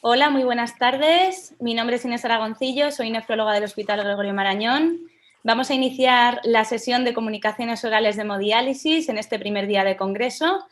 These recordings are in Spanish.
Hola, muy buenas tardes. Mi nombre es Inés Aragoncillo, soy nefróloga del Hospital Gregorio Marañón. Vamos a iniciar la sesión de comunicaciones orales de hemodiálisis en este primer día de congreso.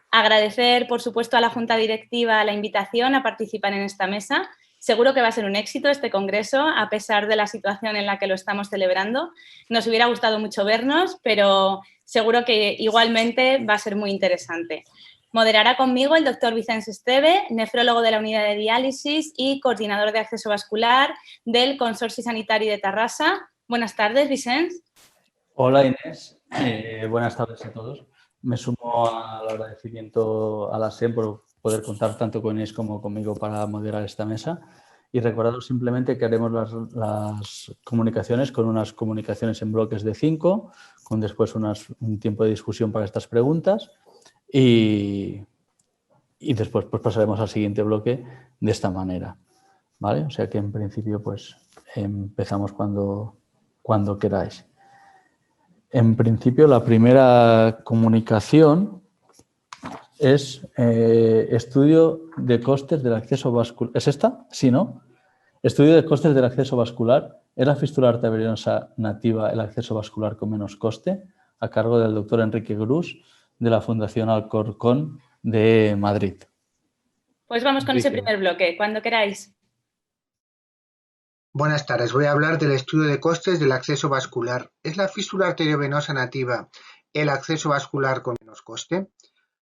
Agradecer, por supuesto, a la Junta Directiva la invitación a participar en esta mesa. Seguro que va a ser un éxito este congreso, a pesar de la situación en la que lo estamos celebrando. Nos hubiera gustado mucho vernos, pero seguro que igualmente va a ser muy interesante. Moderará conmigo el doctor Vicens Esteve, nefrólogo de la unidad de diálisis y coordinador de acceso vascular del Consorci Sanitari de Tarrasa. Buenas tardes, Vicens. Hola Inés, buenas tardes a todos. Me sumo al agradecimiento a la SEM por poder contar tanto con Inés como conmigo para moderar esta mesa y recordaros simplemente que haremos las comunicaciones con unas comunicaciones en bloques de 5, con después un tiempo de discusión para estas preguntas y después pues pasaremos al siguiente bloque de esta manera, ¿vale? O sea que en principio pues empezamos cuando queráis. En principio, la primera comunicación es estudio de costes del acceso vascular. ¿Es esta? Sí, ¿no? Estudio de costes del acceso vascular. ¿Es la fístula arteriovenosa nativa el acceso vascular con menos coste? A cargo del doctor Enrique Grus, de la Fundación Alcorcón de Madrid. Pues vamos con ese primer bloque, cuando queráis. Buenas tardes, voy a hablar del estudio de costes del acceso vascular. ¿Es la fístula arteriovenosa nativa el acceso vascular con menos coste?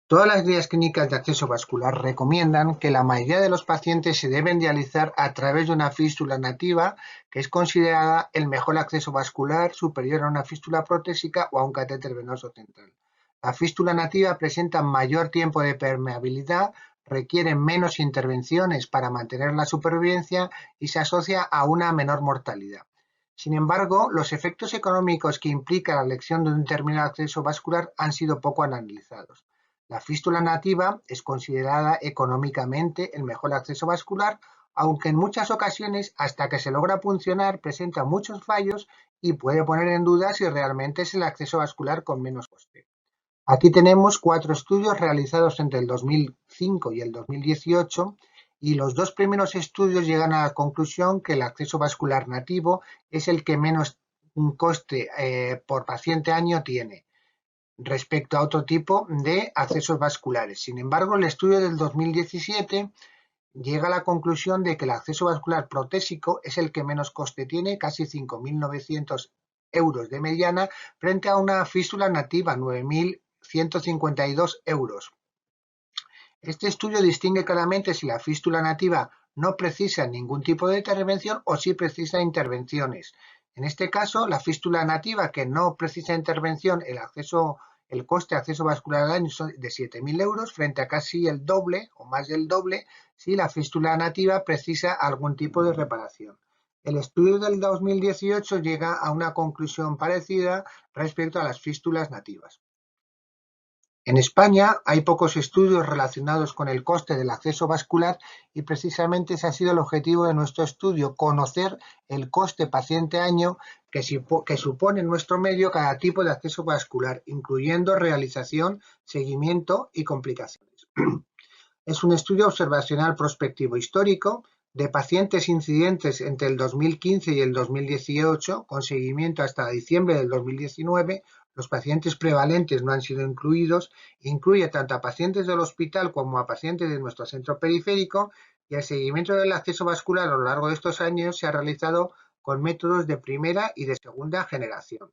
Todas las guías clínicas de acceso vascular recomiendan que la mayoría de los pacientes se deben dializar a través de una fístula nativa, que es considerada el mejor acceso vascular, superior a una fístula protésica o a un catéter venoso central. La fístula nativa presenta mayor tiempo de permeabilidad, requiere menos intervenciones para mantener la supervivencia y se asocia a una menor mortalidad. Sin embargo, los efectos económicos que implica la elección de un determinado acceso vascular han sido poco analizados. La fístula nativa es considerada económicamente el mejor acceso vascular, aunque en muchas ocasiones, hasta que se logra puncionar, presenta muchos fallos y puede poner en duda si realmente es el acceso vascular con menos coste. Aquí tenemos 4 estudios realizados entre el 2005 y el 2018 y los dos primeros estudios llegan a la conclusión que el acceso vascular nativo es el que menos coste por paciente año tiene respecto a otro tipo de accesos vasculares. Sin embargo, el estudio del 2017 llega a la conclusión de que el acceso vascular protésico es el que menos coste tiene, casi 5.900 euros de mediana, frente a una fístula nativa, 9.152 euros. Este estudio distingue claramente si la fístula nativa no precisa ningún tipo de intervención o si precisa intervenciones. En este caso, la fístula nativa que no precisa intervención, el coste de acceso vascular al año son de 7.000 euros frente a casi el doble o más del doble si la fístula nativa precisa algún tipo de reparación. El estudio del 2018 llega a una conclusión parecida respecto a las fístulas nativas. En España hay pocos estudios relacionados con el coste del acceso vascular y precisamente ese ha sido el objetivo de nuestro estudio, conocer el coste paciente año que supone en nuestro medio cada tipo de acceso vascular, incluyendo realización, seguimiento y complicaciones. Es un estudio observacional prospectivo histórico de pacientes incidentes entre el 2015 y el 2018, con seguimiento hasta diciembre del 2019. Los pacientes prevalentes no han sido incluidos, incluye tanto a pacientes del hospital como a pacientes de nuestro centro periférico, y el seguimiento del acceso vascular a lo largo de estos años se ha realizado con métodos de primera y de segunda generación.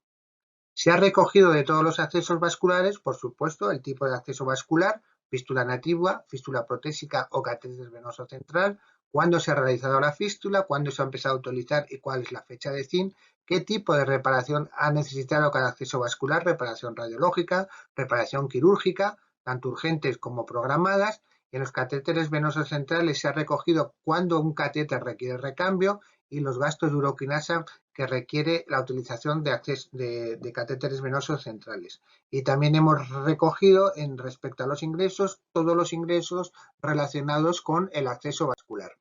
Se ha recogido de todos los accesos vasculares, por supuesto, el tipo de acceso vascular, fístula nativa, fístula protésica o catéter venoso central, cuándo se ha realizado la fístula, cuándo se ha empezado a utilizar y cuál es la fecha de CIN, qué tipo de reparación ha necesitado cada acceso vascular, reparación radiológica, reparación quirúrgica, tanto urgentes como programadas. En los catéteres venosos centrales se ha recogido cuándo un catéter requiere recambio y los gastos de uroquinasa que requiere la utilización de catéteres venosos centrales. Y también hemos recogido, en respecto a los ingresos, todos los ingresos relacionados con el acceso vascular.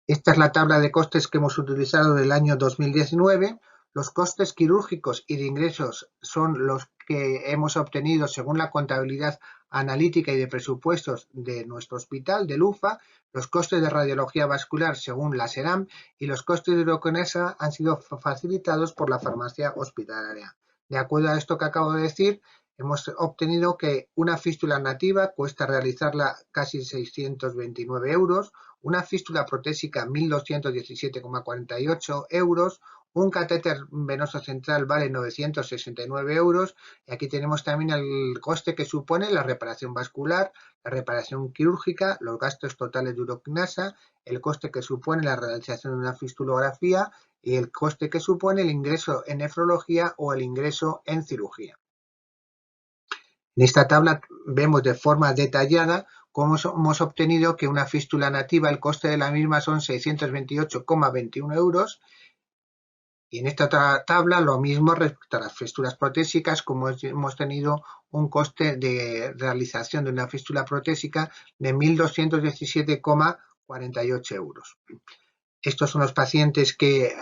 Esta es la tabla de costes que hemos utilizado del año 2019. Los costes quirúrgicos y de ingresos son los que hemos obtenido según la contabilidad analítica y de presupuestos de nuestro hospital, del UFA, los costes de radiología vascular según la SERAM y los costes de uroconesa han sido facilitados por la farmacia hospitalaria. De acuerdo a esto que acabo de decir, hemos obtenido que una fístula nativa cuesta realizarla casi 629 euros, una fístula protésica 1.217,48 euros, un catéter venoso central vale 969 euros y aquí tenemos también el coste que supone la reparación vascular, la reparación quirúrgica, los gastos totales de uroconasa, el coste que supone la realización de una fistulografía y el coste que supone el ingreso en nefrología o el ingreso en cirugía. En esta tabla vemos de forma detallada cómo hemos obtenido que una fístula nativa, el coste de la misma son 628,21 euros. Y en esta otra tabla lo mismo respecto a las fístulas protésicas, como hemos tenido un coste de realización de una fístula protésica de 1.217,48 euros. Estos son los pacientes que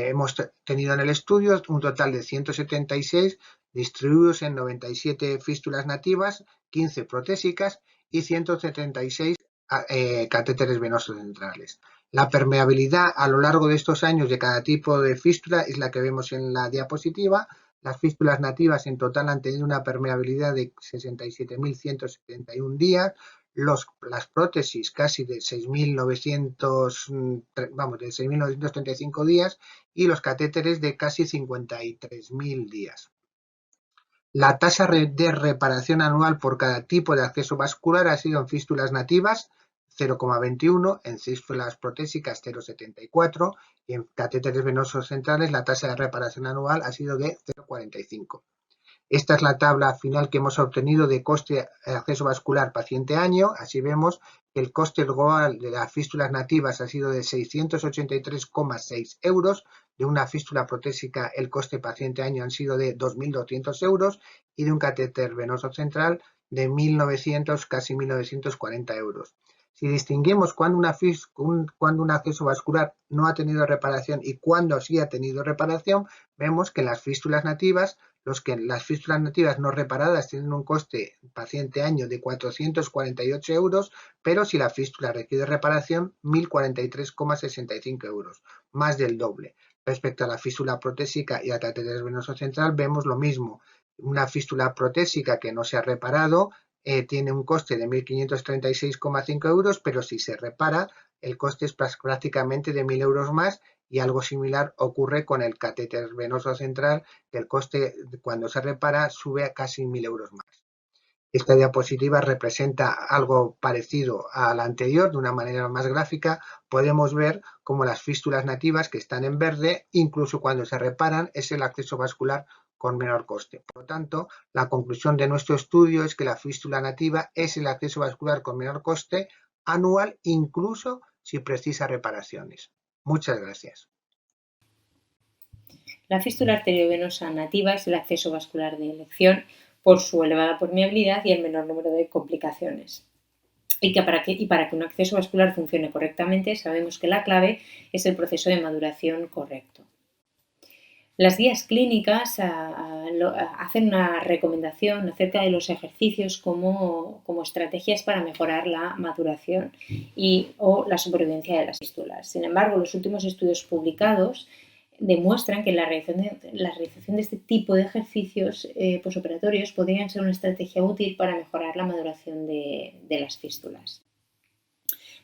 hemos tenido en el estudio, un total de 176 distribuidos en 97 fístulas nativas, 15 protésicas y 176 catéteres venosos centrales. La permeabilidad a lo largo de estos años de cada tipo de fístula es la que vemos en la diapositiva. Las fístulas nativas en total han tenido una permeabilidad de 67.171 días, las prótesis casi de 6.935 días y los catéteres de casi 53.000 días. La tasa de reparación anual por cada tipo de acceso vascular ha sido en fístulas nativas 0,21, en fístulas protésicas 0,74 y en catéteres venosos centrales la tasa de reparación anual ha sido de 0,45. Esta es la tabla final que hemos obtenido de coste de acceso vascular paciente año. Así vemos que el coste global de las fístulas nativas ha sido de 683,6 euros. De una fístula protésica el coste paciente año han sido de 2.200 euros y de un catéter venoso central de 1.900, casi 1.940 euros. Si distinguimos cuando un acceso vascular no ha tenido reparación y cuando sí ha tenido reparación, vemos que las fístulas nativas, las fístulas nativas no reparadas tienen un coste paciente año de 448 euros, pero si la fístula requiere reparación, 1.043,65 euros, más del doble. Respecto a la fístula protésica y al catéter venoso central, vemos lo mismo. Una fístula protésica que no se ha reparado tiene un coste de 1.536,5 euros, pero si se repara, el coste es prácticamente de 1.000 euros más y algo similar ocurre con el catéter venoso central, que el coste cuando se repara sube a casi 1.000 euros más. Esta diapositiva representa algo parecido a la anterior, de una manera más gráfica. Podemos ver cómo las fístulas nativas que están en verde, incluso cuando se reparan, es el acceso vascular con menor coste. Por lo tanto, la conclusión de nuestro estudio es que la fístula nativa es el acceso vascular con menor coste anual, incluso si precisa reparaciones. Muchas gracias. La fístula arteriovenosa nativa es el acceso vascular de elección por su elevada permeabilidad y el menor número de complicaciones. Y para que un acceso vascular funcione correctamente, sabemos que la clave es el proceso de maduración correcto. Las guías clínicas hacen una recomendación acerca de los ejercicios como estrategias para mejorar la maduración o la supervivencia de las fístulas. Sin embargo, los últimos estudios publicados demuestran que la realización de este tipo de ejercicios posoperatorios podrían ser una estrategia útil para mejorar la maduración de las fístulas.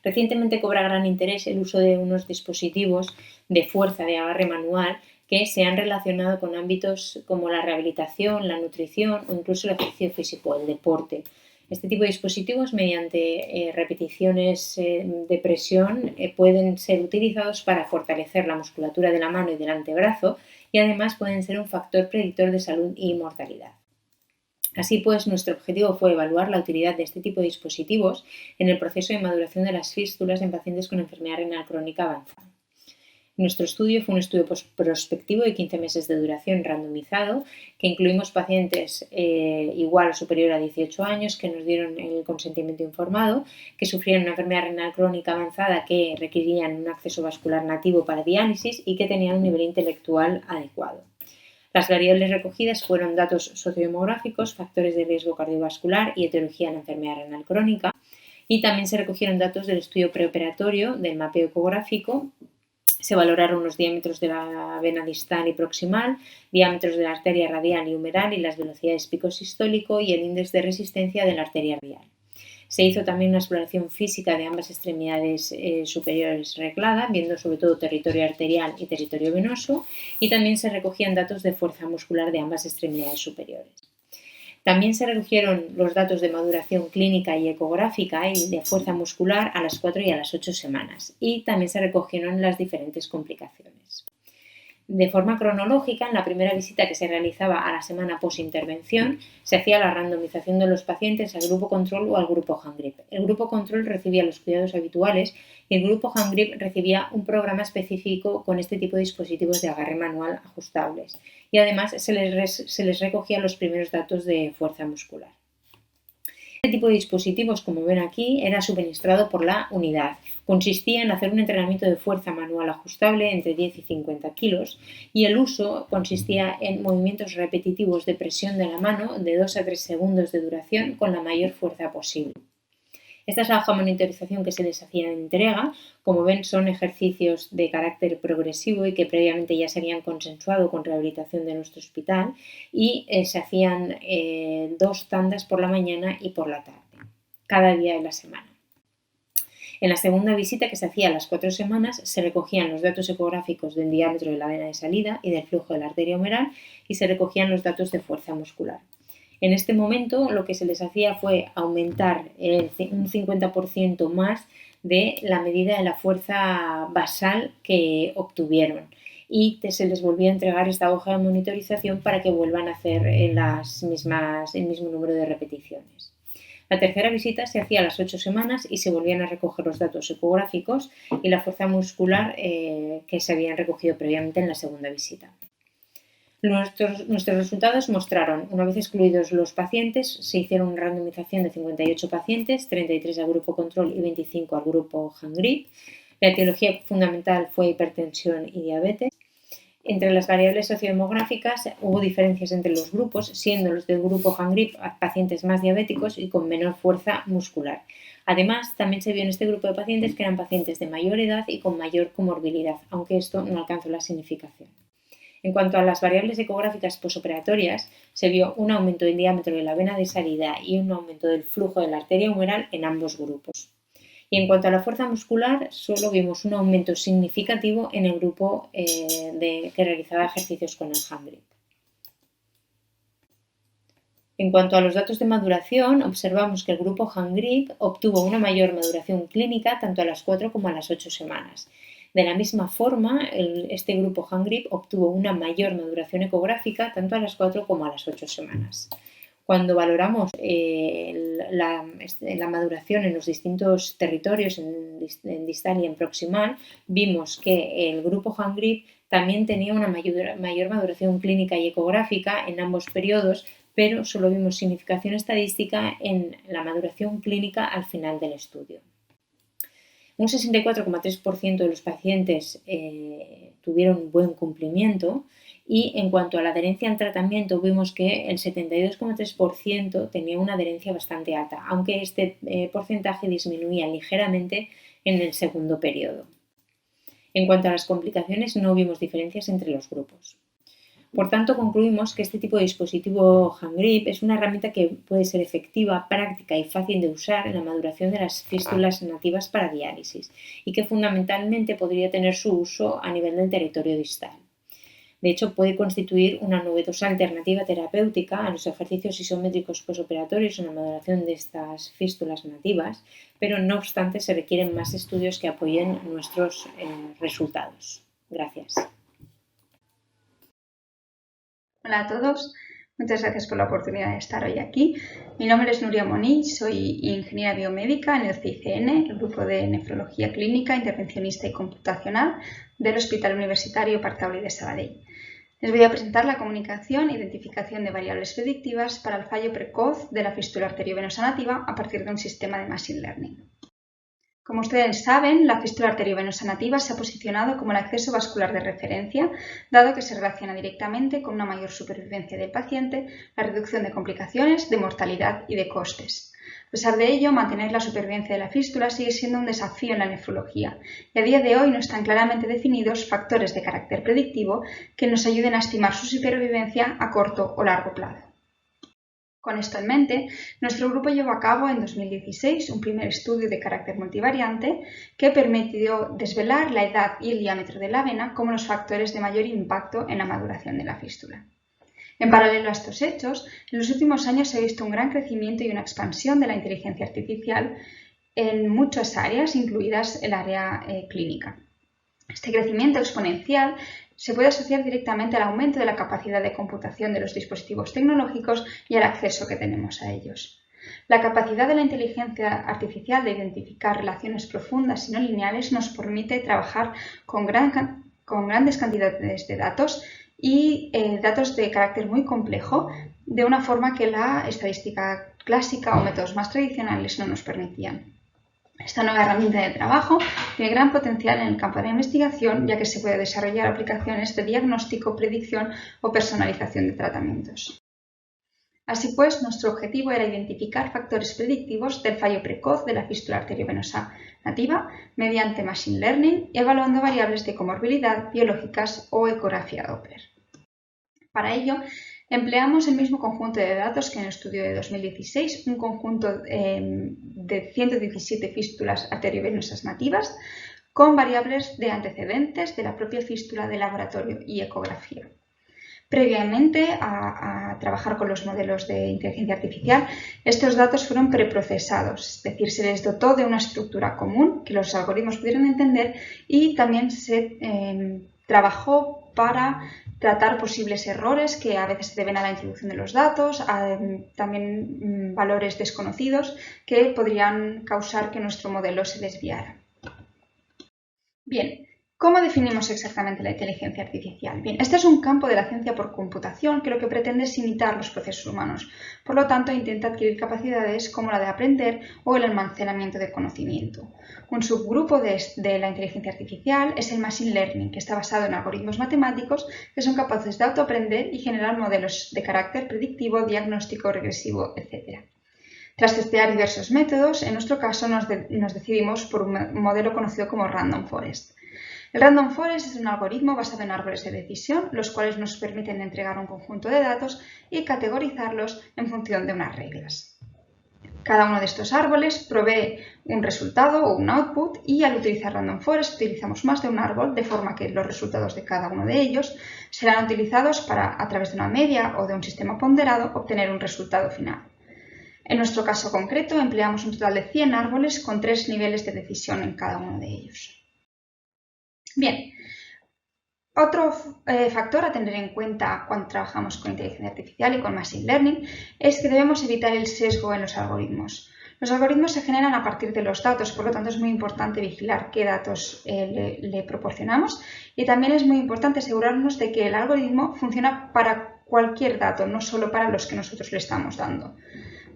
Recientemente cobra gran interés el uso de unos dispositivos de fuerza de agarre manual que se han relacionado con ámbitos como la rehabilitación, la nutrición o incluso el ejercicio físico, el deporte. Este tipo de dispositivos, mediante repeticiones de presión, pueden ser utilizados para fortalecer la musculatura de la mano y del antebrazo y además pueden ser un factor predictor de salud y mortalidad. Así pues, nuestro objetivo fue evaluar la utilidad de este tipo de dispositivos en el proceso de maduración de las fístulas en pacientes con enfermedad renal crónica avanzada. Nuestro estudio fue un estudio prospectivo de 15 meses de duración randomizado, que incluimos pacientes igual o superior a 18 años que nos dieron el consentimiento informado, que sufrían una enfermedad renal crónica avanzada que requerían un acceso vascular nativo para diálisis y que tenían un nivel intelectual adecuado. Las variables recogidas fueron datos sociodemográficos, factores de riesgo cardiovascular y etiología de la enfermedad renal crónica, y también se recogieron datos del estudio preoperatorio, del mapeo ecográfico. Se valoraron los diámetros de la vena distal y proximal, diámetros de la arteria radial y humeral y las velocidades pico sistólico y el índice de resistencia de la arteria radial. Se hizo también una exploración física de ambas extremidades superiores reglada, viendo sobre todo territorio arterial y territorio venoso, y también se recogían datos de fuerza muscular de ambas extremidades superiores. También se recogieron los datos de maduración clínica y ecográfica y de fuerza muscular a las 4 y a las 8 semanas, y también se recogieron las diferentes complicaciones. De forma cronológica, en la primera visita que se realizaba a la semana posintervención, se hacía la randomización de los pacientes al grupo control o al grupo HANGRIP. El grupo control recibía los cuidados habituales y el grupo HANGRIP recibía un programa específico con este tipo de dispositivos de agarre manual ajustables. Y además se les recogían los primeros datos de fuerza muscular. Este tipo de dispositivos, como ven aquí, era suministrado por la unidad. Consistía en hacer un entrenamiento de fuerza manual ajustable entre 10 y 50 kilos y el uso consistía en movimientos repetitivos de presión de la mano de 2 a 3 segundos de duración con la mayor fuerza posible. Esta es la hoja monitorización que se les hacía en entrega. Como ven, son ejercicios de carácter progresivo y que previamente ya se habían consensuado con rehabilitación de nuestro hospital y se hacían 2 tandas por la mañana y por la tarde, cada día de la semana. En la segunda visita, que se hacía a las 4 semanas, se recogían los datos ecográficos del diámetro de la vena de salida y del flujo de la arteria humeral y se recogían los datos de fuerza muscular. En este momento lo que se les hacía fue aumentar un 50% más de la medida de la fuerza basal que obtuvieron y se les volvía a entregar esta hoja de monitorización para que vuelvan a hacer el mismo número de repeticiones. La tercera visita se hacía a las 8 semanas y se volvían a recoger los datos ecográficos y la fuerza muscular que se habían recogido previamente en la segunda visita. Nuestros resultados mostraron, una vez excluidos los pacientes, se hicieron una randomización de 58 pacientes, 33 al grupo control y 25 al grupo HANGRIP. La etiología fundamental fue hipertensión y diabetes. Entre las variables sociodemográficas hubo diferencias entre los grupos, siendo los del grupo HANGRIP pacientes más diabéticos y con menor fuerza muscular. Además, también se vio en este grupo de pacientes que eran pacientes de mayor edad y con mayor comorbilidad, aunque esto no alcanzó la significación. En cuanto a las variables ecográficas posoperatorias, se vio un aumento del diámetro de la vena de salida y un aumento del flujo de la arteria humeral en ambos grupos. Y en cuanto a la fuerza muscular, solo vimos un aumento significativo en el grupo que realizaba ejercicios con el HANGRIP. En cuanto a los datos de maduración, observamos que el grupo HANGRIP obtuvo una mayor maduración clínica tanto a las 4 como a las 8 semanas. De la misma forma, este grupo HANGRIP obtuvo una mayor maduración ecográfica tanto a las 4 como a las 8 semanas. Cuando valoramos la maduración en los distintos territorios, en distal y en proximal, vimos que el grupo HANGRIP también tenía una mayor maduración clínica y ecográfica en ambos periodos, pero solo vimos significación estadística en la maduración clínica al final del estudio. Un 64,3% de los pacientes tuvieron buen cumplimiento y en cuanto a la adherencia al tratamiento vimos que el 72,3% tenía una adherencia bastante alta, aunque este porcentaje disminuía ligeramente en el segundo periodo. En cuanto a las complicaciones no vimos diferencias entre los grupos. Por tanto, concluimos que este tipo de dispositivo HANGRIP es una herramienta que puede ser efectiva, práctica y fácil de usar en la maduración de las fístulas nativas para diálisis y que fundamentalmente podría tener su uso a nivel del territorio distal. De hecho, puede constituir una novedosa alternativa terapéutica a los ejercicios isométricos posoperatorios en la maduración de estas fístulas nativas, pero no obstante se requieren más estudios que apoyen nuestros resultados. Gracias. Hola a todos. Muchas gracias por la oportunidad de estar hoy aquí. Mi nombre es Núria Monill, soy ingeniera biomédica en el CICN, el grupo de nefrología clínica, intervencionista y computacional del Hospital Universitario Parc Taulí de Sabadell. Les voy a presentar la comunicación e identificación de variables predictivas para el fallo precoz de la fístula arteriovenosa nativa a partir de un sistema de Machine Learning. Como ustedes saben, la fístula arteriovenosa nativa se ha posicionado como el acceso vascular de referencia, dado que se relaciona directamente con una mayor supervivencia del paciente, la reducción de complicaciones, de mortalidad y de costes. A pesar de ello, mantener la supervivencia de la fístula sigue siendo un desafío en la nefrología y a día de hoy no están claramente definidos factores de carácter predictivo que nos ayuden a estimar su supervivencia a corto o largo plazo. Con esto en mente, nuestro grupo llevó a cabo en 2016 un primer estudio de carácter multivariante que permitió desvelar la edad y el diámetro de la vena como los factores de mayor impacto en la maduración de la fístula. En paralelo a estos hechos, en los últimos años se ha visto un gran crecimiento y una expansión de la inteligencia artificial en muchas áreas, incluidas el área clínica. Este crecimiento exponencial se puede asociar directamente al aumento de la capacidad de computación de los dispositivos tecnológicos y al acceso que tenemos a ellos. La capacidad de la inteligencia artificial de identificar relaciones profundas y no lineales nos permite trabajar con grandes cantidades de datos y datos de carácter muy complejo, de una forma que la estadística clásica o métodos más tradicionales no nos permitían. Esta nueva herramienta de trabajo tiene gran potencial en el campo de la investigación, ya que se puede desarrollar aplicaciones de diagnóstico, predicción o personalización de tratamientos. Así pues, nuestro objetivo era identificar factores predictivos del fallo precoz de la fístula arteriovenosa nativa mediante Machine Learning, evaluando variables de comorbilidad biológicas o ecografía Doppler. Para ello, empleamos el mismo conjunto de datos que en el estudio de 2016, un conjunto de 117 fístulas arteriovenosas nativas con variables de antecedentes de la propia fístula de laboratorio y ecografía. Previamente a trabajar con los modelos de inteligencia artificial, estos datos fueron preprocesados, es decir, se les dotó de una estructura común que los algoritmos pudieron entender y también se trabajó para tratar posibles errores que a veces se deben a la introducción de los datos, también valores desconocidos que podrían causar que nuestro modelo se desviara. Bien, ¿cómo definimos exactamente la inteligencia artificial? Bien, este es un campo de la ciencia por computación que lo que pretende es imitar los procesos humanos. Por lo tanto, intenta adquirir capacidades como la de aprender o el almacenamiento de conocimiento. Un subgrupo de la inteligencia artificial es el Machine Learning, que está basado en algoritmos matemáticos que son capaces de autoaprender y generar modelos de carácter predictivo, diagnóstico, regresivo, etc. Tras testear diversos métodos, en nuestro caso nos decidimos por un modelo conocido como Random Forest. El Random Forest es un algoritmo basado en árboles de decisión, los cuales nos permiten entregar un conjunto de datos y categorizarlos en función de unas reglas. Cada uno de estos árboles provee un resultado o un output y al utilizar Random Forest utilizamos más de un árbol, de forma que los resultados de cada uno de ellos serán utilizados para, a través de una media o de un sistema ponderado, obtener un resultado final. En nuestro caso concreto empleamos un total de 100 árboles con 3 niveles de decisión en cada uno de ellos. Bien, otro factor a tener en cuenta cuando trabajamos con inteligencia artificial y con Machine Learning es que debemos evitar el sesgo en los algoritmos. Los algoritmos se generan a partir de los datos, por lo tanto es muy importante vigilar qué datos le proporcionamos y también es muy importante asegurarnos de que el algoritmo funciona para cualquier dato, no solo para los que nosotros le estamos dando.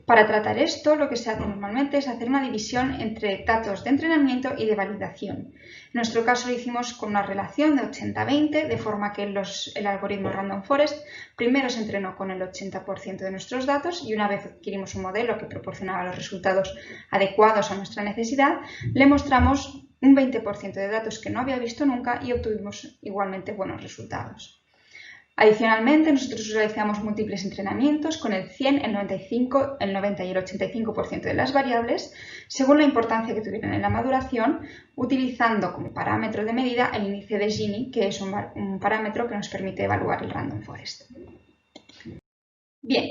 Para tratar esto, lo que se hace normalmente es hacer una división entre datos de entrenamiento y de validación. En nuestro caso lo hicimos con una relación de 80-20, de forma que el algoritmo Random Forest primero se entrenó con el 80% de nuestros datos y una vez adquirimos un modelo que proporcionaba los resultados adecuados a nuestra necesidad, le mostramos un 20% de datos que no había visto nunca y obtuvimos igualmente buenos resultados. Adicionalmente, nosotros realizamos múltiples entrenamientos con el 100, el 95, el 90 y el 85% de las variables, según la importancia que tuvieran en la maduración, utilizando como parámetro de medida el índice de Gini, que es un parámetro que nos permite evaluar el Random Forest. Bien,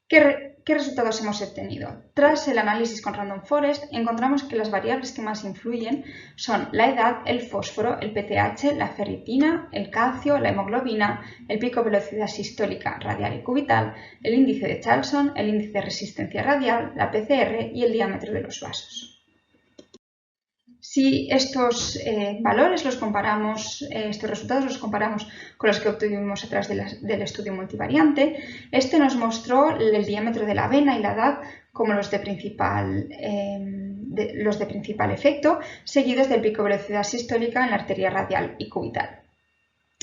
¿qué ¿qué resultados hemos obtenido? Tras el análisis con Random Forest, encontramos que las variables que más influyen son la edad, el fósforo, el PTH, la ferritina, el calcio, la hemoglobina, el pico de velocidad sistólica radial y cubital, el índice de Charlson, el índice de resistencia radial, la PCR y el diámetro de los vasos. Si estos valores los comparamos, estos resultados los comparamos con los que obtuvimos a través del estudio multivariante, este nos mostró el diámetro de la vena y la edad como los de principal efecto, seguidos del pico de velocidad sistólica en la arteria radial y cubital.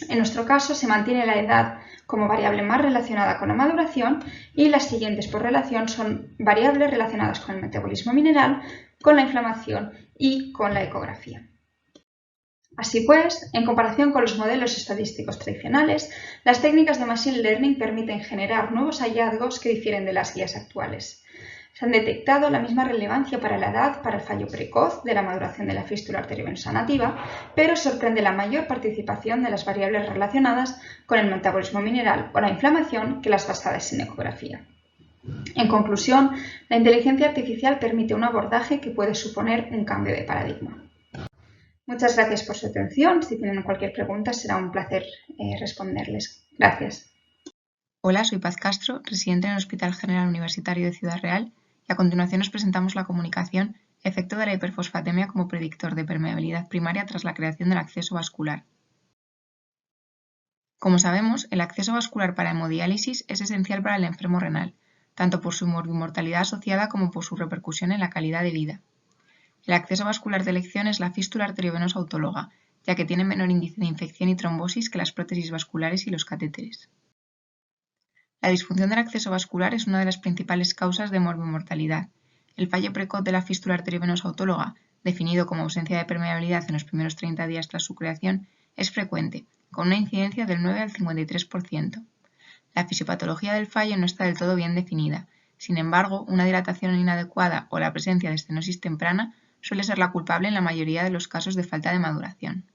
En nuestro caso se mantiene la edad como variable más relacionada con la maduración y las siguientes por relación son variables relacionadas con el metabolismo mineral, con la inflamación y con la ecografía. Así pues, en comparación con los modelos estadísticos tradicionales, las técnicas de Machine Learning permiten generar nuevos hallazgos que difieren de las guías actuales. Se han detectado la misma relevancia para la edad para el fallo precoz de la maduración de la fístula arteriovenosa nativa, pero sorprende la mayor participación de las variables relacionadas con el metabolismo mineral o la inflamación que las basadas en ecografía. En conclusión, la inteligencia artificial permite un abordaje que puede suponer un cambio de paradigma. Muchas gracias por su atención. Si tienen cualquier pregunta, será un placer responderles. Gracias. Hola, soy Paz Castro, residente en el Hospital General Universitario de Ciudad Real, y a continuación os presentamos la comunicación Efecto de la hiperfosfatemia como predictor de permeabilidad primaria tras la creación del acceso vascular. Como sabemos, el acceso vascular para hemodiálisis es esencial para el enfermo renal, tanto por su morbimortalidad asociada como por su repercusión en la calidad de vida. El acceso vascular de elección es la fístula arteriovenosa autóloga, ya que tiene menor índice de infección y trombosis que las prótesis vasculares y los catéteres. La disfunción del acceso vascular es una de las principales causas de morbimortalidad. El fallo precoz de la fístula arteriovenosa autóloga, definido como ausencia de permeabilidad en los primeros 30 días tras su creación, es frecuente, con una incidencia del 9 al 53%. La fisiopatología del fallo no está del todo bien definida. Sin embargo, una dilatación inadecuada o la presencia de estenosis temprana suele ser la culpable en la mayoría de los casos de falta de maduración.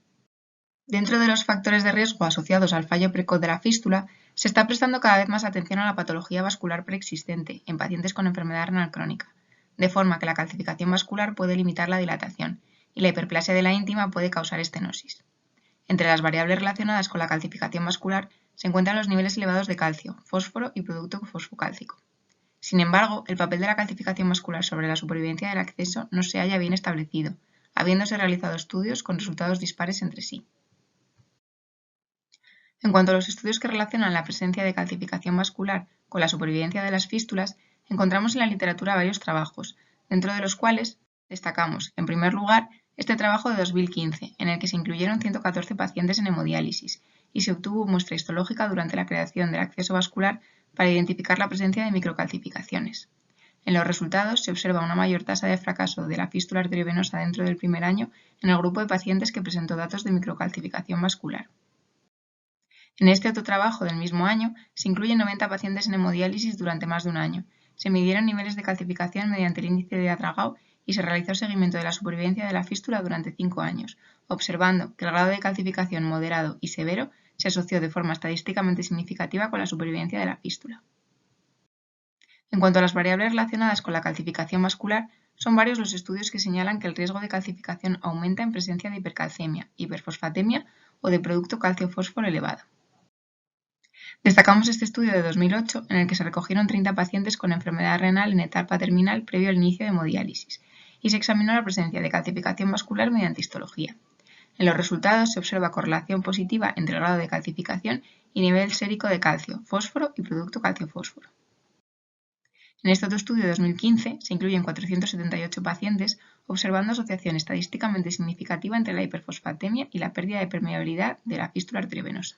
Dentro de los factores de riesgo asociados al fallo precoz de la fístula, se está prestando cada vez más atención a la patología vascular preexistente en pacientes con enfermedad renal crónica, de forma que la calcificación vascular puede limitar la dilatación y la hiperplasia de la íntima puede causar estenosis. Entre las variables relacionadas con la calcificación vascular se encuentran los niveles elevados de calcio, fósforo y producto fosfocálcico. Sin embargo, el papel de la calcificación vascular sobre la supervivencia del acceso no se halla bien establecido, habiéndose realizado estudios con resultados dispares entre sí. En cuanto a los estudios que relacionan la presencia de calcificación vascular con la supervivencia de las fístulas, encontramos en la literatura varios trabajos, dentro de los cuales destacamos, en primer lugar, este trabajo de 2015, en el que se incluyeron 114 pacientes en hemodiálisis y se obtuvo muestra histológica durante la creación del acceso vascular para identificar la presencia de microcalcificaciones. En los resultados se observa una mayor tasa de fracaso de la fístula arteriovenosa dentro del primer año en el grupo de pacientes que presentó datos de microcalcificación vascular. En este otro trabajo del mismo año se incluyen 90 pacientes en hemodiálisis durante más de un año. Se midieron niveles de calcificación mediante el índice de Adragao y se realizó seguimiento de la supervivencia de la fístula durante 5 años, observando que el grado de calcificación moderado y severo se asoció de forma estadísticamente significativa con la supervivencia de la fístula. En cuanto a las variables relacionadas con la calcificación vascular, son varios los estudios que señalan que el riesgo de calcificación aumenta en presencia de hipercalcemia, hiperfosfatemia o de producto calcio-fósforo elevado. Destacamos este estudio de 2008 en el que se recogieron 30 pacientes con enfermedad renal en etapa terminal previo al inicio de hemodiálisis y se examinó la presencia de calcificación vascular mediante histología. En los resultados se observa correlación positiva entre el grado de calcificación y nivel sérico de calcio, fósforo y producto calcio-fósforo. En este otro estudio de 2015 se incluyen 478 pacientes observando asociación estadísticamente significativa entre la hiperfosfatemia y la pérdida de permeabilidad de la fístula arteriovenosa.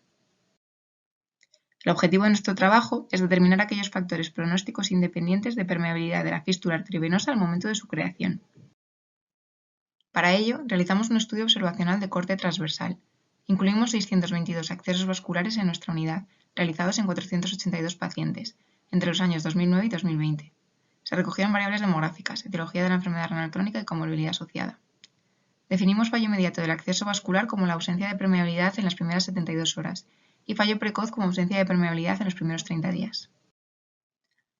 El objetivo de nuestro trabajo es determinar aquellos factores pronósticos independientes de permeabilidad de la fístula arteriovenosa al momento de su creación. Para ello, realizamos un estudio observacional de corte transversal. Incluimos 622 accesos vasculares en nuestra unidad, realizados en 482 pacientes, entre los años 2009 y 2020. Se recogieron variables demográficas, etiología de la enfermedad renal crónica y comorbilidad asociada. Definimos fallo inmediato del acceso vascular como la ausencia de permeabilidad en las primeras 72 horas y fallo precoz como ausencia de permeabilidad en los primeros 30 días.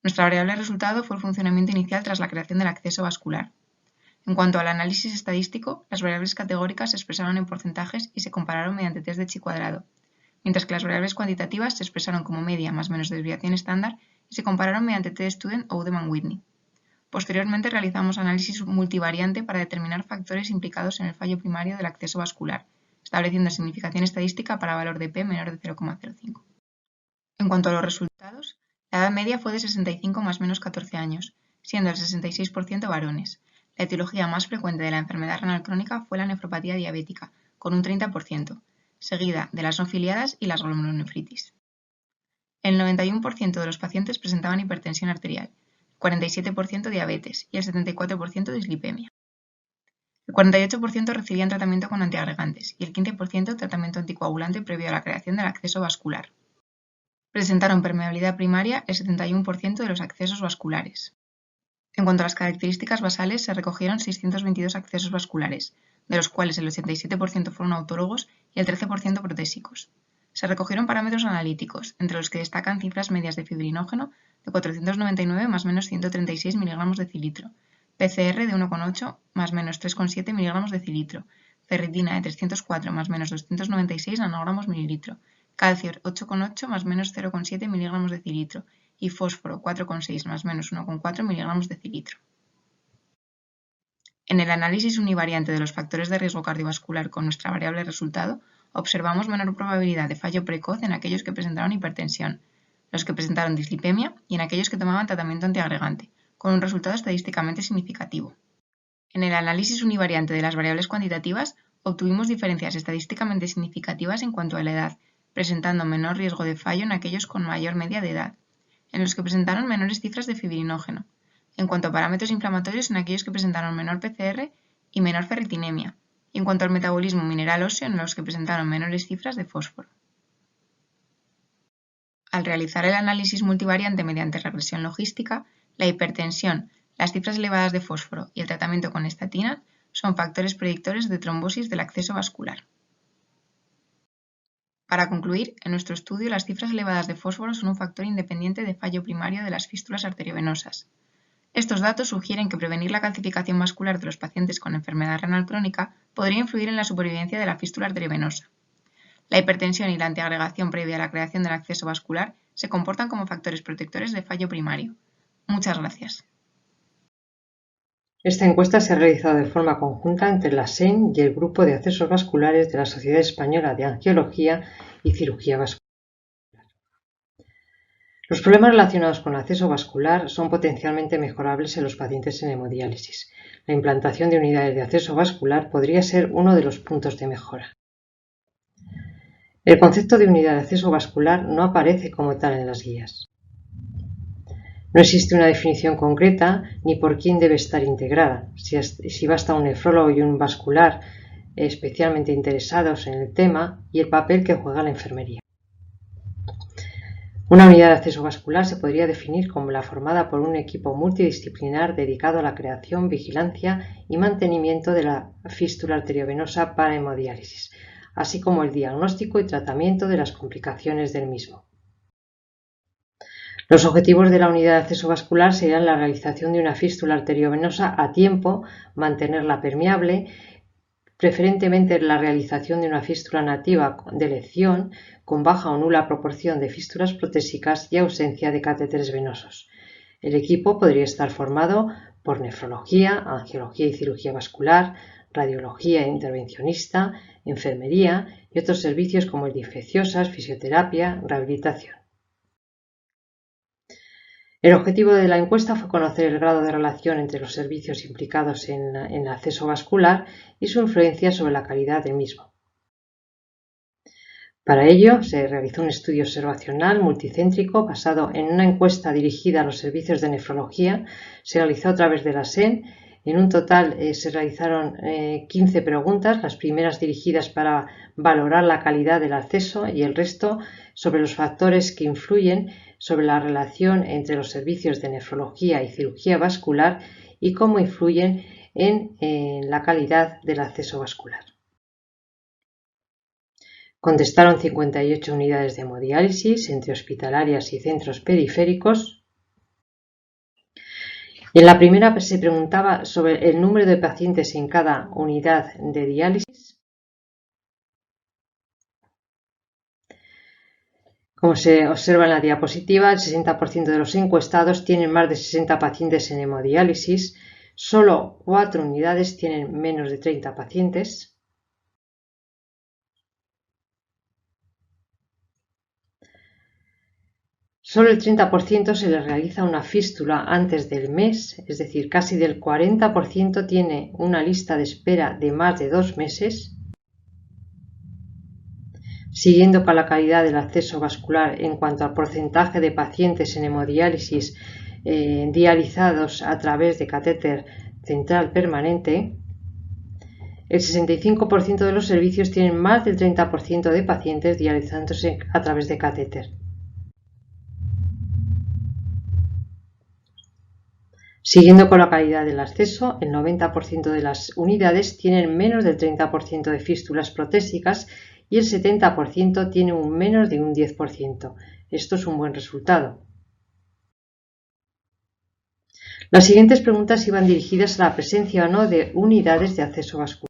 Nuestra variable resultado fue el funcionamiento inicial tras la creación del acceso vascular. En cuanto al análisis estadístico, las variables categóricas se expresaron en porcentajes y se compararon mediante test de chi cuadrado, mientras que las variables cuantitativas se expresaron como media más menos desviación estándar y se compararon mediante t-student o Udeman-Whitney. Posteriormente realizamos análisis multivariante para determinar factores implicados en el fallo primario del acceso vascular, estableciendo significación estadística para valor de p menor de 0,05. En cuanto a los resultados, la edad media fue de 65 más menos 14 años, siendo el 66% varones. La etiología más frecuente de la enfermedad renal crónica fue la nefropatía diabética, con un 30%, seguida de las no filiadas y las glomerulonefritis. El 91% de los pacientes presentaban hipertensión arterial, el 47% diabetes y el 74% dislipemia. El 48% recibían tratamiento con antiagregantes y el 15% tratamiento anticoagulante previo a la creación del acceso vascular. Presentaron permeabilidad primaria el 71% de los accesos vasculares. En cuanto a las características basales, se recogieron 622 accesos vasculares, de los cuales el 87% fueron autólogos y el 13% protésicos. Se recogieron parámetros analíticos, entre los que destacan cifras medias de fibrinógeno de 499 más menos 136 mg de cilitro, PCR de 1,8 más menos 3,7 mg de cilitro, ferritina de 304 más menos 296 nanogramos mililitro, calcio 8,8 más menos 0,7 mg de cilitro y fósforo 4,6 más menos 1,4 mg de cilitro. En el análisis univariante de los factores de riesgo cardiovascular con nuestra variable resultado, observamos menor probabilidad de fallo precoz en aquellos que presentaron hipertensión, los que presentaron dislipemia y en aquellos que tomaban tratamiento antiagregante, con un resultado estadísticamente significativo. En el análisis univariante de las variables cuantitativas, obtuvimos diferencias estadísticamente significativas en cuanto a la edad, presentando menor riesgo de fallo en aquellos con mayor media de edad, en los que presentaron menores cifras de fibrinógeno, en cuanto a parámetros inflamatorios en aquellos que presentaron menor PCR y menor ferritinemia, y en cuanto al metabolismo mineral óseo en los que presentaron menores cifras de fósforo. Al realizar el análisis multivariante mediante regresión logística, la hipertensión, las cifras elevadas de fósforo y el tratamiento con estatina son factores predictores de trombosis del acceso vascular. Para concluir, en nuestro estudio las cifras elevadas de fósforo son un factor independiente de fallo primario de las fístulas arteriovenosas. Estos datos sugieren que prevenir la calcificación vascular de los pacientes con enfermedad renal crónica podría influir en la supervivencia de la fístula arteriovenosa. La hipertensión y la antiagregación previa a la creación del acceso vascular se comportan como factores protectores de fallo primario. Muchas gracias. Esta encuesta se ha realizado de forma conjunta entre la SEN y el Grupo de Accesos Vasculares de la Sociedad Española de Angiología y Cirugía Vascular. Los problemas relacionados con el acceso vascular son potencialmente mejorables en los pacientes en hemodiálisis. La implantación de unidades de acceso vascular podría ser uno de los puntos de mejora. El concepto de unidad de acceso vascular no aparece como tal en las guías. No existe una definición concreta ni por quién debe estar integrada, si basta un nefrólogo y un vascular especialmente interesados en el tema y el papel que juega la enfermería. Una unidad de acceso vascular se podría definir como la formada por un equipo multidisciplinar dedicado a la creación, vigilancia y mantenimiento de la fístula arteriovenosa para hemodiálisis, así como el diagnóstico y tratamiento de las complicaciones del mismo. Los objetivos de la unidad de acceso vascular serían la realización de una fístula arteriovenosa a tiempo, mantenerla permeable, preferentemente la realización de una fístula nativa de elección con baja o nula proporción de fístulas protésicas y ausencia de catéteres venosos. El equipo podría estar formado por nefrología, angiología y cirugía vascular, radiología e intervencionista, enfermería y otros servicios como el de infecciosas, fisioterapia, rehabilitación. El objetivo de la encuesta fue conocer el grado de relación entre los servicios implicados en el acceso vascular y su influencia sobre la calidad del mismo. Para ello, se realizó un estudio observacional multicéntrico basado en una encuesta dirigida a los servicios de nefrología. Se realizó a través de la SEN. En un total se realizaron 15 preguntas, las primeras dirigidas para valorar la calidad del acceso y el resto sobre los factores que influyen sobre la relación entre los servicios de nefrología y cirugía vascular y cómo influyen en la calidad del acceso vascular. Contestaron 58 unidades de hemodiálisis entre hospitalarias y centros periféricos. En la primera se preguntaba sobre el número de pacientes en cada unidad de diálisis. Como se observa en la diapositiva, el 60% de los encuestados tienen más de 60 pacientes en hemodiálisis, solo 4 unidades tienen menos de 30 pacientes. Solo el 30% se les realiza una fístula antes del mes, es decir, casi del 40% tiene una lista de espera de más de 2 meses. Siguiendo con la calidad del acceso vascular en cuanto al porcentaje de pacientes en hemodiálisis dializados a través de catéter central permanente, el 65% de los servicios tienen más del 30% de pacientes dializándose a través de catéter. Siguiendo con la calidad del acceso, el 90% de las unidades tienen menos del 30% de fístulas protésicas y el 70% tiene menos de un 10%. Esto es un buen resultado. Las siguientes preguntas iban dirigidas a la presencia o no de unidades de acceso vascular.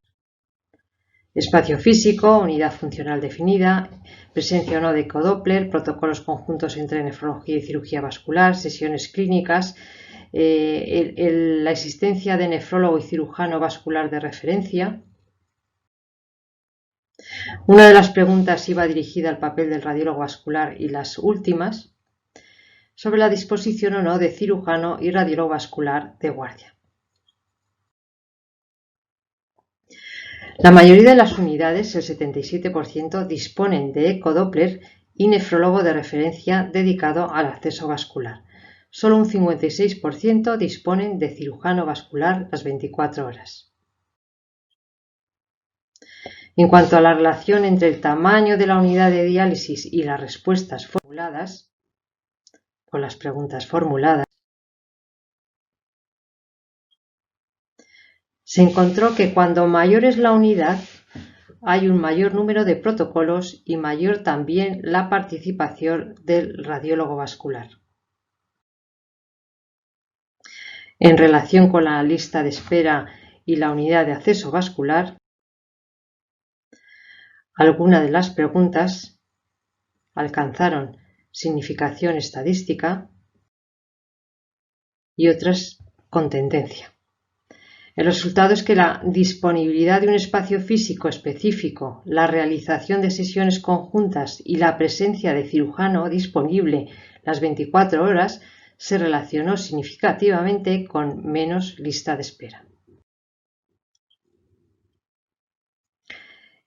Espacio físico, unidad funcional definida, presencia o no de ecodoppler, protocolos conjuntos entre nefrología y cirugía vascular, sesiones clínicas, la existencia de nefrólogo y cirujano vascular de referencia. Una de las preguntas iba dirigida al papel del radiólogo vascular y las últimas sobre la disposición o no de cirujano y radiólogo vascular de guardia. La mayoría de las unidades, el 77%, disponen de ecodoppler y nefrólogo de referencia dedicado al acceso vascular. Solo un 56% disponen de cirujano vascular las 24 horas. En cuanto a la relación entre el tamaño de la unidad de diálisis y las respuestas formuladas, con las preguntas formuladas, se encontró que cuando mayor es la unidad, hay un mayor número de protocolos y mayor también la participación del radiólogo vascular. En relación con la lista de espera y la unidad de acceso vascular, algunas de las preguntas alcanzaron significación estadística y otras con tendencia. El resultado es que la disponibilidad de un espacio físico específico, la realización de sesiones conjuntas y la presencia de cirujano disponible las 24 horas se relacionó significativamente con menos lista de espera.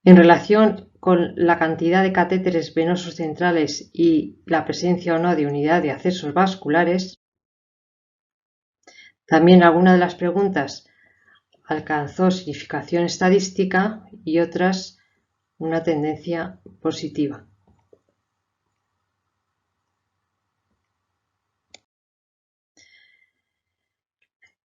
En relación con la cantidad de catéteres venosos centrales y la presencia o no de unidad de accesos vasculares, también alguna de las preguntas alcanzó significación estadística y otras una tendencia positiva.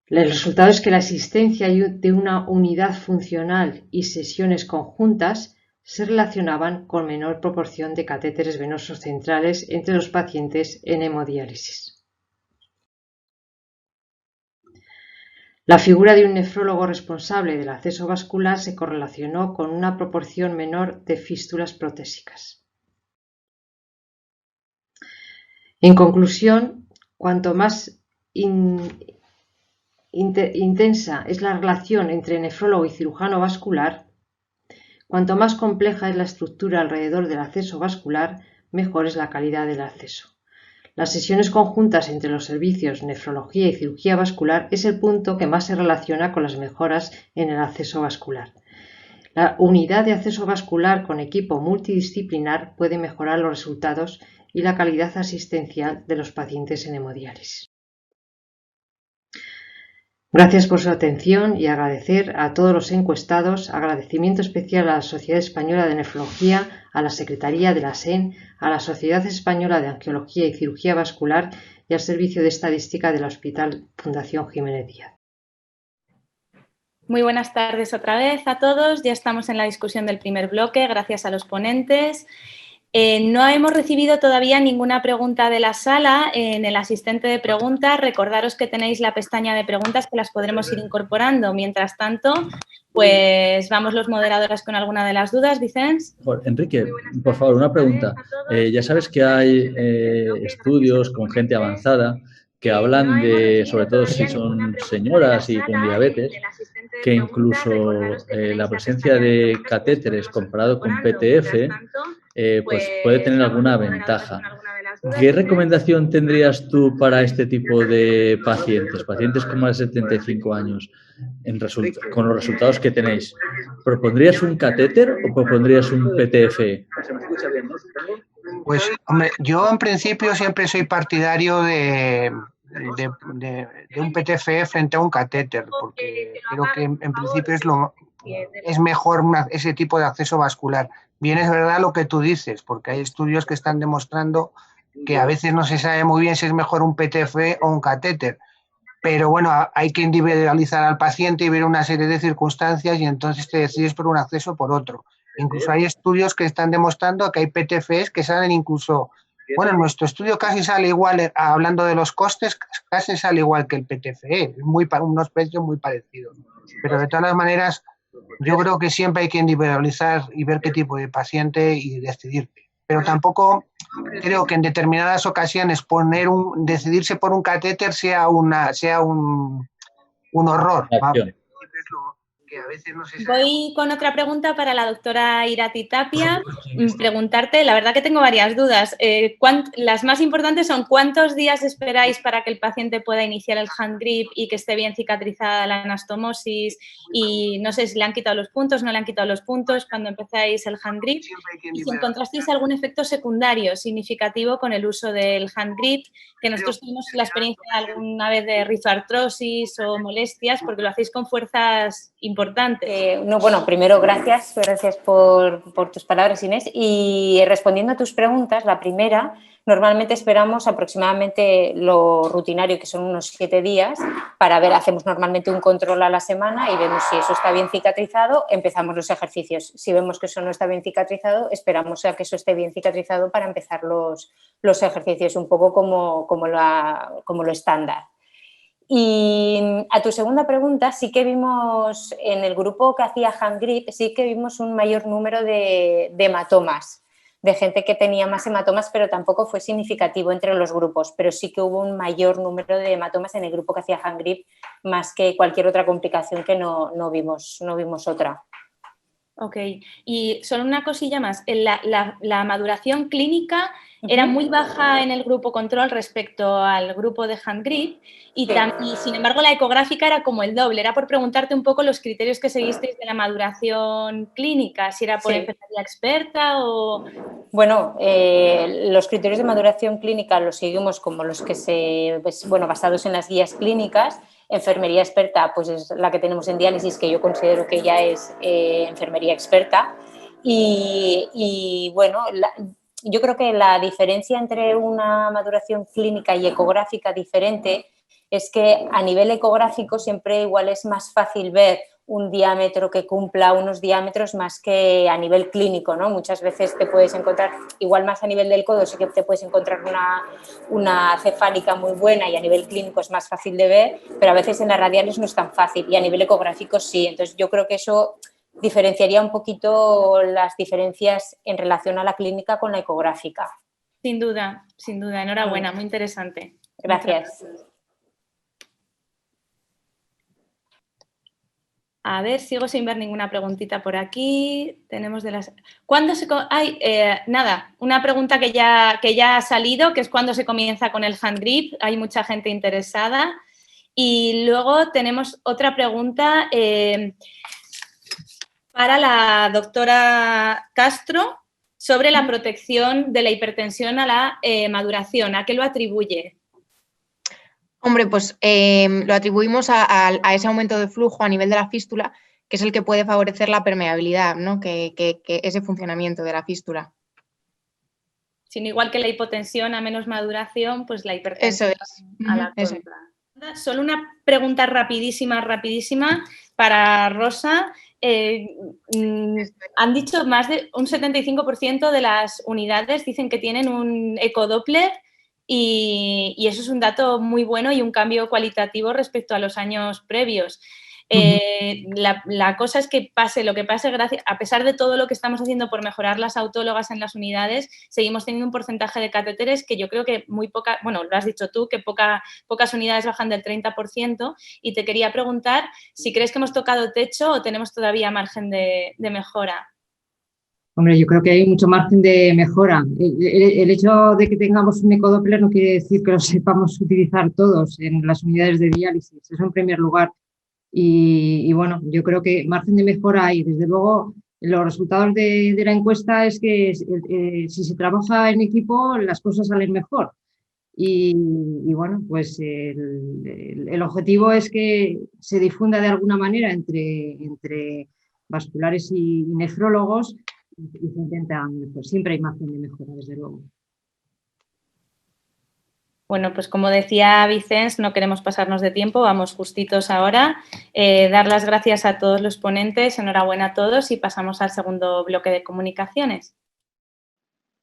El resultado es que la existencia de una unidad funcional y sesiones conjuntas se relacionaban con menor proporción de catéteres venosos centrales entre los pacientes en hemodiálisis. La figura de un nefrólogo responsable del acceso vascular se correlacionó con una proporción menor de fístulas protésicas. En conclusión, cuanto más intensa es la relación entre nefrólogo y cirujano vascular, cuanto más compleja es la estructura alrededor del acceso vascular, mejor es la calidad del acceso. Las sesiones conjuntas entre los servicios nefrología y cirugía vascular es el punto que más se relaciona con las mejoras en el acceso vascular. La unidad de acceso vascular con equipo multidisciplinar puede mejorar los resultados y la calidad asistencial de los pacientes en hemodiálisis. Gracias por su atención y agradecer a todos los encuestados, agradecimiento especial a la Sociedad Española de Nefrología, a la Secretaría de la SEN, a la Sociedad Española de Angiología y Cirugía Vascular y al Servicio de Estadística del Hospital Fundación Jiménez Díaz. Muy buenas tardes otra vez a todos. Ya estamos en la discusión del primer bloque, gracias a los ponentes. No hemos recibido todavía ninguna pregunta de la sala. En el asistente de preguntas, recordaros que tenéis la pestaña de preguntas que las podremos ir incorporando. Mientras tanto, pues vamos los moderadores con alguna de las dudas. Vicens. Enrique, por favor, una pregunta. Ya sabes que hay estudios con gente avanzada que hablan de, sobre todo si son señoras y con diabetes, que incluso la presencia de catéteres comparado con PTF pues puede tener alguna ventaja. ¿Qué recomendación tendrías tú para este tipo de pacientes con más de 75 años, con los resultados que tenéis? ¿Propondrías un catéter o propondrías un PTF? Pues, hombre, yo en principio siempre soy partidario de un PTFE frente a un catéter, porque creo que en principio es mejor ese tipo de acceso vascular. Bien, es verdad lo que tú dices, porque hay estudios que están demostrando que a veces no se sabe muy bien si es mejor un PTFE o un catéter, pero bueno, hay que individualizar al paciente y ver una serie de circunstancias y entonces te decides por un acceso o por otro. Incluso hay estudios que están demostrando que hay PTFEs que salen incluso, bueno, nuestro estudio casi sale igual, hablando de los costes, casi sale igual que el PTFE, unos precios muy parecidos. Pero de todas maneras, yo creo que siempre hay que individualizar y ver qué tipo de paciente y decidir. Pero tampoco creo que en determinadas ocasiones decidirse por un catéter sea un horror. Que a veces no se sabe. Voy con otra pregunta para la doctora Irati Tapia. Preguntarte, la verdad que tengo varias dudas. Las más importantes son ¿cuántos días esperáis para que el paciente pueda iniciar el hand grip y que esté bien cicatrizada la anastomosis? Y no sé si le han quitado los puntos, no le han quitado los puntos cuando empezáis el hand grip. Y si encontrasteis algún efecto secundario significativo con el uso del hand grip, que nosotros tuvimos la experiencia alguna vez de rizoartrosis o molestias, porque lo hacéis con fuerzas importantes. Bueno, primero gracias por tus palabras, Inés. Y respondiendo a tus preguntas, la primera, normalmente esperamos aproximadamente lo rutinario, que son unos 7 días, para ver, hacemos normalmente un control a la semana y vemos si eso está bien cicatrizado, empezamos los ejercicios. Si vemos que eso no está bien cicatrizado, esperamos a que eso esté bien cicatrizado para empezar los ejercicios, un poco como lo estándar. Y a tu segunda pregunta, sí que vimos en el grupo que hacía hand grip, sí que vimos un mayor número de hematomas, de gente que tenía más hematomas, pero tampoco fue significativo entre los grupos, pero sí que hubo un mayor número de hematomas en el grupo que hacía hand grip, más que cualquier otra complicación que no vimos otra. Ok, y solo una cosilla más, la maduración clínica era muy baja en el grupo control respecto al grupo de hand grip y sin embargo la ecográfica era como el doble. Era por preguntarte un poco los criterios que seguisteis de la maduración clínica, si era por enfermería experta o... Bueno, los criterios de maduración clínica los seguimos como los que basados en las guías clínicas. Enfermería experta, pues es la que tenemos en diálisis, que yo considero que ya es enfermería experta. Y bueno, yo creo que la diferencia entre una maduración clínica y ecográfica diferente es que a nivel ecográfico siempre igual es más fácil ver un diámetro que cumpla unos diámetros más que a nivel clínico, ¿no? Muchas veces te puedes encontrar, igual más a nivel del codo, sí que te puedes encontrar una cefálica muy buena y a nivel clínico es más fácil de ver, pero a veces en las radiales no es tan fácil y a nivel ecográfico sí. Entonces yo creo que eso diferenciaría un poquito las diferencias en relación a la clínica con la ecográfica. Sin duda. Enhorabuena, muy interesante. Gracias. A ver, sigo sin ver ninguna preguntita por aquí. Tenemos de las... ¿Cuándo se... una pregunta que ya ha salido, que es cuándo se comienza con el hand grip. Hay mucha gente interesada. Y luego tenemos otra pregunta para la doctora Castro sobre la protección de la hipertensión a la maduración. ¿A qué lo atribuye? Hombre, pues lo atribuimos a ese aumento de flujo a nivel de la fístula, que es el que puede favorecer la permeabilidad, ¿no? que ese funcionamiento de la fístula. Sino igual que la hipotensión a menos maduración, pues la hipertensión a la contra. Solo una pregunta rapidísima para Rosa. han dicho más de un 75% de las unidades dicen que tienen un ecodoppler y eso es un dato muy bueno y un cambio cualitativo respecto a los años previos. La cosa es que pase lo que pase, a pesar de todo lo que estamos haciendo por mejorar las autólogas en las unidades, seguimos teniendo un porcentaje de catéteres que yo creo que muy poca, bueno, lo has dicho tú, que pocas unidades bajan del 30%, y te quería preguntar si crees que hemos tocado techo o tenemos todavía margen de mejora. Hombre, yo creo que hay mucho margen de mejora. El hecho de que tengamos un ecodoppler no quiere decir que lo sepamos utilizar todos en las unidades de diálisis, eso en primer lugar. Y bueno, yo creo que margen de mejora hay. Desde luego, los resultados de la encuesta es que si se trabaja en equipo, las cosas salen mejor. Y bueno, pues el objetivo es que se difunda de alguna manera entre vasculares y nefrólogos y se intentan, pues siempre hay margen de mejora, desde luego. Bueno, pues como decía Vicens, no queremos pasarnos de tiempo, vamos justitos ahora. Dar las gracias a todos los ponentes, enhorabuena a todos y pasamos al segundo bloque de comunicaciones.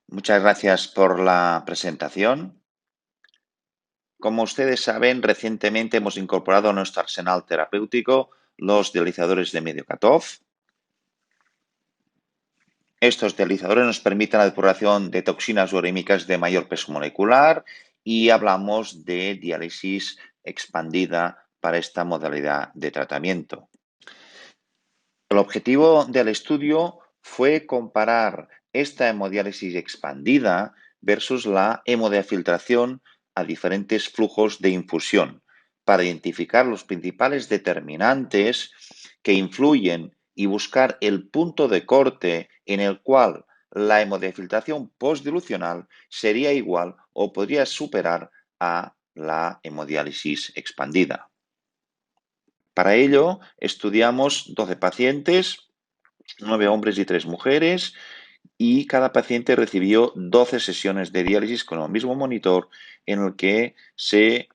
Muchas gracias por la presentación. Como ustedes saben, recientemente hemos incorporado a nuestro arsenal terapéutico los dializadores de medio cutoff. Estos dializadores nos permiten la depuración de toxinas urémicas de mayor peso molecular y hablamos de diálisis expandida para esta modalidad de tratamiento. El objetivo del estudio fue comparar esta hemodiálisis expandida versus la hemodiafiltración a diferentes flujos de infusión para identificar los principales determinantes que influyen y buscar el punto de corte en el cual la hemodiafiltración postdilucional sería igual o podría superar a la hemodiálisis expandida. Para ello, estudiamos 12 pacientes, 9 hombres y 3 mujeres, y cada paciente recibió 12 sesiones de diálisis con el mismo monitor en el que se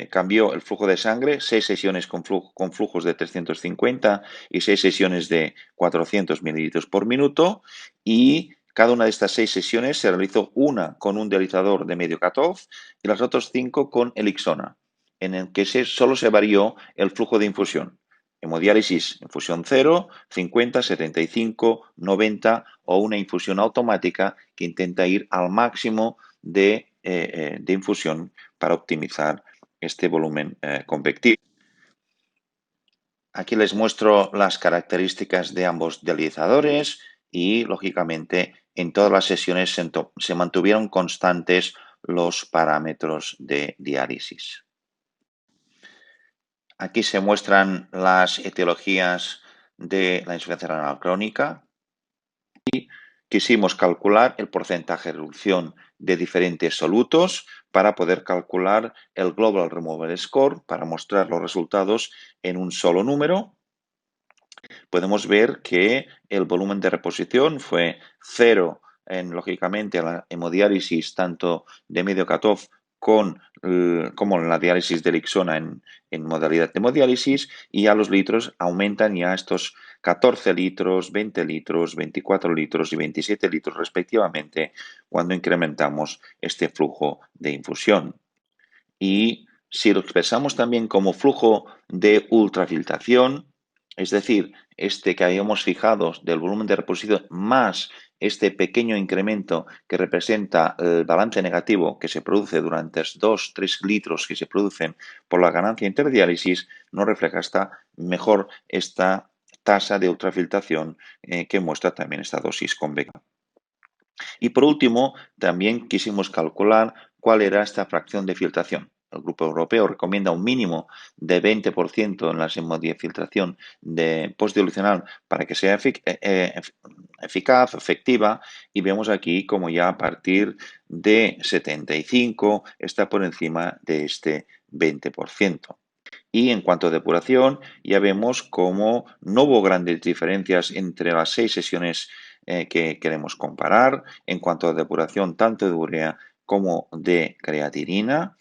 cambió el flujo de sangre, 6 sesiones con flujos de 350 y 6 sesiones de 400 mililitros por minuto, y cada una de estas 6 sesiones se realizó una con un dializador de medio cutoff y las otras 5 con Elixona, en el que solo se varió el flujo de infusión. Hemodiálisis, infusión 0, 50, 75, 90 o una infusión automática que intenta ir al máximo de infusión para optimizar este volumen convectivo. Aquí les muestro las características de ambos dializadores y, lógicamente, en todas las sesiones se mantuvieron constantes los parámetros de diálisis. Aquí se muestran las etiologías de la insuficiencia renal crónica y quisimos calcular el porcentaje de reducción de diferentes solutos para poder calcular el Global Removal Score para mostrar los resultados en un solo número. Podemos ver que el volumen de reposición fue 0 lógicamente, la hemodiálisis tanto de medio cutoff como en la diálisis de Elixona en modalidad de hemodiálisis, y ya los litros aumentan ya estos 14 litros, 20 litros, 24 litros y 27 litros respectivamente cuando incrementamos este flujo de infusión. Y si lo expresamos también como flujo de ultrafiltración, es decir, este que habíamos fijado del volumen de reposición más este pequeño incremento que representa el balance negativo que se produce durante 2-3 litros que se producen por la ganancia interdiálisis, nos refleja mejor esta tasa de ultrafiltración que muestra también esta dosis convexa. Y por último, también quisimos calcular cuál era esta fracción de filtración. El Grupo Europeo recomienda un mínimo de 20% en la hemodiafiltración postdilucional para que sea eficaz, efectiva, y vemos aquí como ya a partir de 75 está por encima de este 20%. Y en cuanto a depuración, ya vemos cómo no hubo grandes diferencias entre las 6 sesiones que queremos comparar en cuanto a depuración tanto de urea como de creatinina.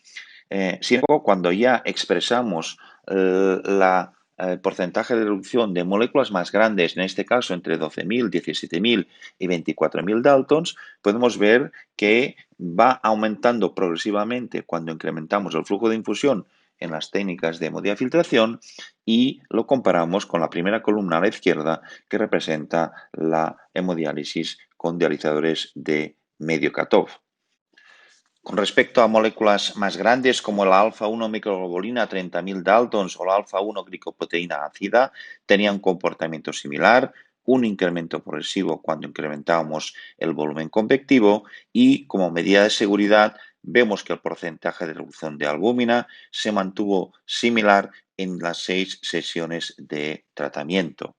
Sin embargo, cuando ya expresamos la el porcentaje de reducción de moléculas más grandes, en este caso entre 12.000, 17.000 y 24.000 Daltons, podemos ver que va aumentando progresivamente cuando incrementamos el flujo de infusión en las técnicas de hemodiafiltración y lo comparamos con la primera columna a la izquierda que representa la hemodiálisis con dializadores de medio cutoff. Con respecto a moléculas más grandes como la alfa-1 microglobulina 30.000 Daltons o la alfa-1 glicoproteína ácida, tenían un comportamiento similar, un incremento progresivo cuando incrementábamos el volumen convectivo y como medida de seguridad vemos que el porcentaje de reducción de albúmina se mantuvo similar en las 6 sesiones de tratamiento.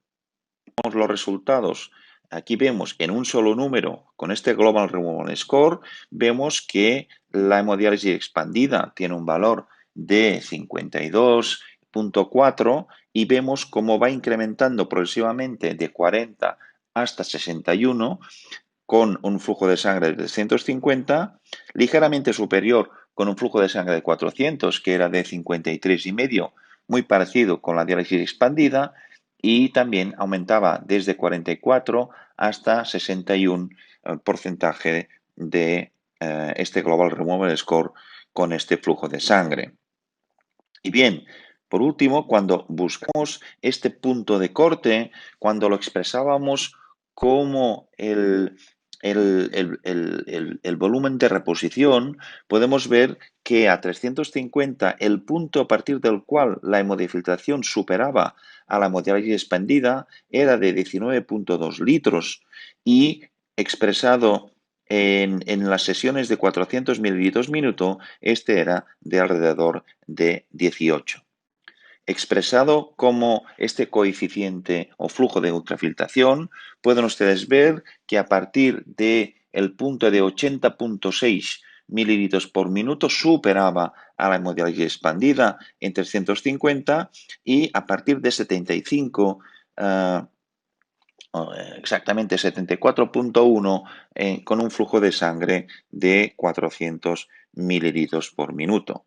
Vemos los resultados. Aquí vemos en un solo número, con este Global Removal Score, vemos que la hemodiálisis expandida tiene un valor de 52.4 y vemos cómo va incrementando progresivamente de 40 hasta 61 con un flujo de sangre de 350, ligeramente superior con un flujo de sangre de 400, que era de 53,5, muy parecido con la diálisis expandida, y también aumentaba desde 44 hasta 61 porcentaje de este Global Removal Score con este flujo de sangre. Y bien, por último, cuando buscamos este punto de corte, cuando lo expresábamos como el volumen de reposición, podemos ver que a 350 el punto a partir del cual la hemodiafiltración superaba a la hemodiálisis expandida era de 19.2 litros y expresado en las sesiones de 400 mililitros minuto, este era de alrededor de 18. Expresado como este coeficiente o flujo de ultrafiltración, pueden ustedes ver que a partir del punto de 80.6 mililitros por minuto superaba a la hemodiálisis expandida en 350 y a partir de 75 exactamente 74.1 con un flujo de sangre de 400 mililitros por minuto.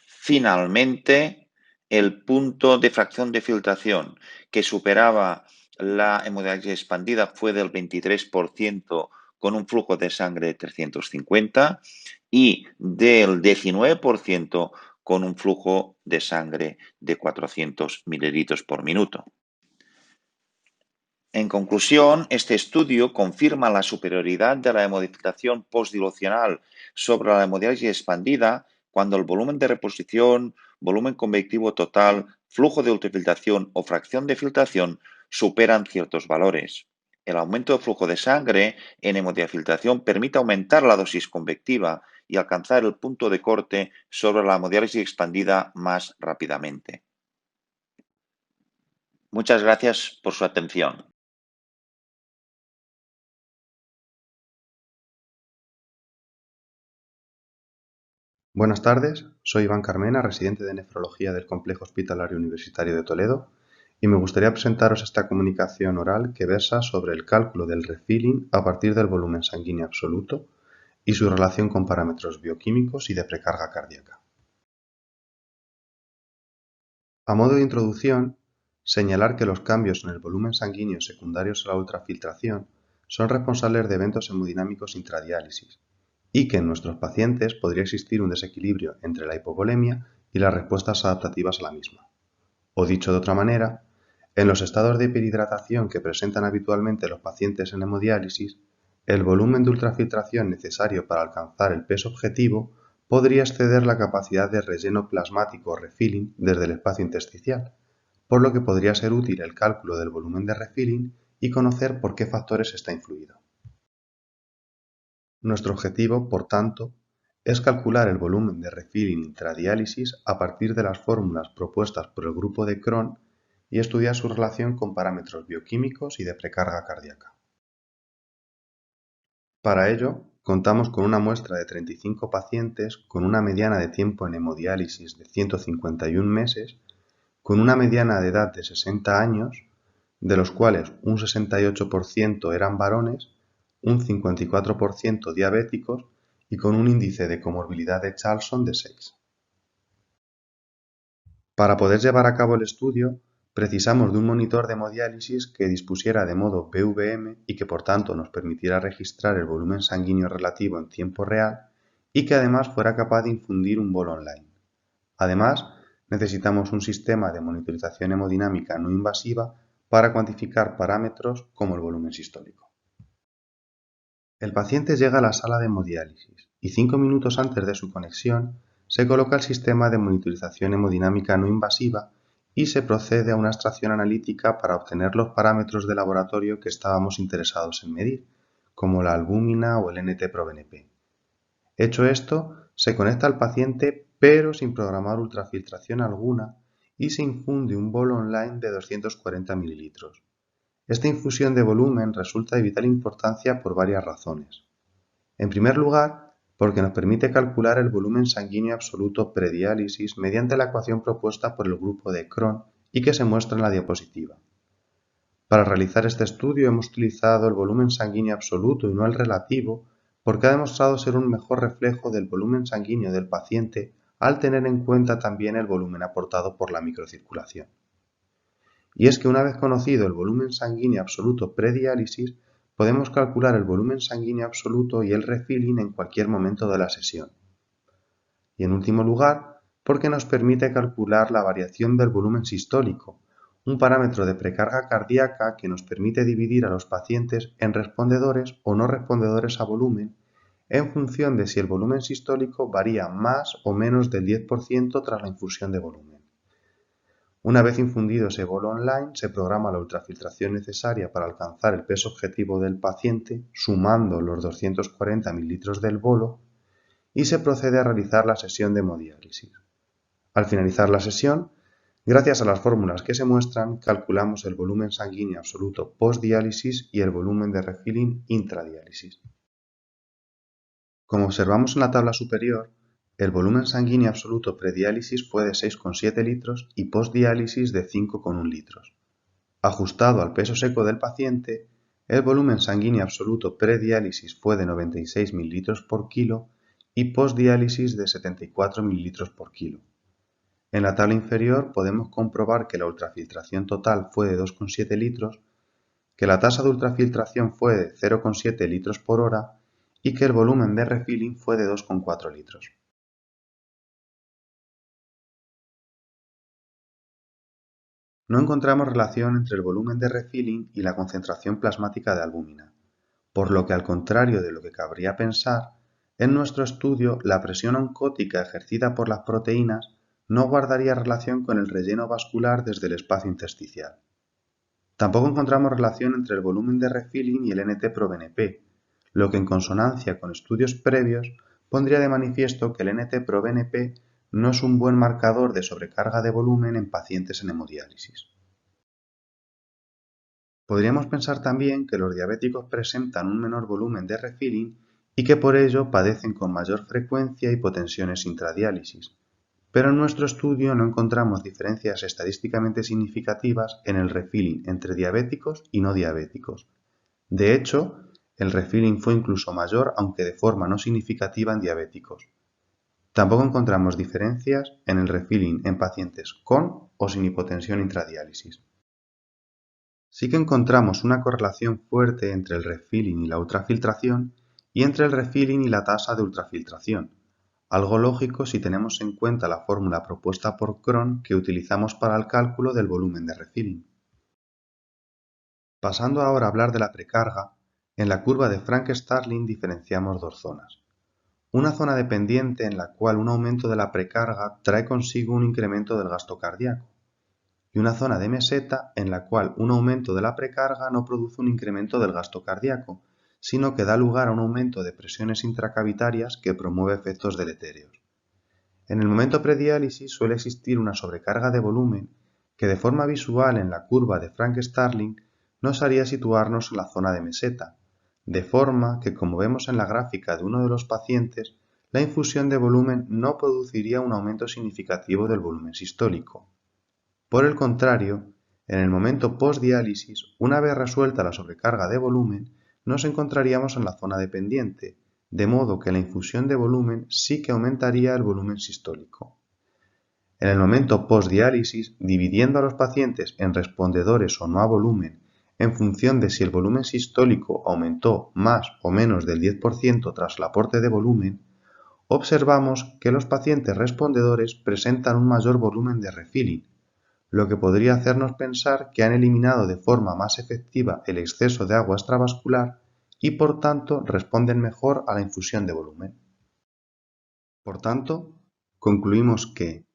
Finalmente, el punto de fracción de filtración que superaba la hemodiálisis expandida fue del 23% con un flujo de sangre de 350 y del 19% con un flujo de sangre de 400 mililitros por minuto. En conclusión, este estudio confirma la superioridad de la hemodiafiltración postdilucional sobre la hemodiálisis expandida cuando el volumen de reposición, volumen convectivo total, flujo de ultrafiltración o fracción de filtración superan ciertos valores. El aumento de flujo de sangre en hemodiafiltración permite aumentar la dosis convectiva y alcanzar el punto de corte sobre la hemodiálisis expandida más rápidamente. Muchas gracias por su atención. Buenas tardes, soy Iván Carmena, residente de nefrología del Complejo Hospitalario Universitario de Toledo, y me gustaría presentaros esta comunicación oral que versa sobre el cálculo del refilling a partir del volumen sanguíneo absoluto y su relación con parámetros bioquímicos y de precarga cardíaca. A modo de introducción, señalar que los cambios en el volumen sanguíneo secundarios a la ultrafiltración son responsables de eventos hemodinámicos intradiálisis, y que en nuestros pacientes podría existir un desequilibrio entre la hipovolemia y las respuestas adaptativas a la misma. O dicho de otra manera, en los estados de hiperhidratación que presentan habitualmente los pacientes en hemodiálisis, el volumen de ultrafiltración necesario para alcanzar el peso objetivo podría exceder la capacidad de relleno plasmático o refilling desde el espacio intersticial, por lo que podría ser útil el cálculo del volumen de refilling y conocer por qué factores está influido. Nuestro objetivo, por tanto, es calcular el volumen de refilling intradiálisis a partir de las fórmulas propuestas por el grupo de Cron y estudiar su relación con parámetros bioquímicos y de precarga cardíaca. Para ello, contamos con una muestra de 35 pacientes con una mediana de tiempo en hemodiálisis de 151 meses, con una mediana de edad de 60 años, de los cuales un 68% eran varones, un 54% diabéticos y con un índice de comorbilidad de Charlson de 6. Para poder llevar a cabo el estudio, precisamos de un monitor de hemodiálisis que dispusiera de modo PVM y que por tanto nos permitiera registrar el volumen sanguíneo relativo en tiempo real y que además fuera capaz de infundir un bolo online. Además, necesitamos un sistema de monitorización hemodinámica no invasiva para cuantificar parámetros como el volumen sistólico. El paciente llega a la sala de hemodiálisis y 5 minutos antes de su conexión se coloca el sistema de monitorización hemodinámica no invasiva y se procede a una extracción analítica para obtener los parámetros de laboratorio que estábamos interesados en medir, como la albúmina o el NT-proBNP. Hecho esto, se conecta al paciente pero sin programar ultrafiltración alguna y se infunde un bolo online de 240 mililitros. Esta infusión de volumen resulta de vital importancia por varias razones. En primer lugar, porque nos permite calcular el volumen sanguíneo absoluto prediálisis mediante la ecuación propuesta por el grupo de Cron y que se muestra en la diapositiva. Para realizar este estudio hemos utilizado el volumen sanguíneo absoluto y no el relativo porque ha demostrado ser un mejor reflejo del volumen sanguíneo del paciente al tener en cuenta también el volumen aportado por la microcirculación. Y es que una vez conocido el volumen sanguíneo absoluto prediálisis, podemos calcular el volumen sanguíneo absoluto y el refilling en cualquier momento de la sesión. Y en último lugar, porque nos permite calcular la variación del volumen sistólico, un parámetro de precarga cardíaca que nos permite dividir a los pacientes en respondedores o no respondedores a volumen en función de si el volumen sistólico varía más o menos del 10% tras la infusión de volumen. Una vez infundido ese bolo online, se programa la ultrafiltración necesaria para alcanzar el peso objetivo del paciente, sumando los 240 mililitros del bolo, y se procede a realizar la sesión de hemodiálisis. Al finalizar la sesión, gracias a las fórmulas que se muestran, calculamos el volumen sanguíneo absoluto postdiálisis y el volumen de refilling intradiálisis. Como observamos en la tabla superior, el volumen sanguíneo absoluto prediálisis fue de 6,7 litros y postdiálisis de 5,1 litros. Ajustado al peso seco del paciente, el volumen sanguíneo absoluto prediálisis fue de 96 mililitros por kilo y postdiálisis de 74 mililitros por kilo. En la tabla inferior podemos comprobar que la ultrafiltración total fue de 2,7 litros, que la tasa de ultrafiltración fue de 0,7 litros por hora y que el volumen de refilling fue de 2,4 litros. No encontramos relación entre el volumen de refilling y la concentración plasmática de albúmina, por lo que al contrario de lo que cabría pensar, en nuestro estudio la presión oncótica ejercida por las proteínas no guardaría relación con el relleno vascular desde el espacio intersticial. Tampoco encontramos relación entre el volumen de refilling y el NT-proBNP, lo que en consonancia con estudios previos pondría de manifiesto que el NT-proBNP no es un buen marcador de sobrecarga de volumen en pacientes en hemodiálisis. Podríamos pensar también que los diabéticos presentan un menor volumen de refilling y que por ello padecen con mayor frecuencia hipotensiones intradiálisis, pero en nuestro estudio no encontramos diferencias estadísticamente significativas en el refilling entre diabéticos y no diabéticos. De hecho, el refilling fue incluso mayor, aunque de forma no significativa en diabéticos. Tampoco encontramos diferencias en el refilling en pacientes con o sin hipotensión intradiálisis. Sí que encontramos una correlación fuerte entre el refilling y la ultrafiltración y entre el refilling y la tasa de ultrafiltración, algo lógico si tenemos en cuenta la fórmula propuesta por Cron que utilizamos para el cálculo del volumen de refilling. Pasando ahora a hablar de la precarga, en la curva de Frank-Starling diferenciamos dos zonas. Una zona dependiente en la cual un aumento de la precarga trae consigo un incremento del gasto cardíaco, y una zona de meseta en la cual un aumento de la precarga no produce un incremento del gasto cardíaco, sino que da lugar a un aumento de presiones intracavitarias que promueve efectos deletéreos. En el momento prediálisis suele existir una sobrecarga de volumen que de forma visual en la curva de Frank-Starling nos haría situarnos en la zona de meseta, de forma que, como vemos en la gráfica de uno de los pacientes, la infusión de volumen no produciría un aumento significativo del volumen sistólico. Por el contrario, en el momento postdiálisis, una vez resuelta la sobrecarga de volumen, nos encontraríamos en la zona dependiente, de modo que la infusión de volumen sí que aumentaría el volumen sistólico. En el momento postdiálisis, dividiendo a los pacientes en respondedores o no a volumen, en función de si el volumen sistólico aumentó más o menos del 10% tras el aporte de volumen, observamos que los pacientes respondedores presentan un mayor volumen de refilling, lo que podría hacernos pensar que han eliminado de forma más efectiva el exceso de agua extravascular y por tanto responden mejor a la infusión de volumen. Por tanto, concluimos que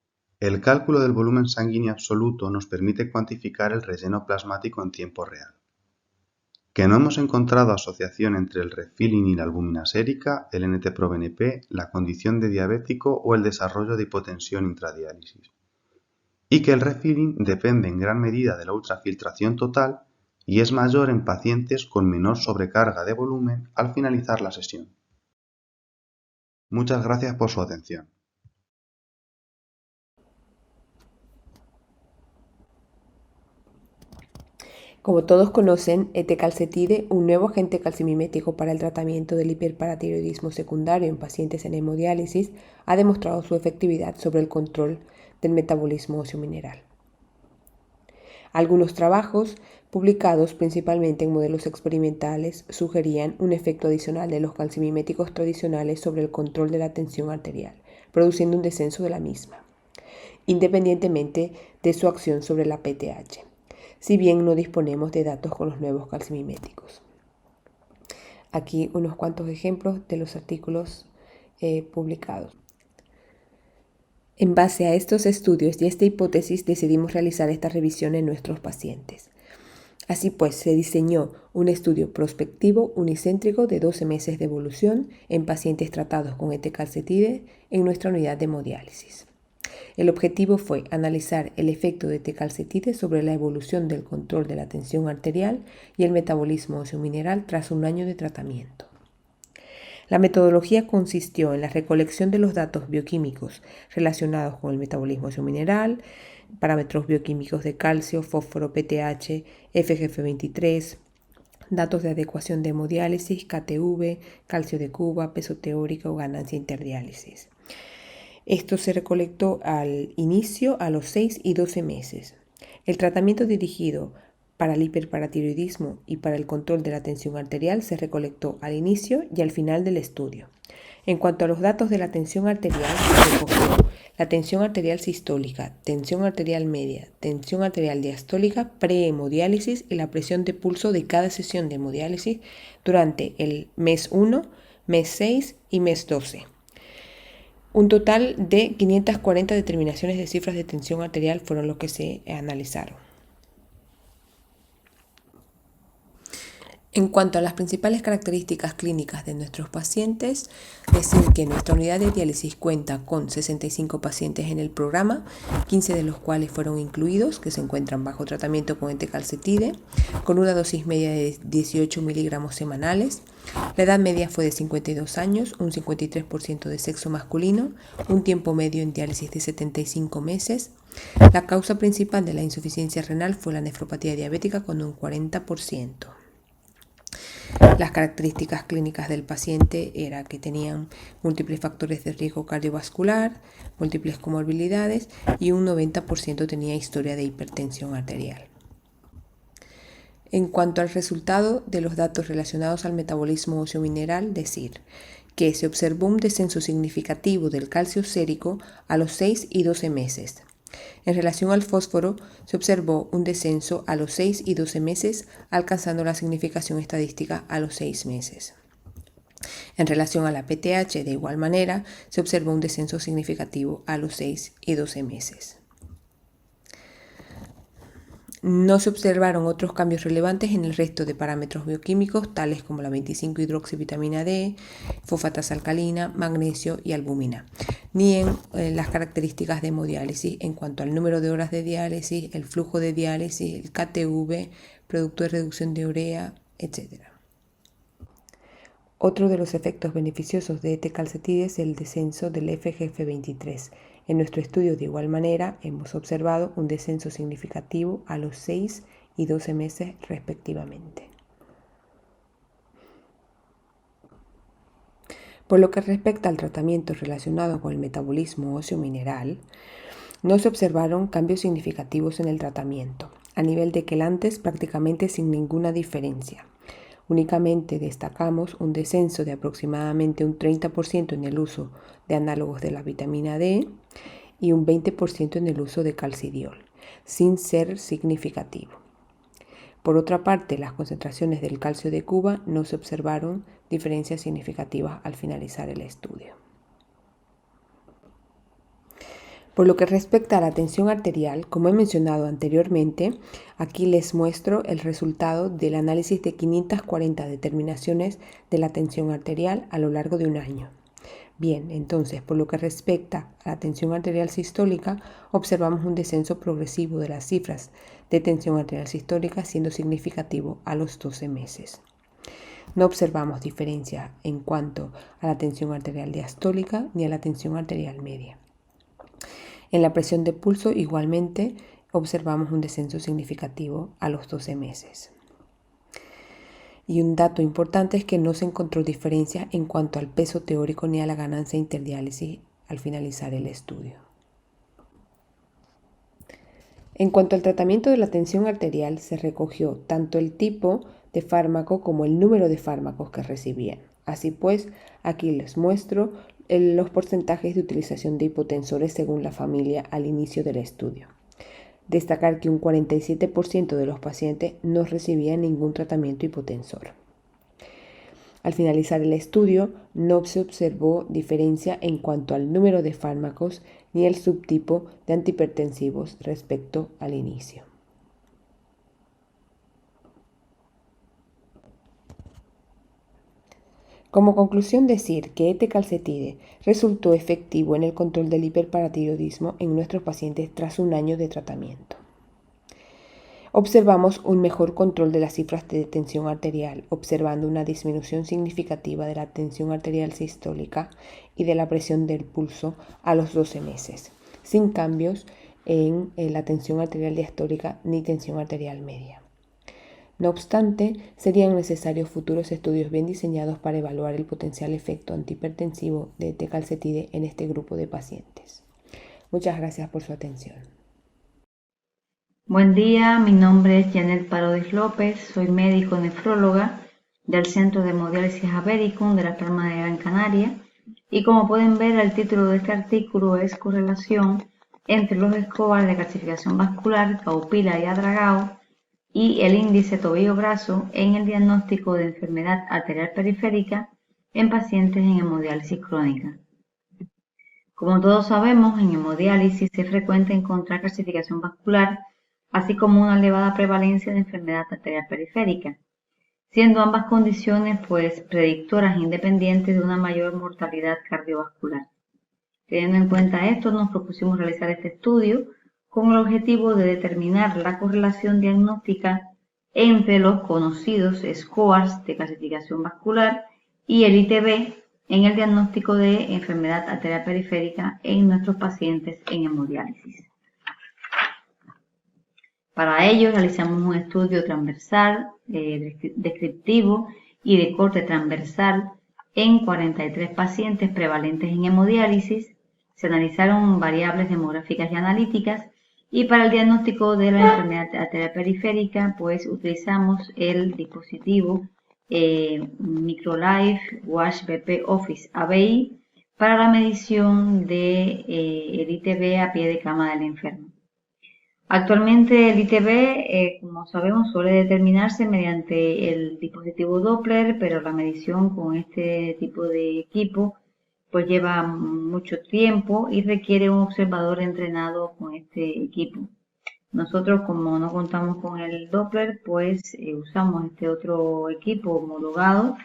el cálculo del volumen sanguíneo absoluto nos permite cuantificar el relleno plasmático en tiempo real, que no hemos encontrado asociación entre el refilling y la albúmina sérica, el NT-proBNP, la condición de diabético o el desarrollo de hipotensión intradiálisis, y que el refilling depende en gran medida de la ultrafiltración total y es mayor en pacientes con menor sobrecarga de volumen al finalizar la sesión. Muchas gracias por su atención. Como todos conocen, Etecalcetide, un nuevo agente calcimimético para el tratamiento del hiperparatiroidismo secundario en pacientes en hemodiálisis, ha demostrado su efectividad sobre el control del metabolismo óseo mineral. Algunos trabajos, publicados principalmente en modelos experimentales, sugerían un efecto adicional de los calcimiméticos tradicionales sobre el control de la tensión arterial, produciendo un descenso de la misma, independientemente de su acción sobre la PTH, si bien no disponemos de datos con los nuevos calcimiméticos. Aquí unos cuantos ejemplos de los artículos publicados. En base a estos estudios y esta hipótesis decidimos realizar esta revisión en nuestros pacientes. Así pues, se diseñó un estudio prospectivo unicéntrico de 12 meses de evolución en pacientes tratados con Etecalcetide en nuestra unidad de hemodiálisis. El objetivo fue analizar el efecto de Etecalcetide sobre la evolución del control de la tensión arterial y el metabolismo óseo mineral tras un año de tratamiento. La metodología consistió en la recolección de los datos bioquímicos relacionados con el metabolismo óseo mineral, parámetros bioquímicos de calcio, fósforo, PTH, FGF23, datos de adecuación de hemodiálisis, KTV, calcio de Cuba, peso teórico o ganancia interdiálisis. Esto se recolectó al inicio, a los 6 y 12 meses. El tratamiento dirigido para el hiperparatiroidismo y para el control de la tensión arterial se recolectó al inicio y al final del estudio. En cuanto a los datos de la tensión arterial, se recogió la tensión arterial sistólica, tensión arterial media, tensión arterial diastólica, prehemodiálisis y la presión de pulso de cada sesión de hemodiálisis durante el mes 1, mes 6 y mes 12. Un total de 540 determinaciones de cifras de tensión arterial fueron los que se analizaron. En cuanto a las principales características clínicas de nuestros pacientes, decir que nuestra unidad de diálisis cuenta con 65 pacientes en el programa, 15 de los cuales fueron incluidos, que se encuentran bajo tratamiento con Etecalcetide, con una dosis media de 18 miligramos semanales. La edad media fue de 52 años, un 53% de sexo masculino, un tiempo medio en diálisis de 75 meses. La causa principal de la insuficiencia renal fue la nefropatía diabética con un 40%. Las características clínicas del paciente era que tenían múltiples factores de riesgo cardiovascular, múltiples comorbilidades y un 90% tenía historia de hipertensión arterial. En cuanto al resultado de los datos relacionados al metabolismo óseo mineral, decir que se observó un descenso significativo del calcio sérico a los 6 y 12 meses. En relación al fósforo, se observó un descenso a los 6 y 12 meses, alcanzando la significación estadística a los 6 meses. En relación a la PTH, de igual manera, se observó un descenso significativo a los 6 y 12 meses. No se observaron otros cambios relevantes en el resto de parámetros bioquímicos, tales como la 25-hidroxivitamina D, fosfatasa alcalina, magnesio y albúmina, ni en las características de hemodiálisis en cuanto al número de horas de diálisis, el flujo de diálisis, el KTV, producto de reducción de urea, etc. Otro de los efectos beneficiosos de Etecalcetide es el descenso del FGF23. En nuestro estudio, de igual manera, hemos observado un descenso significativo a los 6 y 12 meses respectivamente. Por lo que respecta al tratamiento relacionado con el metabolismo óseo mineral, No se observaron cambios significativos en el tratamiento, a nivel de quelantes prácticamente sin ninguna diferencia. Únicamente destacamos un descenso de aproximadamente un 30% en el uso de análogos de la vitamina D y un 20% en el uso de calcidiol, sin ser significativo. Por otra parte, las concentraciones del calcio de Cuba no se observaron diferencias significativas al finalizar el estudio. Por lo que respecta a la tensión arterial, como he mencionado anteriormente, aquí les muestro el resultado del análisis de 540 determinaciones de la tensión arterial a lo largo de un año. Bien, entonces, por lo que respecta a la tensión arterial sistólica, observamos un descenso progresivo de las cifras de tensión arterial sistólica, siendo significativo a los 12 meses. No observamos diferencia en cuanto a la tensión arterial diastólica ni a la tensión arterial media. En la presión de pulso, igualmente, observamos un descenso significativo a los 12 meses. Y un dato importante es que no se encontró diferencia en cuanto al peso teórico ni a la ganancia interdiálisis al finalizar el estudio. En cuanto al tratamiento de la tensión arterial, se recogió tanto el tipo de fármaco como el número de fármacos que recibían. Así pues, aquí les muestro los porcentajes de utilización de hipotensores según la familia al inicio del estudio. Destacar que un 47% de los pacientes no recibían ningún tratamiento hipotensor. Al finalizar el estudio, no se observó diferencia en cuanto al número de fármacos ni el subtipo de antihipertensivos respecto al inicio. Como conclusión, decir que etecalcetide resultó efectivo en el control del hiperparatiroidismo en nuestros pacientes tras un año de tratamiento. Observamos un mejor control de las cifras de tensión arterial, observando una disminución significativa de la tensión arterial sistólica y de la presión del pulso a los 12 meses, sin cambios en la tensión arterial diastólica ni tensión arterial media. No obstante, serían necesarios futuros estudios bien diseñados para evaluar el potencial efecto antihipertensivo de etecalcetide en este grupo de pacientes. Muchas gracias por su atención. Buen día, mi nombre es Janet Parodi López, soy médico nefróloga del Centro de Hemodiálisis Avericum de Las Palmas de Gran Canaria y como pueden ver el título de este artículo es Correlación entre los scores de calcificación vascular, Kaupila y Adragao y el índice tobillo-brazo en el diagnóstico de enfermedad arterial periférica en pacientes en hemodiálisis crónica. Como todos sabemos, en hemodiálisis es frecuente encontrar calcificación vascular, así como una elevada prevalencia de enfermedad arterial periférica, siendo ambas condiciones predictoras independientes de una mayor mortalidad cardiovascular. Teniendo en cuenta esto, nos propusimos realizar este estudio con el objetivo de determinar la correlación diagnóstica entre los conocidos scores de calcificación vascular y el ITB en el diagnóstico de enfermedad arterial periférica en nuestros pacientes en hemodiálisis. Para ello realizamos un estudio transversal, descriptivo y de corte transversal en 43 pacientes prevalentes en hemodiálisis. Se analizaron variables demográficas y analíticas y para el diagnóstico de la enfermedad arterial periférica utilizamos el dispositivo MicroLife Wash BP Office ABI para la medición de el ITB a pie de cama del enfermo. Actualmente el ITB, como sabemos, suele determinarse mediante el dispositivo Doppler, pero la medición con este tipo de equipo lleva mucho tiempo y requiere un observador entrenado con este equipo. Nosotros, como no contamos con el Doppler, usamos este otro equipo homologado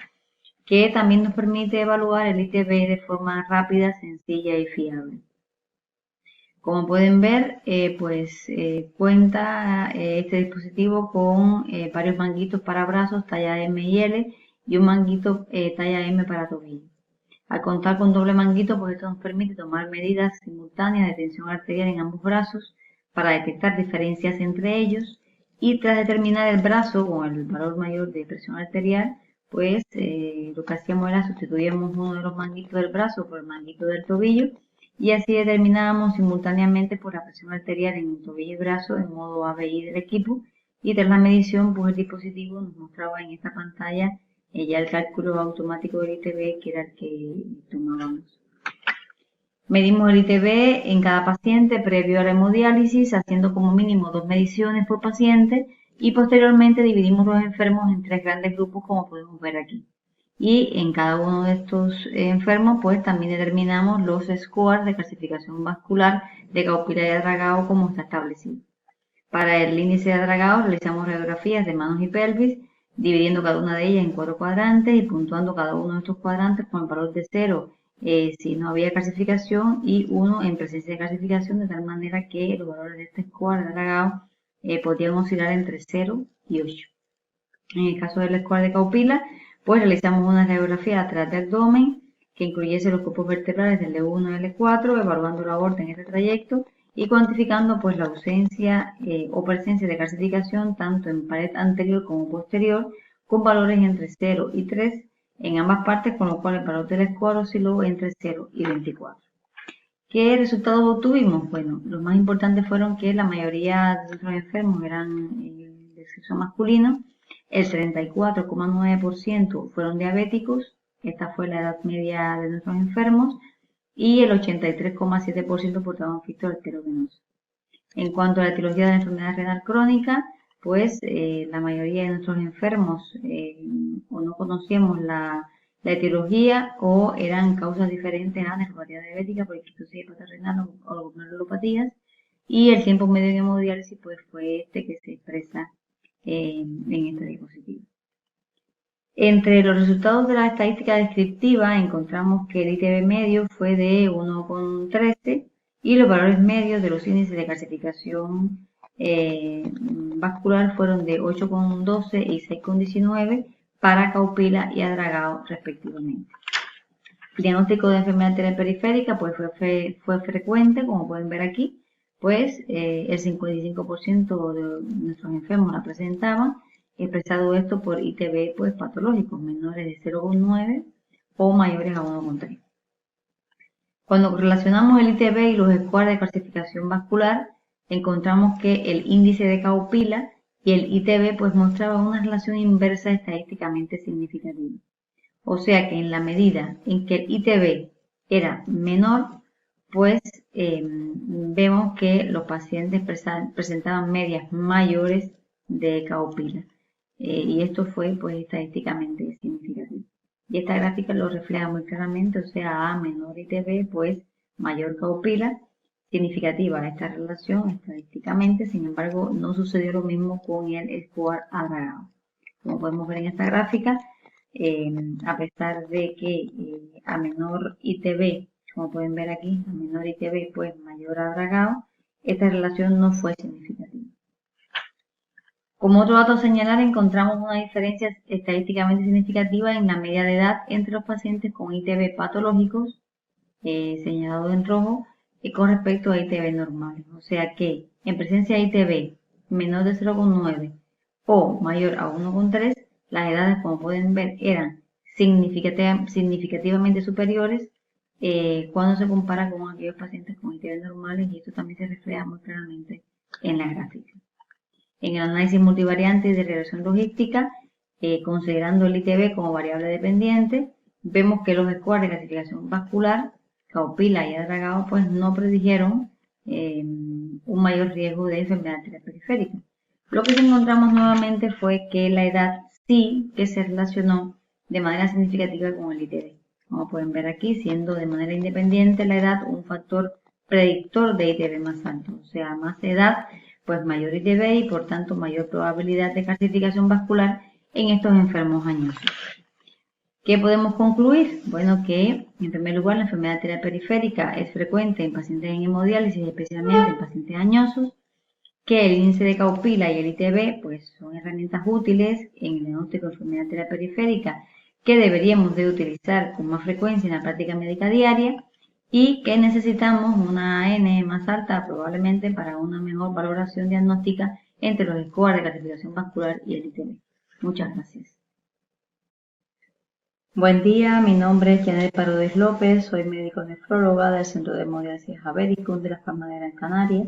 que también nos permite evaluar el ITB de forma rápida, sencilla y fiable. Como pueden ver, cuenta este dispositivo con varios manguitos para brazos talla M y L y un manguito talla M para tobillo. Al contar con doble manguito, esto nos permite tomar medidas simultáneas de tensión arterial en ambos brazos para detectar diferencias entre ellos y tras determinar el brazo con el valor mayor de presión arterial, lo que hacíamos era sustituíamos uno de los manguitos del brazo por el manguito del tobillo y así determinábamos simultáneamente por la presión arterial en el tobillo y brazo en modo ABI del equipo, y tras la medición pues el dispositivo nos mostraba en esta pantalla ya el cálculo automático del ITB, que era el que tomábamos. Medimos el ITB en cada paciente previo a la hemodiálisis, haciendo como mínimo 2 mediciones por paciente, y posteriormente dividimos los enfermos en 3 grandes grupos, como podemos ver aquí. Y en cada uno de estos enfermos pues también determinamos los scores de calcificación vascular de Kaupila y Adragao como está establecido. Para el índice de Adragao realizamos radiografías de manos y pelvis, dividiendo cada una de ellas en 4 cuadrantes y puntuando cada uno de estos cuadrantes con el valor de 0 si no había calcificación y 1 en presencia de calcificación, de tal manera que los valores de este score de Adragao podían oscilar entre 0 y 8. En el caso del score de Kaupila, pues realizamos una radiografía atrás del abdomen que incluyese los grupos vertebrales del L1 y L4, evaluando la aorta en este trayecto y cuantificando pues la ausencia o presencia de calcificación tanto en pared anterior como posterior, con valores entre 0 y 3 en ambas partes, con lo cual el valor del score osciló entre 0 y 24. ¿Qué resultados obtuvimos? Bueno, los más importantes fueron que la mayoría de nuestros enfermos eran de sexo masculino, el 34,9% fueron diabéticos, esta fue la edad media de nuestros enfermos, y el 83,7% portaban fístula arteriovenosa. En cuanto a la etiología de la enfermedad renal crónica, pues la mayoría de nuestros enfermos o no conocíamos la etiología o eran causas diferentes a nefropatía diabética, poliquitosis hepatorenal o glomerulopatías, y el tiempo medio en hemodiálisis pues fue este que se expresa en este dispositivo. Entre los resultados de la estadística descriptiva encontramos que el ITB medio fue de 1,13 y los valores medios de los índices de calcificación vascular fueron de 8,12 y 6,19 para Kaupila y Adragao respectivamente. El diagnóstico de enfermedad arterial periférica pues fue frecuente, como pueden ver aquí, pues el 55% de nuestros enfermos la presentaban, expresado esto por ITB pues patológicos menores de 0,9 o mayores a 1,3. Cuando relacionamos el ITB y los scores de calcificación vascular, encontramos que el índice de Kaupila y el ITB pues mostraban una relación inversa estadísticamente significativa. O sea que en la medida en que el ITB era menor, pues vemos que los pacientes presentaban medias mayores de Kaupila. Y esto fue pues estadísticamente significativo. Y esta gráfica lo refleja muy claramente, o sea, A menor ITB, pues mayor Kaupila, significativa esta relación estadísticamente. Sin embargo, no sucedió lo mismo con el score Adragao. Como podemos ver en esta gráfica, a pesar de que a menor ITB, como pueden ver aquí, a menor ITB, pues mayor Adragao, esta relación no fue significativa. Como otro dato a señalar, encontramos una diferencia estadísticamente significativa en la media de edad entre los pacientes con ITB patológicos, señalado en rojo, con respecto a ITB normales. O sea que en presencia de ITB menor de 0,9 o mayor a 1,3, las edades, como pueden ver, eran significativamente superiores cuando se compara con aquellos pacientes con ITB normales, y esto también se refleja muy claramente en la gráfica. En el análisis multivariante y de regresión logística, considerando el ITB como variable dependiente, vemos que los scores de clasificación vascular, Kaupila y Adragao, pues no predijeron un mayor riesgo de enfermedad arterial periférica. Lo que encontramos nuevamente fue que la edad sí que se relacionó de manera significativa con el ITB. Como pueden ver aquí, siendo de manera independiente la edad un factor predictor de ITB más alto. O sea, más edad, pues mayor ITB y por tanto mayor probabilidad de calcificación vascular en estos enfermos añosos. ¿Qué podemos concluir? Bueno, que en primer lugar la enfermedad arterial periférica es frecuente en pacientes en hemodiálisis, especialmente en pacientes añosos, que el índice de Kaupila y el ITB pues son herramientas útiles en el diagnóstico de enfermedad arterial periférica que deberíamos de utilizar con más frecuencia en la práctica médica diaria, y que necesitamos una N más alta probablemente para una mejor valoración diagnóstica entre los scores de clasificación vascular y el ITB. Muchas gracias. Buen día, mi nombre es Janet Parodi López, soy médico nefróloga del Centro de Hemodiálisis Habericum de Las Palmas de Gran Canaria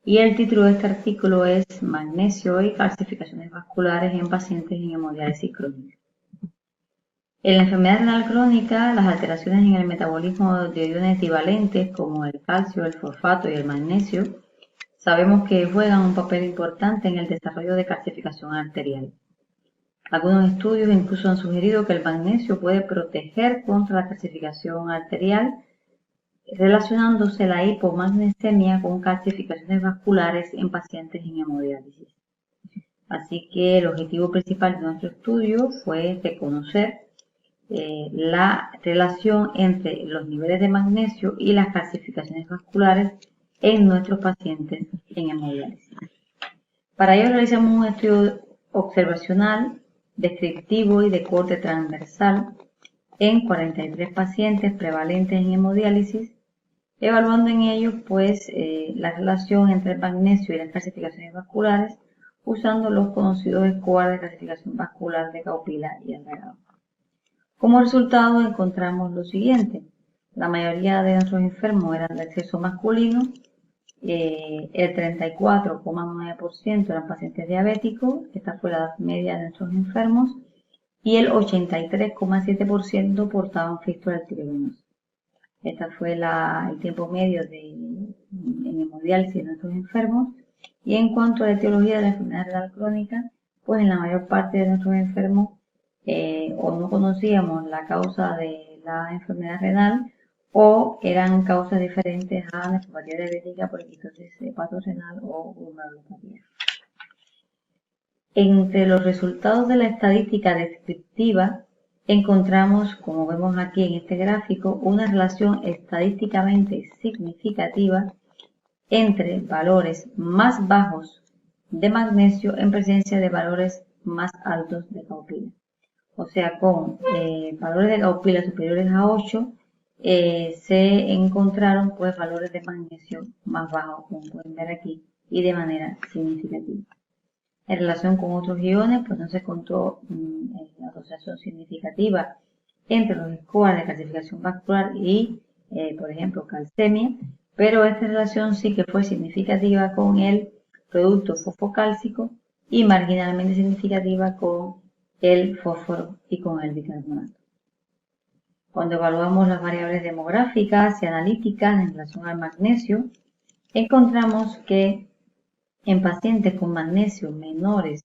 y el título de este artículo es Magnesio y calcificaciones vasculares en pacientes en hemodiálisis crónica. En la enfermedad renal crónica, las alteraciones en el metabolismo de iones divalentes como el calcio, el fosfato y el magnesio sabemos que juegan un papel importante en el desarrollo de calcificación arterial. Algunos estudios incluso han sugerido que el magnesio puede proteger contra la calcificación arterial, relacionándose la hipomagnesemia con calcificaciones vasculares en pacientes en hemodiálisis. Así que el objetivo principal de nuestro estudio fue reconocer la relación entre los niveles de magnesio y las calcificaciones vasculares en nuestros pacientes en hemodiálisis. Para ello realizamos un estudio observacional descriptivo y de corte transversal en 43 pacientes prevalentes en hemodiálisis, evaluando en ellos la relación entre el magnesio y las calcificaciones vasculares usando los conocidos scores de clasificación vascular de Kaupila y Alvarado. Como resultado encontramos lo siguiente: la mayoría de nuestros enfermos eran de sexo masculino, el 34,9% eran pacientes diabéticos, esta fue la edad media de nuestros enfermos, y el 83,7% portaban fístula arteriovenosa. Este fue el tiempo medio en hemodiálisis de nuestros enfermos. Y en cuanto a la etiología de la enfermedad renal crónica, pues en la mayor parte de nuestros enfermos o no conocíamos la causa de la enfermedad renal, o eran causas diferentes a nefropatía diabética, poliquistosis hepatorenal o glomerulopatía. Entre los resultados de la estadística descriptiva encontramos, como vemos aquí en este gráfico, una relación estadísticamente significativa entre valores más bajos de magnesio en presencia de valores más altos de Kaupila. O sea, con valores de Kaupila superiores a 8, se encontraron valores de magnesio más bajos, como pueden ver aquí, y de manera significativa. En relación con otros iones, no se encontró la asociación significativa entre los scores de calcificación vascular y, por ejemplo, calcemia, pero esta relación sí que fue significativa con el producto fosfocálcico y marginalmente significativa con el fósforo y con el bicarbonato. Cuando evaluamos las variables demográficas y analíticas en relación al magnesio, encontramos que en pacientes con magnesio menores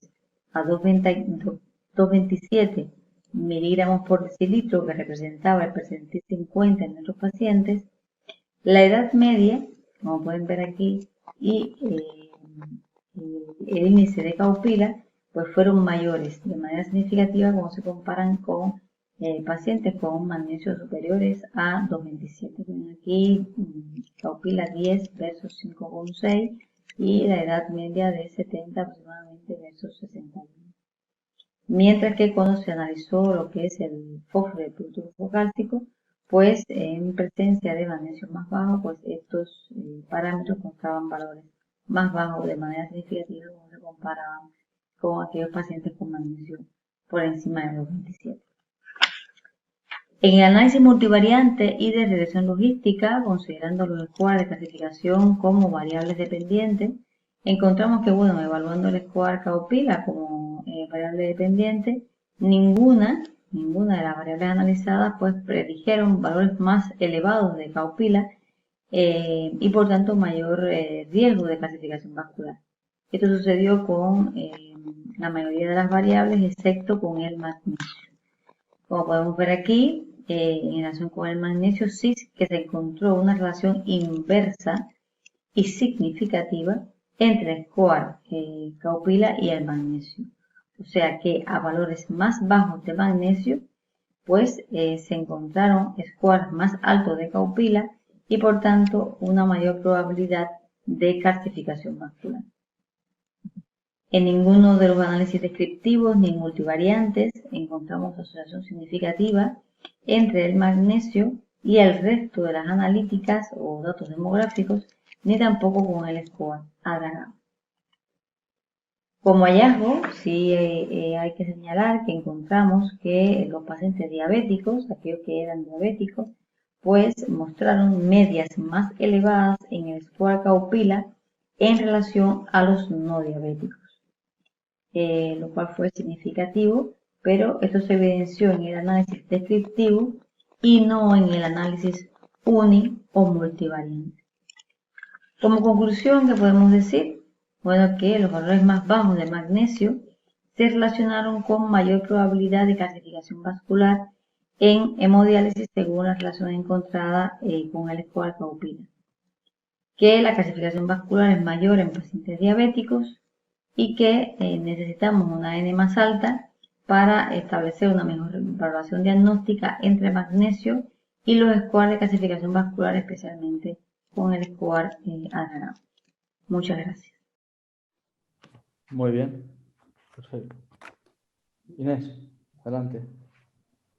a 2,27 miligramos por decilitro, que representaba el percentil 50 en nuestros pacientes, la edad media, como pueden ver aquí, y el índice de Kaupila, fueron mayores de manera significativa cuando se comparan con pacientes con magnesio superiores a 2,27. Ven aquí Kaupila 10 versus 5,6 y la edad media de 70 aproximadamente versus 61. Mientras que cuando se analizó lo que es el fósforo y el producto fosfocálcico, en presencia de magnesio más bajo, estos parámetros mostraban valores más bajos de manera significativa cuando se comparaban con aquellos pacientes con magnesio por encima de 2,27. En el análisis multivariante y de regresión logística, considerando los scores de clasificación como variables dependientes, encontramos que, evaluando el score Kaupila como variable dependiente, ninguna de las variables analizadas predijeron valores más elevados de Kaupila y por tanto mayor riesgo de calcificación vascular. Esto sucedió con la mayoría de las variables excepto con el magnesio. Como podemos ver aquí, en relación con el magnesio sí que se encontró una relación inversa y significativa entre el score Kaupila y el magnesio. O sea que a valores más bajos de magnesio, se encontraron scores más altos de Kaupila y por tanto una mayor probabilidad de calcificación vascular. En ninguno de los análisis descriptivos ni multivariantes encontramos asociación significativa entre el magnesio y el resto de las analíticas o datos demográficos, ni tampoco con el score agregado. Como hallazgo, sí hay que señalar que encontramos que los pacientes diabéticos, aquellos que eran diabéticos, pues mostraron medias más elevadas en el score Kaupila en relación a los no diabéticos, lo cual fue significativo, pero esto se evidenció en el análisis descriptivo y no en el análisis uni o multivariante. Como conclusión, ¿qué podemos decir? Bueno, que los valores más bajos de magnesio se relacionaron con mayor probabilidad de calcificación vascular en hemodiálisis según la relación encontrada con el score Kaupila. Que la calcificación vascular es mayor en pacientes diabéticos y que necesitamos una N más alta para establecer una mejor valoración diagnóstica entre magnesio y los scores de calcificación vascular, especialmente con el score Algarao. Muchas gracias. Muy bien, perfecto. Inés, adelante.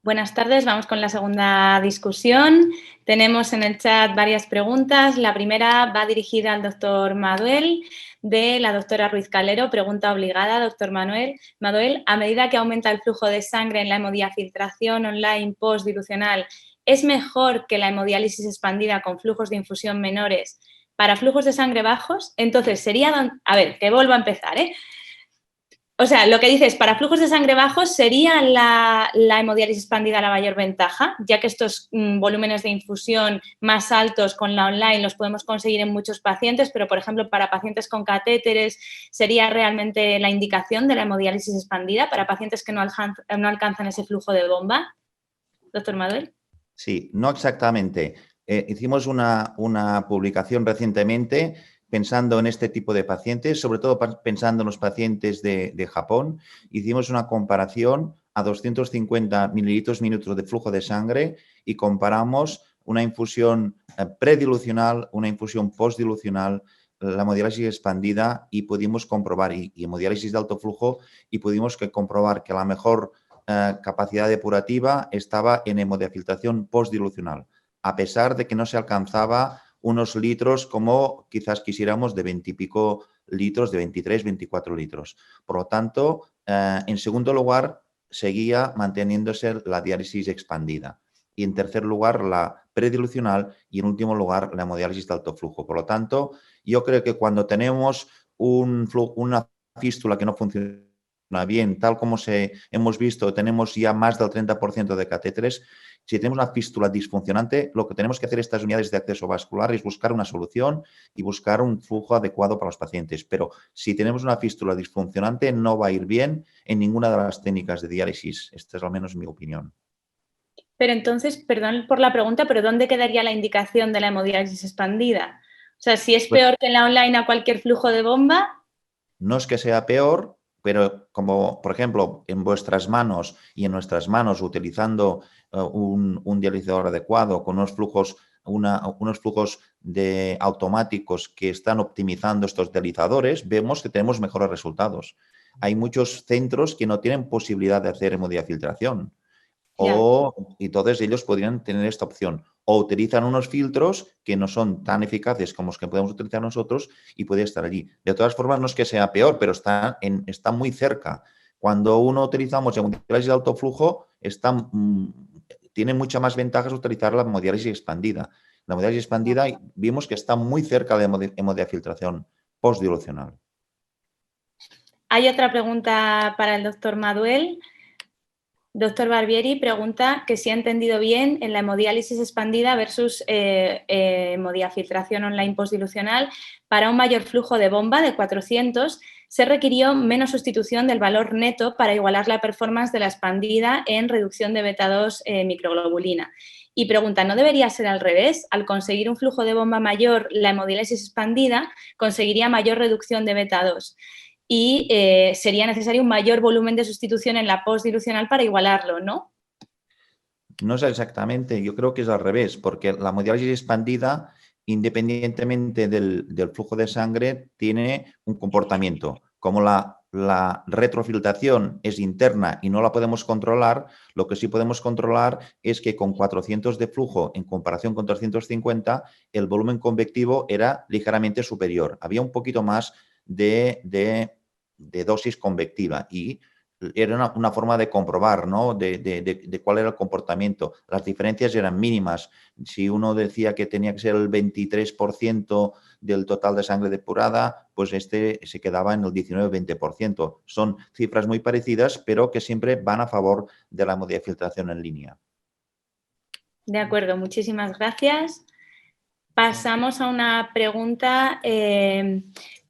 Buenas tardes, vamos con la segunda discusión. Tenemos en el chat varias preguntas. La primera va dirigida al doctor Maduel, de la doctora Ruiz Calero. Pregunta obligada, doctor Maduel, a medida que aumenta el flujo de sangre en la hemodiafiltración online postdilucional, ¿es mejor que la hemodiálisis expandida con flujos de infusión menores para flujos de sangre bajos? Entonces, sería... A ver, que vuelvo a empezar, ¿eh? O sea, lo que dices, para flujos de sangre bajos, ¿sería la hemodiálisis expandida la mayor ventaja? Ya que estos volúmenes de infusión más altos con la online los podemos conseguir en muchos pacientes, pero, por ejemplo, para pacientes con catéteres, ¿sería realmente la indicación de la hemodiálisis expandida para pacientes que no alcanzan ese flujo de bomba? Doctor Maduel. Sí, no exactamente. Hicimos una publicación recientemente pensando en este tipo de pacientes, sobre todo pensando en los pacientes de Japón. Hicimos una comparación a 250 mililitros minutos de flujo de sangre y comparamos una infusión predilucional, una infusión postdilucional, la hemodiálisis expandida y pudimos comprobar, y hemodiálisis de alto flujo, y pudimos comprobar que la mejor capacidad depurativa estaba en hemodiafiltración postdilucional, a pesar de que no se alcanzaba unos litros como quizás quisiéramos de 20 y pico litros, de 23, 24 litros. Por lo tanto, en segundo lugar, seguía manteniéndose la diálisis expandida. Y en tercer lugar, la predilucional y en último lugar, la hemodiálisis de alto flujo. Por lo tanto, yo creo que cuando tenemos una fístula que no funciona bien, tal como hemos visto, tenemos ya más del 30% de catéteres. Si tenemos una fístula disfuncionante, lo que tenemos que hacer estas unidades de acceso vascular es buscar una solución y buscar un flujo adecuado para los pacientes. Pero si tenemos una fístula disfuncionante, no va a ir bien en ninguna de las técnicas de diálisis. Esta es al menos mi opinión. Pero entonces, perdón por la pregunta, pero ¿dónde quedaría la indicación de la hemodiálisis expandida? O sea, si es peor que en la online a cualquier flujo de bomba... No es que sea peor, pero como, por ejemplo, en vuestras manos y en nuestras manos, utilizando un dializador adecuado, con unos flujos automáticos que están optimizando estos dializadores, vemos que tenemos mejores resultados. Hay muchos centros que no tienen posibilidad de hacer hemodiafiltración. Y todos ellos podrían tener esta opción. O utilizan unos filtros que no son tan eficaces como los que podemos utilizar nosotros y puede estar allí. De todas formas, no es que sea peor, pero está muy cerca. Cuando uno utilizamos hemodiálisis de alto flujo, tiene muchas más ventajas utilizar la hemodiálisis expandida. La hemodiálisis expandida vimos que está muy cerca de hemodiafiltración postdilucional. Hay otra pregunta para el doctor Maduel. Doctor Barbieri pregunta que si ha entendido bien en la hemodiálisis expandida versus hemodiafiltración online postdilucional, para un mayor flujo de bomba de 400 se requirió menos sustitución del valor neto para igualar la performance de la expandida en reducción de beta-2 microglobulina. Y pregunta, ¿no debería ser al revés? Al conseguir un flujo de bomba mayor, la hemodiálisis expandida conseguiría mayor reducción de beta-2. Y sería necesario un mayor volumen de sustitución en la postdilucional para igualarlo, ¿no? No es exactamente, yo creo que es al revés, porque la hemodiálisis expandida, independientemente del flujo de sangre, tiene un comportamiento. Como la retrofiltración es interna y no la podemos controlar, lo que sí podemos controlar es que con 400 de flujo en comparación con 350, el volumen convectivo era ligeramente superior. Había un poquito más de dosis convectiva y era una forma de comprobar, ¿no? de cuál era el comportamiento. Las diferencias eran mínimas. Si uno decía que tenía que ser el 23% del total de sangre depurada, pues este se quedaba en el 19-20%. Son cifras muy parecidas, pero que siempre van a favor de la hemodiafiltración en línea. De acuerdo, muchísimas gracias. Pasamos a una pregunta.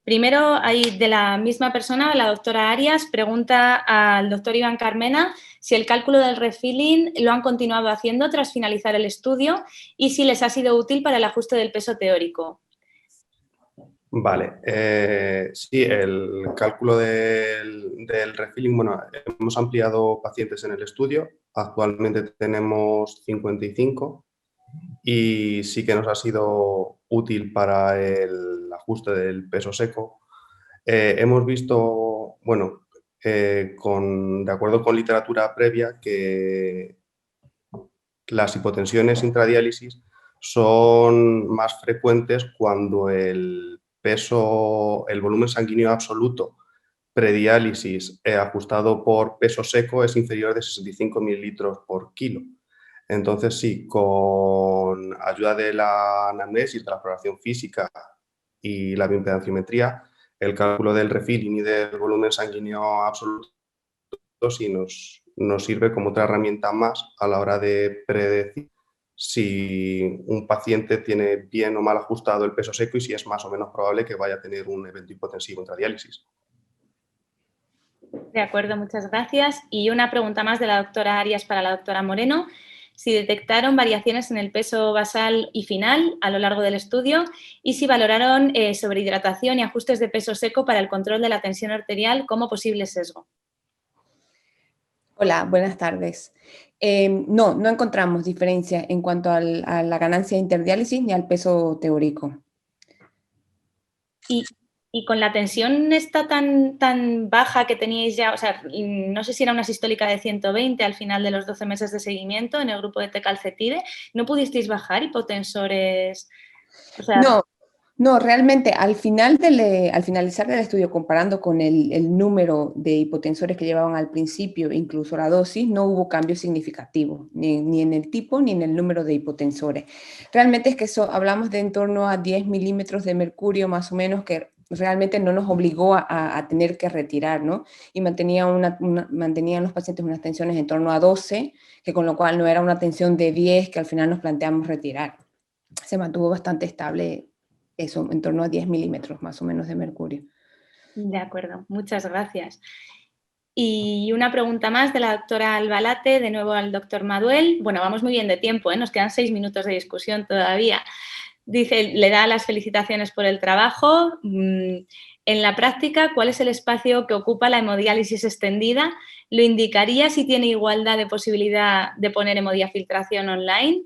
Primero, hay de la misma persona, la doctora Arias, pregunta al doctor Iván Carmena si el cálculo del refilling lo han continuado haciendo tras finalizar el estudio y si les ha sido útil para el ajuste del peso teórico. Vale, sí, el cálculo del refilling, bueno, hemos ampliado pacientes en el estudio, actualmente tenemos 55 y sí que nos ha sido útil para el ajuste del peso seco. Hemos visto, bueno, de acuerdo con literatura previa, que las hipotensiones intradiálisis son más frecuentes cuando el volumen sanguíneo absoluto prediálisis ajustado por peso seco es inferior de 65 mililitros por kilo. Entonces sí, con ayuda de la anamnesis, de la exploración física y la bioimpedanciometría, el cálculo del refilling y del volumen sanguíneo absoluto sí nos sirve como otra herramienta más a la hora de predecir si un paciente tiene bien o mal ajustado el peso seco y si es más o menos probable que vaya a tener un evento hipotensivo intradiálisis. De acuerdo, muchas gracias. Y una pregunta más de la doctora Arias para la doctora Moreno. Si detectaron variaciones en el peso basal y final a lo largo del estudio y si valoraron sobrehidratación y ajustes de peso seco para el control de la tensión arterial como posible sesgo. Hola, buenas tardes. No encontramos diferencia en cuanto a la ganancia de interdiálisis ni al peso teórico. Y con la tensión esta tan baja que teníais ya, o sea, no sé si era una sistólica de 120 al final de los 12 meses de seguimiento en el grupo de tecalcetide, ¿no pudisteis bajar hipotensores? O sea, No, realmente al finalizar del estudio, comparando con el número de hipotensores que llevaban al principio, incluso la dosis, no hubo cambio significativo, ni en el tipo ni en el número de hipotensores. Realmente es que hablamos de en torno a 10 milímetros de mercurio más o menos, que realmente no nos obligó a tener que retirar, ¿no? Y mantenían los pacientes unas tensiones en torno a 12, que con lo cual no era una tensión de 10 que al final nos planteamos retirar. Se mantuvo bastante estable eso, en torno a 10 milímetros más o menos de mercurio. De acuerdo, muchas gracias. Y una pregunta más de la doctora Albalate, de nuevo al doctor Maduel. Bueno, vamos muy bien de tiempo, nos quedan 6 minutos de discusión todavía. Dice, le da las felicitaciones por el trabajo. En la práctica, ¿cuál es el espacio que ocupa la hemodiálisis extendida? ¿Lo indicaría si tiene igualdad de posibilidad de poner hemodiafiltración online?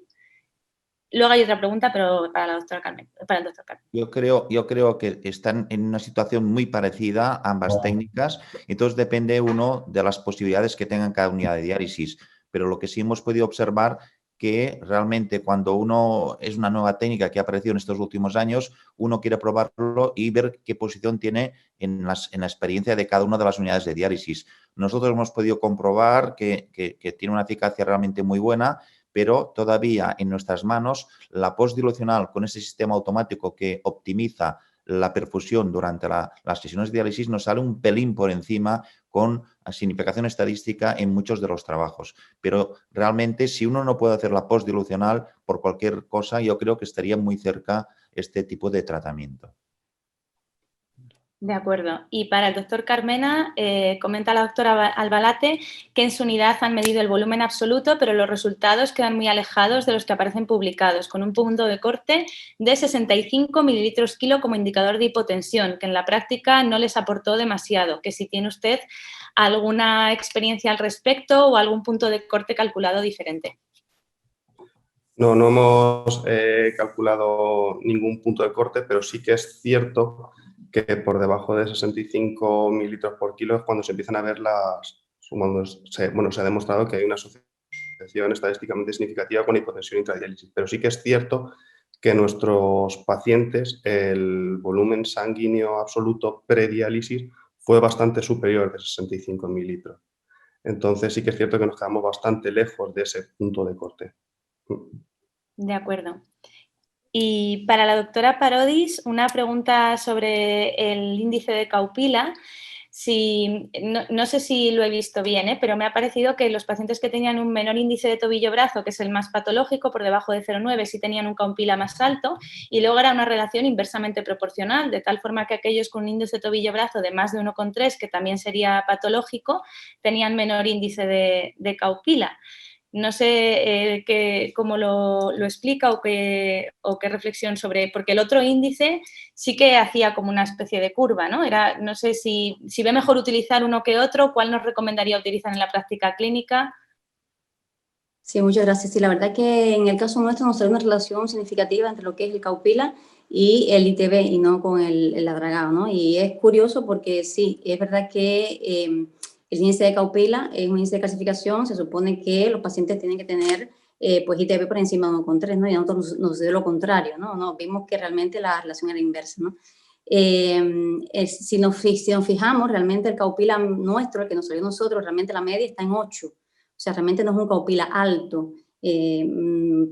Luego hay otra pregunta, pero para el doctor Carmen. Yo creo que están en una situación muy parecida ambas técnicas, entonces depende uno de las posibilidades que tengan cada unidad de diálisis. Pero lo que sí hemos podido observar que realmente cuando uno es una nueva técnica que ha aparecido en estos últimos años, uno quiere probarlo y ver qué posición tiene en la experiencia de cada una de las unidades de diálisis. Nosotros hemos podido comprobar que tiene una eficacia realmente muy buena, pero todavía en nuestras manos la postdilucional con ese sistema automático que optimiza la perfusión durante las sesiones de diálisis nos sale un pelín por encima con significación estadística en muchos de los trabajos. Pero realmente si uno no puede hacer la postdilucional por cualquier cosa, yo creo que estaría muy cerca este tipo de tratamiento. De acuerdo. Y para el doctor Carmena, comenta la doctora Albalate que en su unidad han medido el volumen absoluto, pero los resultados quedan muy alejados de los que aparecen publicados, con un punto de corte de 65 mililitros kilo como indicador de hipotensión, que en la práctica no les aportó demasiado. Que si tiene usted alguna experiencia al respecto o algún punto de corte calculado diferente. No hemos calculado ningún punto de corte, pero sí que es cierto que por debajo de 65 mililitros por kilo es cuando se empiezan a ver se ha demostrado que hay una asociación estadísticamente significativa con hipotensión intradiálisis, pero sí que es cierto que en nuestros pacientes el volumen sanguíneo absoluto prediálisis fue bastante superior de 65 mililitros. Entonces sí que es cierto que nos quedamos bastante lejos de ese punto de corte. De acuerdo. Y para la doctora Parodis, una pregunta sobre el índice de Kaupila. No sé si lo he visto bien, pero me ha parecido que los pacientes que tenían un menor índice de tobillo-brazo, que es el más patológico, por debajo de 0,9, sí tenían un Kaupila más alto, y luego era una relación inversamente proporcional, de tal forma que aquellos con un índice de tobillo-brazo de más de 1,3, que también sería patológico, tenían menor índice de Kaupila. No sé cómo lo explica o qué reflexión sobre, porque el otro índice sí que hacía como una especie de curva, ¿no? No sé si ve mejor utilizar uno que otro, ¿cuál nos recomendaría utilizar en la práctica clínica? Sí, muchas gracias. Sí, la verdad que en el caso nuestro nos sale una relación significativa entre lo que es el Kaupila y el ITB y no con el adragado, ¿no? Y es curioso porque sí, es verdad que el índice de Kaupila es un índice de clasificación, se supone que los pacientes tienen que tener pues ITB por encima de 1,3, ¿no? Y a nosotros nos sucedió lo contrario, ¿no? Vimos que realmente la relación era inversa, ¿no? Si nos fijamos, realmente el Kaupila nuestro, el que nos salió a nosotros, realmente la media está en 8. O sea, realmente no es un Kaupila alto.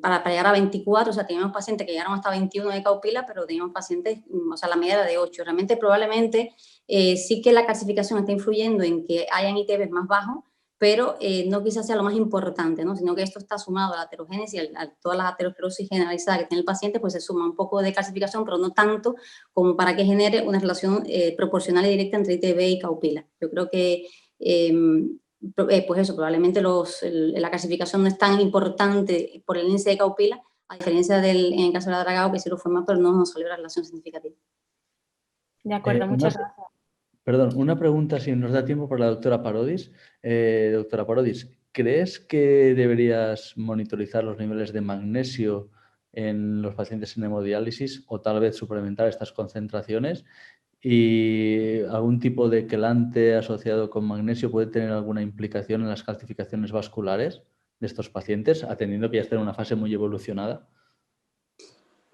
Para llegar a 24, o sea, teníamos pacientes que llegaron hasta 21 de Kaupila, pero teníamos pacientes, o sea, la media era de 8. Realmente, probablemente, sí que la clasificación está influyendo en que hayan ITBs más bajos, pero no quizás sea lo más importante, ¿no? Sino que esto está sumado a la heterogénesis, a todas las aterosclerosis generalizadas que tiene el paciente, pues se suma un poco de clasificación, pero no tanto como para que genere una relación proporcional y directa entre ITB y Kaupila. Yo creo que pues eso, probablemente la clasificación no es tan importante por el índice de Kaupila, a diferencia en el caso del adragado, que sí lo fue más, pero no nos salió la relación significativa. De acuerdo, muchas gracias. Perdón, una pregunta, si nos da tiempo, para la doctora Parodis. Doctora Parodis, ¿crees que deberías monitorizar los niveles de magnesio en los pacientes en hemodiálisis o tal vez suplementar estas concentraciones? ¿Y algún tipo de quelante asociado con magnesio puede tener alguna implicación en las calcificaciones vasculares de estos pacientes, atendiendo que ya están en una fase muy evolucionada?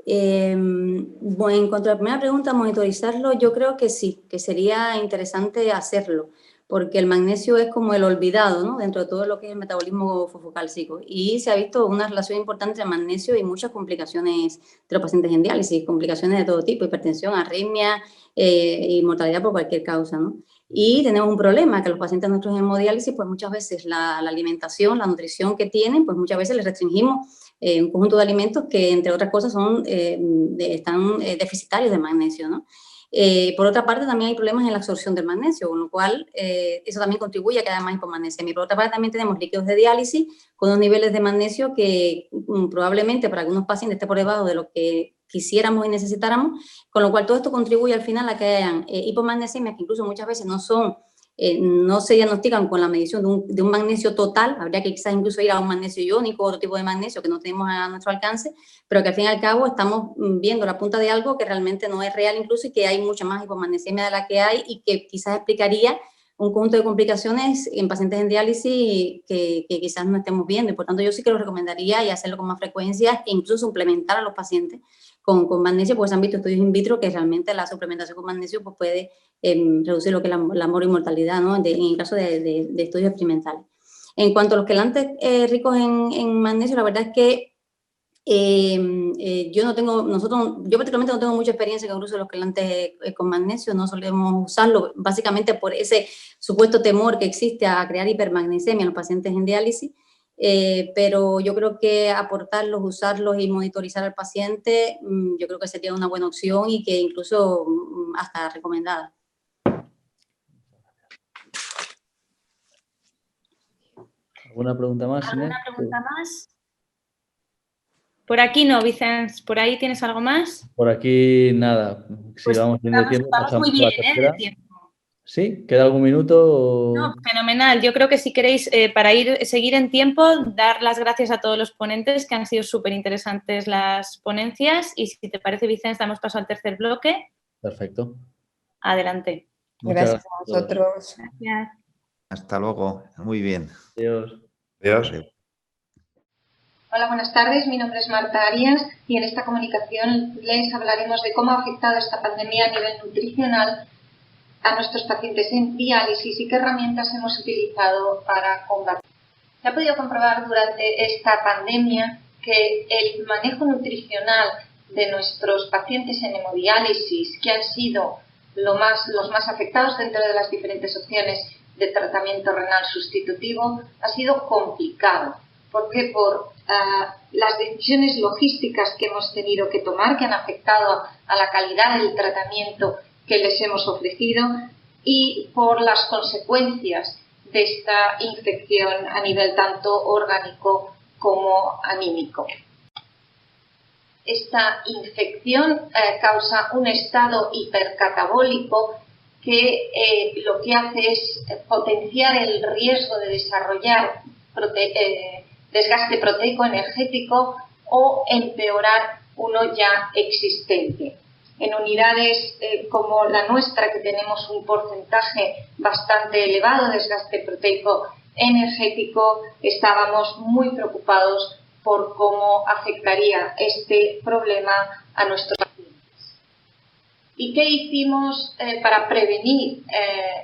Bueno, en cuanto a la primera pregunta, monitorizarlo, yo creo que sí, que sería interesante hacerlo, porque el magnesio es como el olvidado, ¿no? Dentro de todo lo que es el metabolismo fosfocálcico. Y se ha visto una relación importante entre magnesio y muchas complicaciones de los pacientes en diálisis, complicaciones de todo tipo, hipertensión, arritmia y mortalidad por cualquier causa, ¿no? Y tenemos un problema, que los pacientes nuestros en hemodiálisis, pues muchas veces la alimentación, la nutrición que tienen, pues muchas veces les restringimos un conjunto de alimentos que, entre otras cosas, están deficitarios de magnesio, ¿no? Por otra parte, también hay problemas en la absorción del magnesio, con lo cual eso también contribuye a que haya más hipomagnesemia. Por otra parte, también tenemos líquidos de diálisis con unos niveles de magnesio que probablemente para algunos pacientes esté por debajo de lo que quisiéramos y necesitáramos, con lo cual todo esto contribuye al final a que hayan hipomagnesiemias que incluso muchas veces no se diagnostican con la medición de un magnesio total, habría que quizás incluso ir a un magnesio iónico o otro tipo de magnesio que no tenemos a nuestro alcance, pero que al fin y al cabo estamos viendo la punta de algo que realmente no es real incluso y que hay mucha más hipomagnesemia de la que hay y que quizás explicaría un conjunto de complicaciones en pacientes en diálisis que quizás no estemos viendo y por tanto yo sí que lo recomendaría y hacerlo con más frecuencia e incluso suplementar a los pacientes con magnesio, porque se han visto estudios in vitro que realmente la suplementación con magnesio pues puede reducir lo que es la morimortalidad, ¿no? En el caso de estudios experimentales. En cuanto a los quelantes ricos en magnesio, la verdad es que yo particularmente no tengo mucha experiencia con el uso de los quelantes con magnesio, no solemos usarlo básicamente por ese supuesto temor que existe a crear hipermagnesemia en los pacientes en diálisis, pero yo creo que aportarlos, usarlos y monitorizar al paciente, yo creo que sería una buena opción y que incluso hasta recomendada. ¿Alguna pregunta más, Inés? ¿Alguna pregunta más? Por aquí no, Vicens. ¿Por ahí tienes algo más? Por aquí nada. Si Pues vamos viendo tiempo, vamos pasamos muy a la bien, tercera. de tiempo. ¿Sí? ¿Queda algún minuto? No, fenomenal. Yo creo que si queréis, para seguir en tiempo, dar las gracias a todos los ponentes, que han sido súper interesantes las ponencias. Y si te parece, Vicens, damos paso al tercer bloque. Perfecto. Adelante. Gracias a vosotros. Gracias. Hasta luego. Muy bien. Adiós. Adiós. Hola, buenas tardes. Mi nombre es Marta Arias y en esta comunicación les hablaremos de cómo ha afectado esta pandemia a nivel nutricional a nuestros pacientes en diálisis y qué herramientas hemos utilizado para combatir. Se ha podido comprobar durante esta pandemia que el manejo nutricional de nuestros pacientes en hemodiálisis, que han sido los más afectados dentro de las diferentes opciones de tratamiento renal sustitutivo, ha sido complicado. ¿Por qué? Por las decisiones logísticas que hemos tenido que tomar, que han afectado a la calidad del tratamiento que les hemos ofrecido, y por las consecuencias de esta infección a nivel tanto orgánico como anímico. Esta infección causa un estado hipercatabólico que lo que hace es potenciar el riesgo de desarrollar desgaste proteico energético o empeorar uno ya existente. En unidades como la nuestra, que tenemos un porcentaje bastante elevado de desgaste proteico energético, estábamos muy preocupados por cómo afectaría este problema a nuestros pacientes. ¿Y qué hicimos para prevenir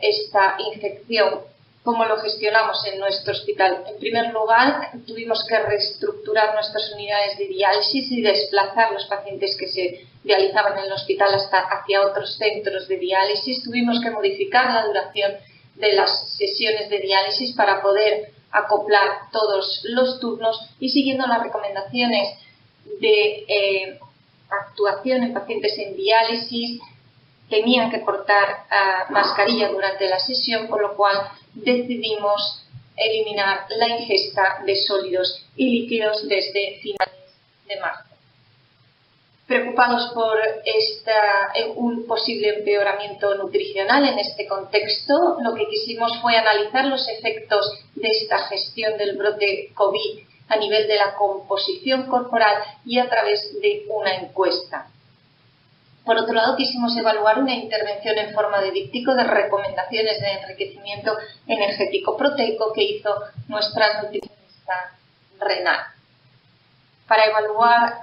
esta infección? ¿Cómo lo gestionamos en nuestro hospital? En primer lugar, tuvimos que reestructurar nuestras unidades de diálisis y desplazar los pacientes que se dializaban en el hospital hacia otros centros de diálisis. Tuvimos que modificar la duración de las sesiones de diálisis para poder acoplar todos los turnos, y siguiendo las recomendaciones de actuación en pacientes en diálisis, tenían que portar mascarilla durante la sesión, por lo cual decidimos eliminar la ingesta de sólidos y líquidos desde finales de marzo. Preocupados por un posible empeoramiento nutricional en este contexto, lo que quisimos fue analizar los efectos de esta gestión del brote COVID a nivel de la composición corporal y a través de una encuesta. Por otro lado, quisimos evaluar una intervención en forma de díptico de recomendaciones de enriquecimiento energético proteico que hizo nuestra nutricionista renal. Para evaluar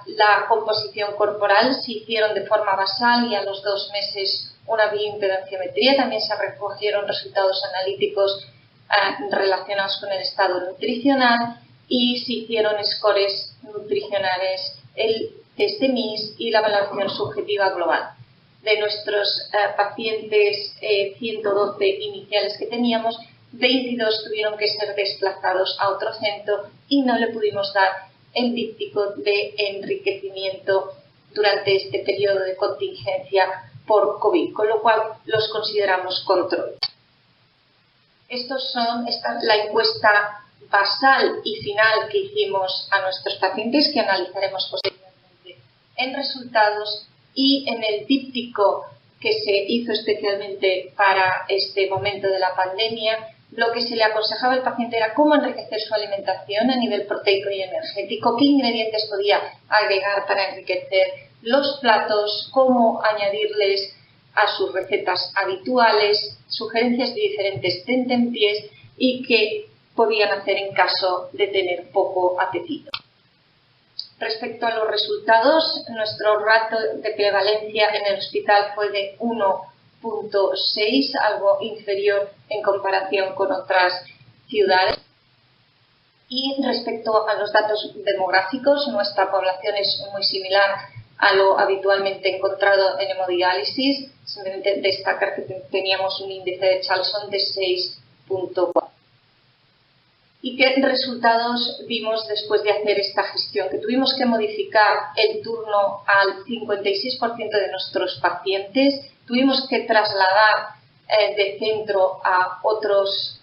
la composición corporal se hicieron de forma basal y a los 2 meses una bioimpedanciometría. También se recogieron resultados analíticos relacionados con el estado nutricional y se hicieron scores nutricionales, el test de MIS y la valoración subjetiva global. De nuestros pacientes 112 iniciales que teníamos, 22 tuvieron que ser desplazados a otro centro y no le pudimos dar el díptico de enriquecimiento durante este periodo de contingencia por COVID, con lo cual los consideramos control. Esta es la encuesta basal y final que hicimos a nuestros pacientes, que analizaremos posteriormente en resultados, y en el díptico que se hizo especialmente para este momento de la pandemia, lo que se le aconsejaba al paciente era cómo enriquecer su alimentación a nivel proteico y energético, qué ingredientes podía agregar para enriquecer los platos, cómo añadirles a sus recetas habituales, sugerencias de diferentes tentempiés y qué podían hacer en caso de tener poco apetito. Respecto a los resultados, nuestro rato de prevalencia en el hospital fue de 1.6, algo inferior en comparación con otras ciudades. Y respecto a los datos demográficos, nuestra población es muy similar a lo habitualmente encontrado en hemodiálisis. Simplemente destacar que teníamos un índice de Charlson de 6.4. ¿Y qué resultados vimos después de hacer esta gestión? Que tuvimos que modificar el turno al 56% de nuestros pacientes, tuvimos que trasladar de centro a otros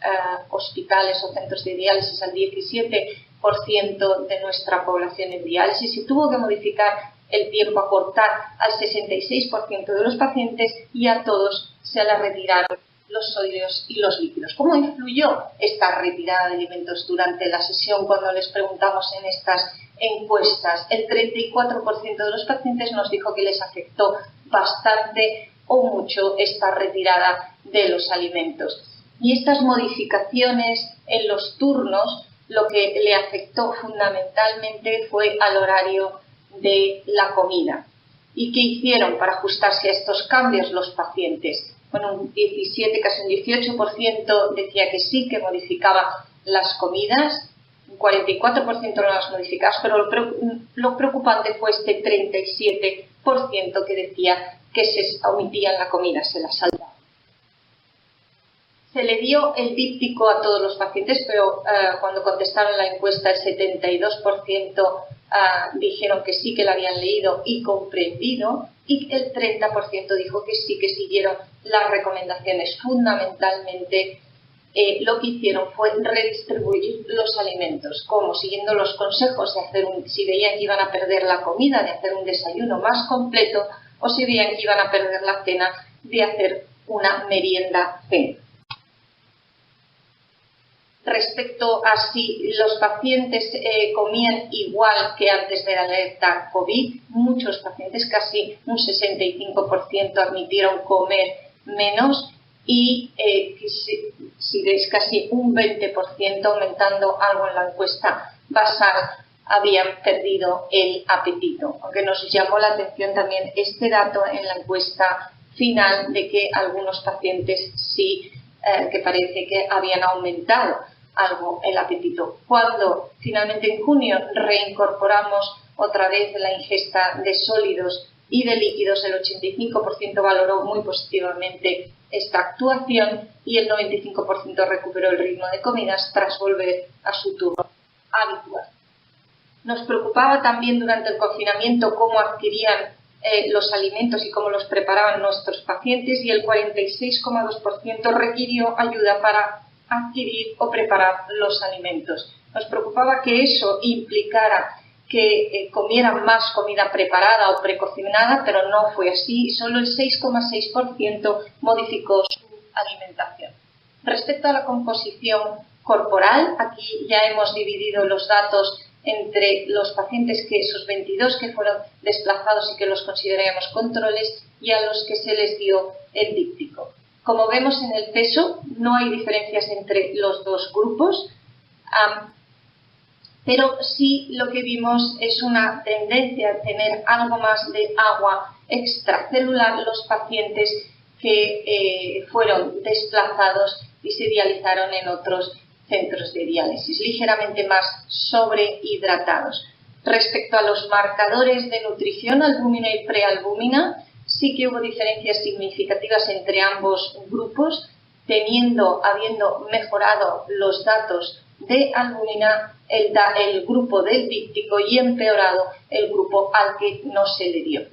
hospitales o centros de diálisis al 17% de nuestra población en diálisis, y tuvo que modificar el tiempo a cortar al 66% de los pacientes, y a todos se les retiraron los sólidos y los líquidos. ¿Cómo influyó esta retirada de alimentos durante la sesión? Cuando les preguntamos en estas encuestas, el 34% de los pacientes nos dijo que les afectó bastante o mucho esta retirada de los alimentos. Y estas modificaciones en los turnos, lo que le afectó fundamentalmente fue al horario de la comida. ¿Y qué hicieron para ajustarse a estos cambios los pacientes? con un 17, casi un 18% decía que sí, que modificaba las comidas, un 44% no las modificaba, pero lo preocupante fue este 37% que decía que se omitía en la comida, se la saltaba. Se le dio el díptico a todos los pacientes, pero cuando contestaron la encuesta el 72% dijeron que sí, que la habían leído y comprendido, y el 30% dijo que sí, que siguieron las recomendaciones. Fundamentalmente lo que hicieron fue redistribuir los alimentos, como siguiendo los consejos de hacer si veían que iban a perder la comida, de hacer un desayuno más completo, o si veían que iban a perder la cena, de hacer una merienda cena. Respecto a si los pacientes comían igual que antes de la alerta COVID, muchos pacientes, casi un 65%, admitieron comer menos y si veis casi un 20%, aumentando algo en la encuesta basal, habían perdido el apetito. Aunque nos llamó la atención también este dato en la encuesta final de que algunos pacientes sí que parece que habían aumentado algo el apetito. Cuando finalmente en junio reincorporamos otra vez la ingesta de sólidos y de líquidos, el 85% valoró muy positivamente esta actuación y el 95% recuperó el ritmo de comidas tras volver a su turno habitual. Nos preocupaba también durante el confinamiento cómo adquirían los alimentos y cómo los preparaban nuestros pacientes, y el 46,2% requirió ayuda para adquirir o preparar los alimentos. Nos preocupaba que eso implicara que comieran más comida preparada o precocinada, pero no fue así. Solo el 6,6% modificó su alimentación. Respecto a la composición corporal, aquí ya hemos dividido los datos entre los pacientes, que esos 22 que fueron desplazados y que los consideramos controles, y a los que se les dio el díptico. Como vemos en el peso, no hay diferencias entre los dos grupos, pero sí lo que vimos es una tendencia a tener algo más de agua extracelular los pacientes que fueron desplazados y se dializaron en otros centros de diálisis, ligeramente más sobrehidratados. Respecto a los marcadores de nutrición, albúmina y prealbúmina, sí que hubo diferencias significativas entre ambos grupos, habiendo mejorado los datos de albúmina el grupo del díptico y empeorado el grupo al que no se le dio.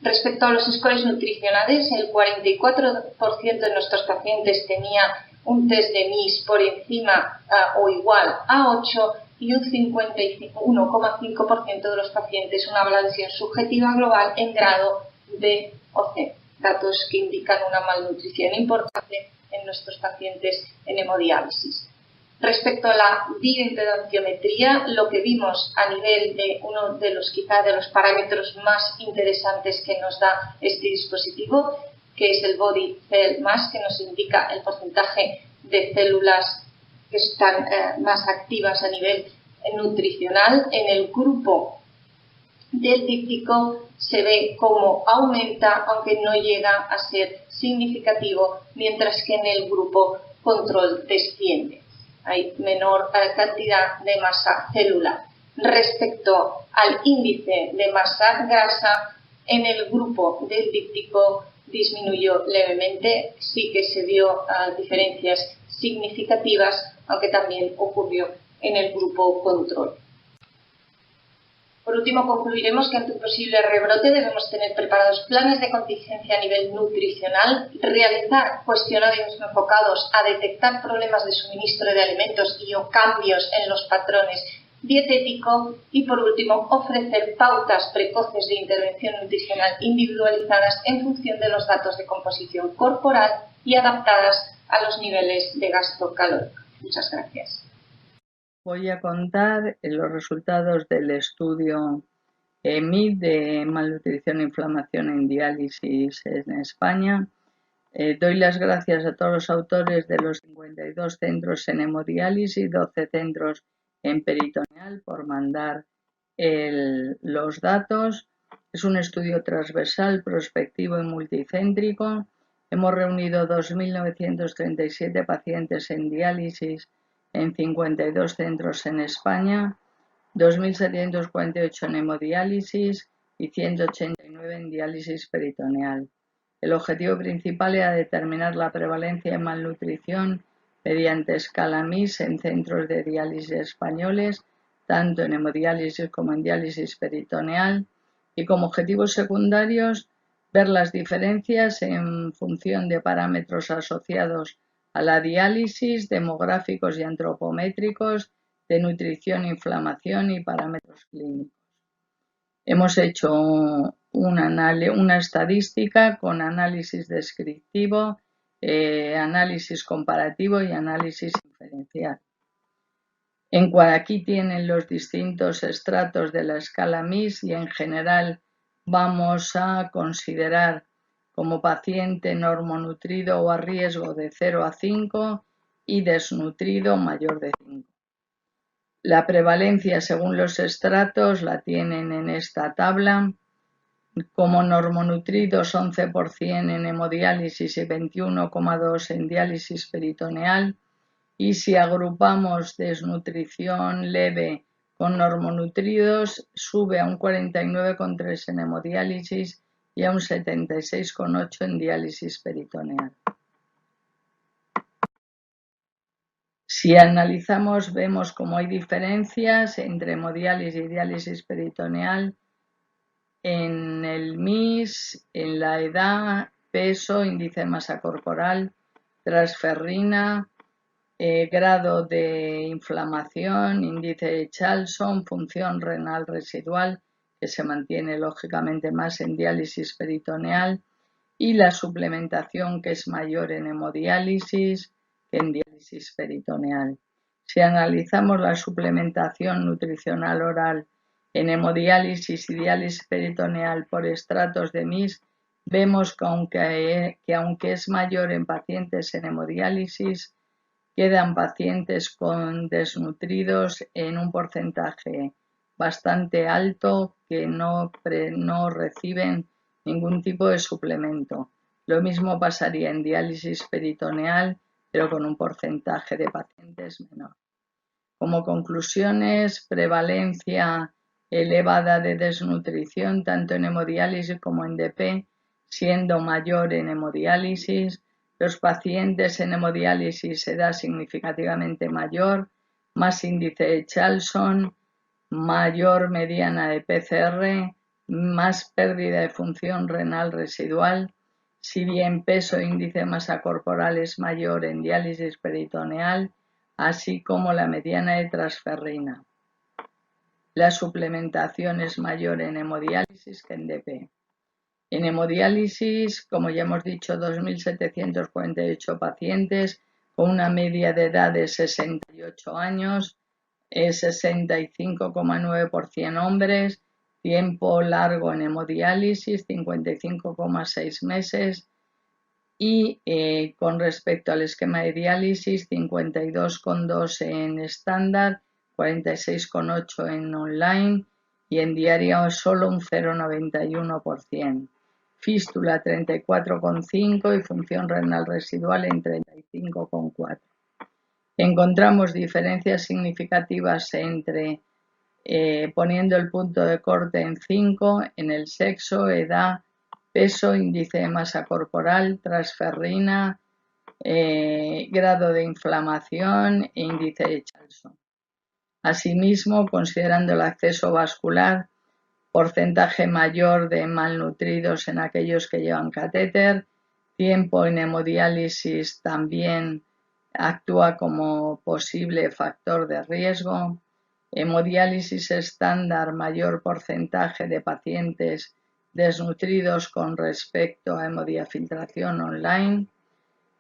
Respecto a los scores nutricionales, el 44% de nuestros pacientes tenía un test de MIS por encima o igual a 8 y un 51,5% de los pacientes una valoración subjetiva global en grado B o C, datos que indican una malnutrición importante en nuestros pacientes en hemodiálisis. Respecto a la bioimpedanciometría, lo que vimos a nivel de uno de los quizá de los parámetros más interesantes que nos da este dispositivo, que es el Body Cell Mass, que nos indica el porcentaje de células que están más activas a nivel nutricional. En el grupo del díptico se ve cómo aumenta, aunque no llega a ser significativo, mientras que en el grupo control desciende. Hay menor cantidad de masa celular. Respecto al índice de masa grasa, en el grupo del díptico disminuyó levemente, sí que se vio diferencias significativas, aunque también ocurrió en el grupo control. Por último, concluiremos que ante un posible rebrote debemos tener preparados planes de contingencia a nivel nutricional, realizar cuestionarios enfocados a detectar problemas de suministro de alimentos y o cambios en los patrones dietéticos y, por último, ofrecer pautas precoces de intervención nutricional individualizadas en función de los datos de composición corporal y adaptadas a los niveles de gasto calórico. Muchas gracias. Voy a contar los resultados del estudio EMI de malnutrición e inflamación en diálisis en España. Doy las gracias a todos los autores de los 52 centros en hemodiálisis y 12 centros en peritoneal por mandar los datos. Es un estudio transversal, prospectivo y multicéntrico Hemos reunido 2.937 pacientes en diálisis en 52 centros en España, 2.748 en hemodiálisis y 189 en diálisis peritoneal. El objetivo principal era determinar la prevalencia de malnutrición mediante escala MIS en centros de diálisis españoles, tanto en hemodiálisis como en diálisis peritoneal, y como objetivos secundarios ver las diferencias en función de parámetros asociados a la diálisis, demográficos y antropométricos, de nutrición, inflamación y parámetros clínicos. Hemos hecho una estadística con análisis descriptivo, análisis comparativo y análisis inferencial. Aquí tienen los distintos estratos de la escala MIS y en general vamos a considerar como paciente normonutrido o a riesgo de 0 a 5 y desnutrido mayor de 5. La prevalencia según los estratos la tienen en esta tabla. Como normonutridos 11% en hemodiálisis y 21,2% en diálisis peritoneal. Y si agrupamos desnutrición leve con normonutridos, sube a un 49,3% en hemodiálisis y a un 76,8% en diálisis peritoneal. Si analizamos, vemos cómo hay diferencias entre hemodiálisis y diálisis peritoneal en el MIS, en la edad, peso, índice de masa corporal, transferrina, grado de inflamación, índice de Charlson, función renal residual, que se mantiene lógicamente más en diálisis peritoneal, y la suplementación, que es mayor en hemodiálisis que en diálisis peritoneal. Si analizamos la suplementación nutricional oral en hemodiálisis y diálisis peritoneal por estratos de MIS, vemos que aunque es mayor en pacientes en hemodiálisis, quedan pacientes con desnutridos en un porcentaje bastante alto que no reciben ningún tipo de suplemento. Lo mismo pasaría en diálisis peritoneal, pero con un porcentaje de pacientes menor. Como conclusiones, prevalencia elevada de desnutrición tanto en hemodiálisis como en DP, siendo mayor en hemodiálisis. Los pacientes en hemodiálisis edad significativamente mayor, más índice de Charlson, mayor mediana de PCR, más pérdida de función renal residual, si bien peso e índice de masa corporal es mayor en diálisis peritoneal, así como la mediana de transferrina. La suplementación es mayor en hemodiálisis que en DP. En hemodiálisis, como ya hemos dicho, 2.748 pacientes con una media de edad de 68 años, 65,9% hombres, tiempo largo en hemodiálisis, 55,6 meses, y con respecto al esquema de diálisis, 52,2 en estándar, 46,8 en online y en diaria solo un 0,91%. Fístula 34,5 y función renal residual en 35,4. Encontramos diferencias significativas entre, poniendo el punto de corte en 5, en el sexo, edad, peso, índice de masa corporal, transferrina, grado de inflamación e índice de Charlson. Asimismo, considerando el acceso vascular, porcentaje mayor de malnutridos en aquellos que llevan catéter, tiempo en hemodiálisis también actúa como posible factor de riesgo, hemodiálisis estándar, mayor porcentaje de pacientes desnutridos con respecto a hemodiafiltración online.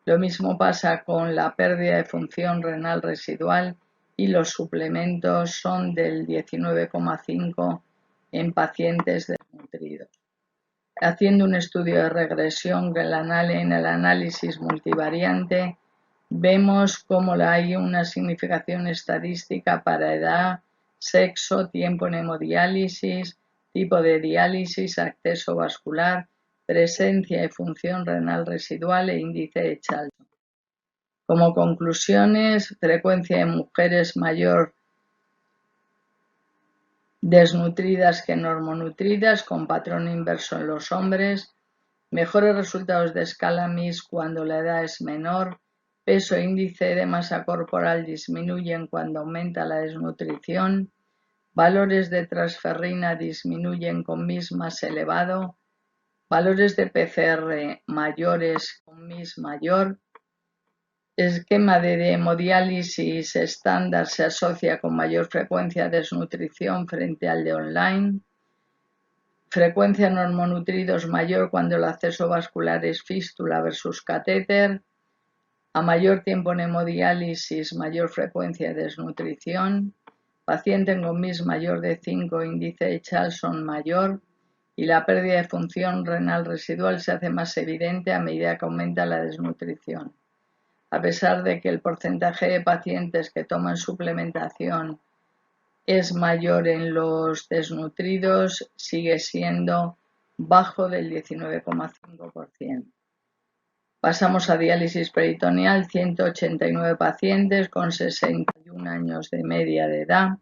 Lo mismo pasa con la pérdida de función renal residual y los suplementos son del 19,5% en pacientes desnutridos. Haciendo un estudio de regresión en el análisis multivariante, vemos cómo hay una significación estadística para edad, sexo, tiempo en hemodiálisis, tipo de diálisis, acceso vascular, presencia y función renal residual e índice de Charlson. Como conclusiones, frecuencia en mujeres mayor desnutridas que normonutridas, con patrón inverso en los hombres, mejores resultados de escala MIS cuando la edad es menor, peso e índice de masa corporal disminuyen cuando aumenta la desnutrición, valores de transferrina disminuyen con MIS más elevado, valores de PCR mayores con MIS mayor, esquema de hemodiálisis estándar se asocia con mayor frecuencia de desnutrición frente al de online, frecuencia en normonutridos mayor cuando el acceso vascular es fístula versus catéter, a mayor tiempo en hemodiálisis mayor frecuencia de desnutrición, paciente con MIS mayor de 5, índice de Charlson mayor, y la pérdida de función renal residual se hace más evidente a medida que aumenta la desnutrición. A pesar de que el porcentaje de pacientes que toman suplementación es mayor en los desnutridos, sigue siendo bajo del 19,5%. Pasamos a diálisis peritoneal, 189 pacientes con 61 años de media de edad,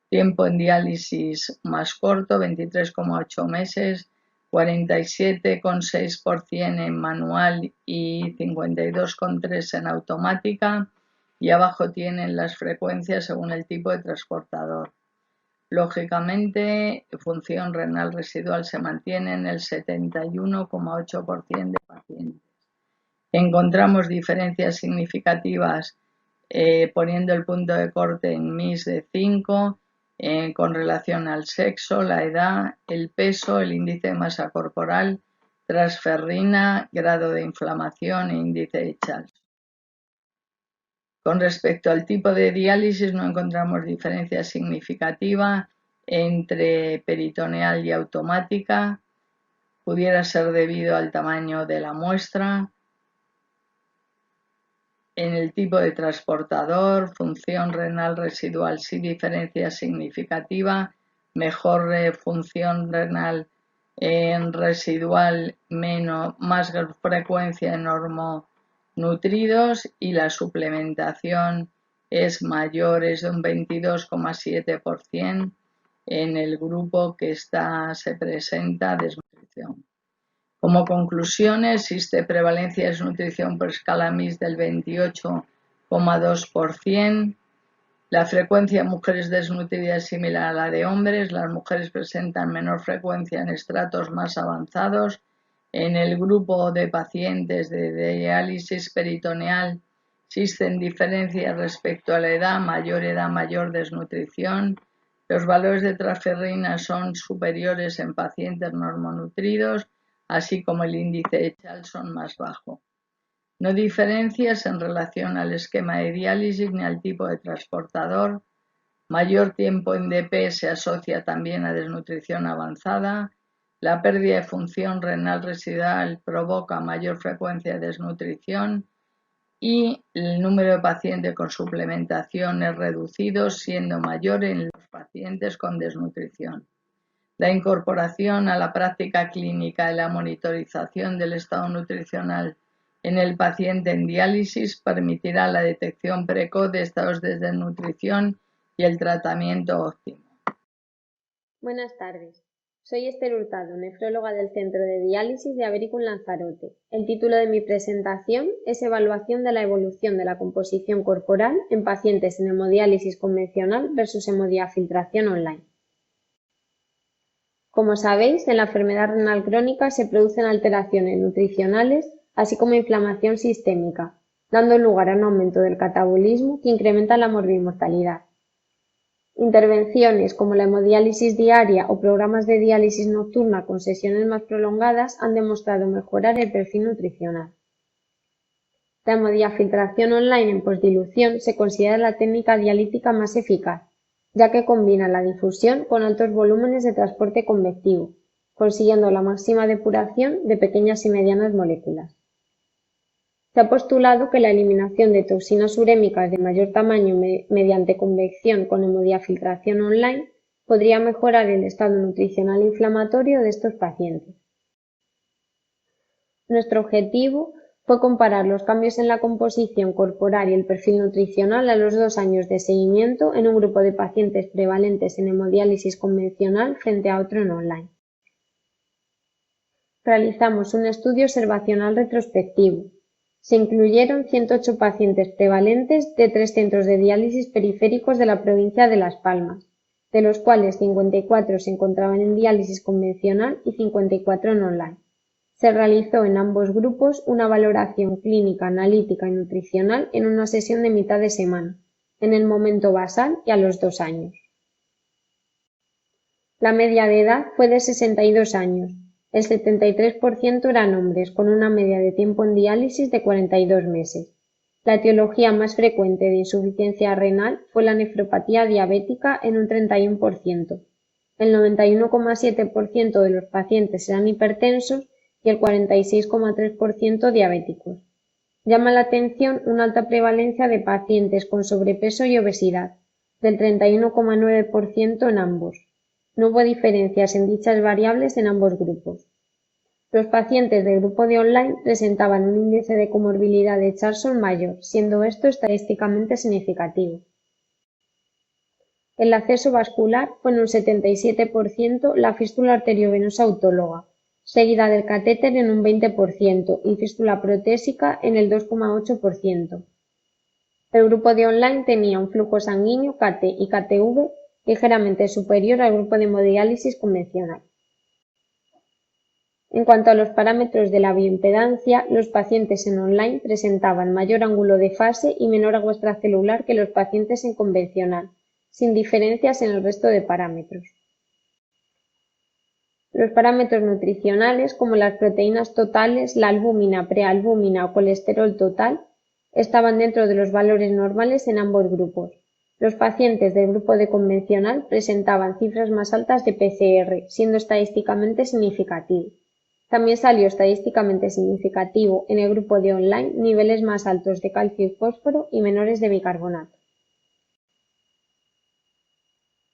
tiempo en diálisis más corto, 23,8 meses, 47,6% en manual y 52,3% en automática, y abajo tienen las frecuencias según el tipo de transportador. Lógicamente, función renal residual se mantiene en el 71,8% de pacientes. Encontramos diferencias significativas poniendo el punto de corte en MIS de 5 con relación al sexo, la edad, el peso, el índice de masa corporal, transferrina, grado de inflamación e índice de Charlson. Con respecto al tipo de diálisis, no encontramos diferencia significativa entre peritoneal y automática. Pudiera ser debido al tamaño de la muestra. En el tipo de transportador, función renal residual sí diferencia significativa, mejor función renal residual, más frecuencia en normonutridos, y la suplementación es mayor, es de un 22,7% en el grupo que se presenta desnutrición. Como conclusiones, existe prevalencia de desnutrición por escala MIS del 28,2%. La frecuencia de mujeres desnutridas es similar a la de hombres. Las mujeres presentan menor frecuencia en estratos más avanzados. En el grupo de pacientes de diálisis peritoneal existen diferencias respecto a la edad, mayor desnutrición. Los valores de transferrina son superiores en pacientes normonutridos, así como el índice de Charlson más bajo. No diferencias en relación al esquema de diálisis ni al tipo de transportador. Mayor tiempo en DP se asocia también a desnutrición avanzada. La pérdida de función renal residual provoca mayor frecuencia de desnutrición y el número de pacientes con suplementación es reducido, siendo mayor en los pacientes con desnutrición. La incorporación a la práctica clínica de la monitorización del estado nutricional en el paciente en diálisis permitirá la detección precoz de estados de desnutrición y el tratamiento óptimo. Buenas tardes. Soy Esther Hurtado, nefróloga del Centro de Diálisis de Avericum Lanzarote. El título de mi presentación es Evaluación de la evolución de la composición corporal en pacientes en hemodiálisis convencional versus hemodiafiltración online. Como sabéis, en la enfermedad renal crónica se producen alteraciones nutricionales, así como inflamación sistémica, dando lugar a un aumento del catabolismo que incrementa la morbimortalidad. Intervenciones como la hemodiálisis diaria o programas de diálisis nocturna con sesiones más prolongadas han demostrado mejorar el perfil nutricional. La hemodiafiltración online en postdilución se considera la técnica dialítica más eficaz, ya que combina la difusión con altos volúmenes de transporte convectivo, consiguiendo la máxima depuración de pequeñas y medianas moléculas. Se ha postulado que la eliminación de toxinas urémicas de mayor tamaño mediante convección con hemodiafiltración online podría mejorar el estado nutricional inflamatorio de estos pacientes. Nuestro objetivo fue comparar los cambios en la composición corporal y el perfil nutricional a los 2 años de seguimiento en un grupo de pacientes prevalentes en hemodiálisis convencional frente a otro en online. Realizamos un estudio observacional retrospectivo. Se incluyeron 108 pacientes prevalentes de 3 centros de diálisis periféricos de la provincia de Las Palmas, de los cuales 54 se encontraban en diálisis convencional y 54 en online. Se realizó en ambos grupos una valoración clínica, analítica y nutricional en una sesión de mitad de semana, en el momento basal y a los 2 años. La media de edad fue de 62 años. El 73% eran hombres, con una media de tiempo en diálisis de 42 meses. La etiología más frecuente de insuficiencia renal fue la nefropatía diabética en un 31%. El 91,7% de los pacientes eran hipertensos y el 46,3% diabéticos. Llama la atención una alta prevalencia de pacientes con sobrepeso y obesidad, del 31,9% en ambos. No hubo diferencias en dichas variables en ambos grupos. Los pacientes del grupo de online presentaban un índice de comorbilidad de Charson mayor, siendo esto estadísticamente significativo. El acceso vascular fue en un 77% la fístula arteriovenosa autóloga, seguida del catéter en un 20% y fístula protésica en el 2,8%. El grupo de online tenía un flujo sanguíneo KT y KTV ligeramente superior al grupo de hemodiálisis convencional. En cuanto a los parámetros de la bioimpedancia, los pacientes en online presentaban mayor ángulo de fase y menor agua extracelular que los pacientes en convencional, sin diferencias en el resto de parámetros. Los parámetros nutricionales, como las proteínas totales, la albúmina, prealbúmina o colesterol total, estaban dentro de los valores normales en ambos grupos. Los pacientes del grupo de convencional presentaban cifras más altas de PCR, siendo estadísticamente significativo. También salió estadísticamente significativo en el grupo de online niveles más altos de calcio y fósforo y menores de bicarbonato.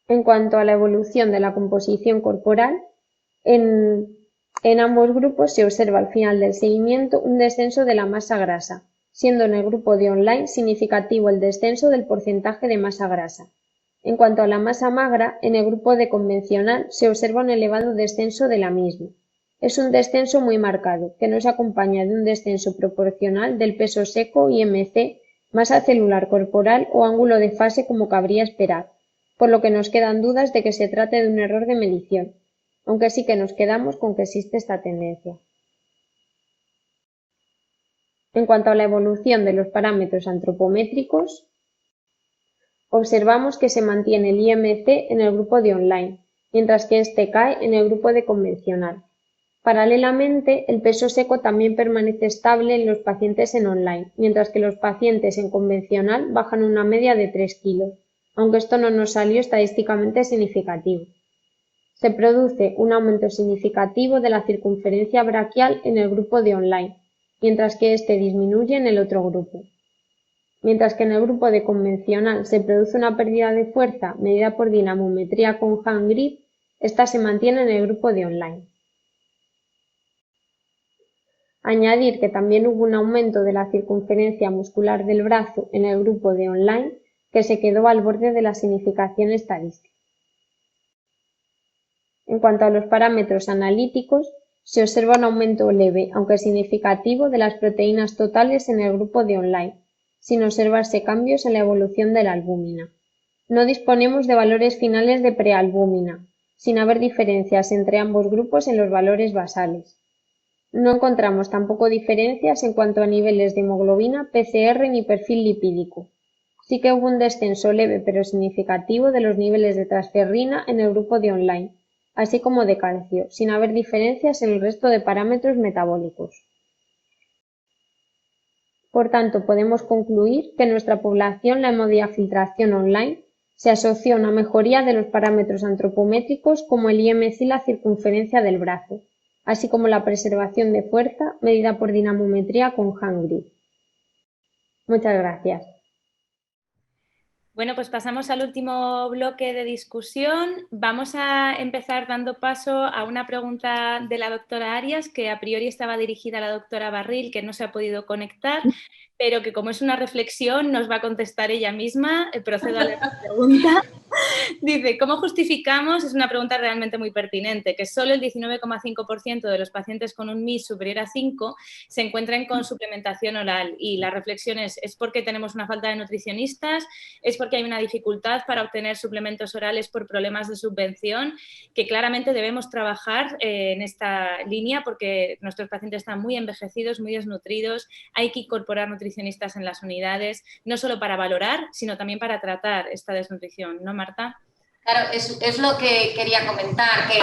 En cuanto a la evolución de la composición corporal, en ambos grupos se observa al final del seguimiento un descenso de la masa grasa, siendo en el grupo de online significativo el descenso del porcentaje de masa grasa. En cuanto a la masa magra, en el grupo de convencional se observa un elevado descenso de la misma. Es un descenso muy marcado, que no se acompaña de un descenso proporcional del peso seco, IMC, masa celular corporal o ángulo de fase como cabría esperar, por lo que nos quedan dudas de que se trate de un error de medición, aunque sí que nos quedamos con que existe esta tendencia. En cuanto a la evolución de los parámetros antropométricos, observamos que se mantiene el IMC en el grupo de online, mientras que este cae en el grupo de convencional. Paralelamente, el peso seco también permanece estable en los pacientes en online, mientras que los pacientes en convencional bajan una media de 3 kilos, aunque esto no nos salió estadísticamente significativo. Se produce un aumento significativo de la circunferencia braquial en el grupo de online, mientras que este disminuye en el otro grupo. Mientras que en el grupo de convencional se produce una pérdida de fuerza medida por dinamometría con hand grip, esta se mantiene en el grupo de online. Añadir que también hubo un aumento de la circunferencia muscular del brazo en el grupo de online que se quedó al borde de la significación estadística. En cuanto a los parámetros analíticos, se observa un aumento leve, aunque significativo, de las proteínas totales en el grupo de online, sin observarse cambios en la evolución de la albúmina. No disponemos de valores finales de prealbúmina, sin haber diferencias entre ambos grupos en los valores basales. No encontramos tampoco diferencias en cuanto a niveles de hemoglobina, PCR ni perfil lipídico. Sí que hubo un descenso leve pero significativo de los niveles de transferrina en el grupo de online, así como de calcio, sin haber diferencias en el resto de parámetros metabólicos. Por tanto, podemos concluir que en nuestra población la hemodiafiltración online se asoció a una mejoría de los parámetros antropométricos como el IMC y la circunferencia del brazo, así como la preservación de fuerza medida por dinamometría con hand grip. Muchas gracias. Bueno, pues pasamos al último bloque de discusión. Vamos a empezar dando paso a una pregunta de la doctora Arias, que a priori estaba dirigida a la doctora Barril, que no se ha podido conectar, pero que como es una reflexión nos va a contestar ella misma. Procedo a leer la pregunta. Dice, ¿cómo justificamos? Es una pregunta realmente muy pertinente, que solo el 19,5% de los pacientes con un MIS superior a 5 se encuentran con suplementación oral. Y la reflexión es porque tenemos una falta de nutricionistas, es porque hay una dificultad para obtener suplementos orales por problemas de subvención, que claramente debemos trabajar en esta línea porque nuestros pacientes están muy envejecidos, muy desnutridos, hay que incorporar nutricionistas en las unidades, no solo para valorar, sino también para tratar esta desnutrición, ¿no, Marta? Claro, es lo que quería comentar, que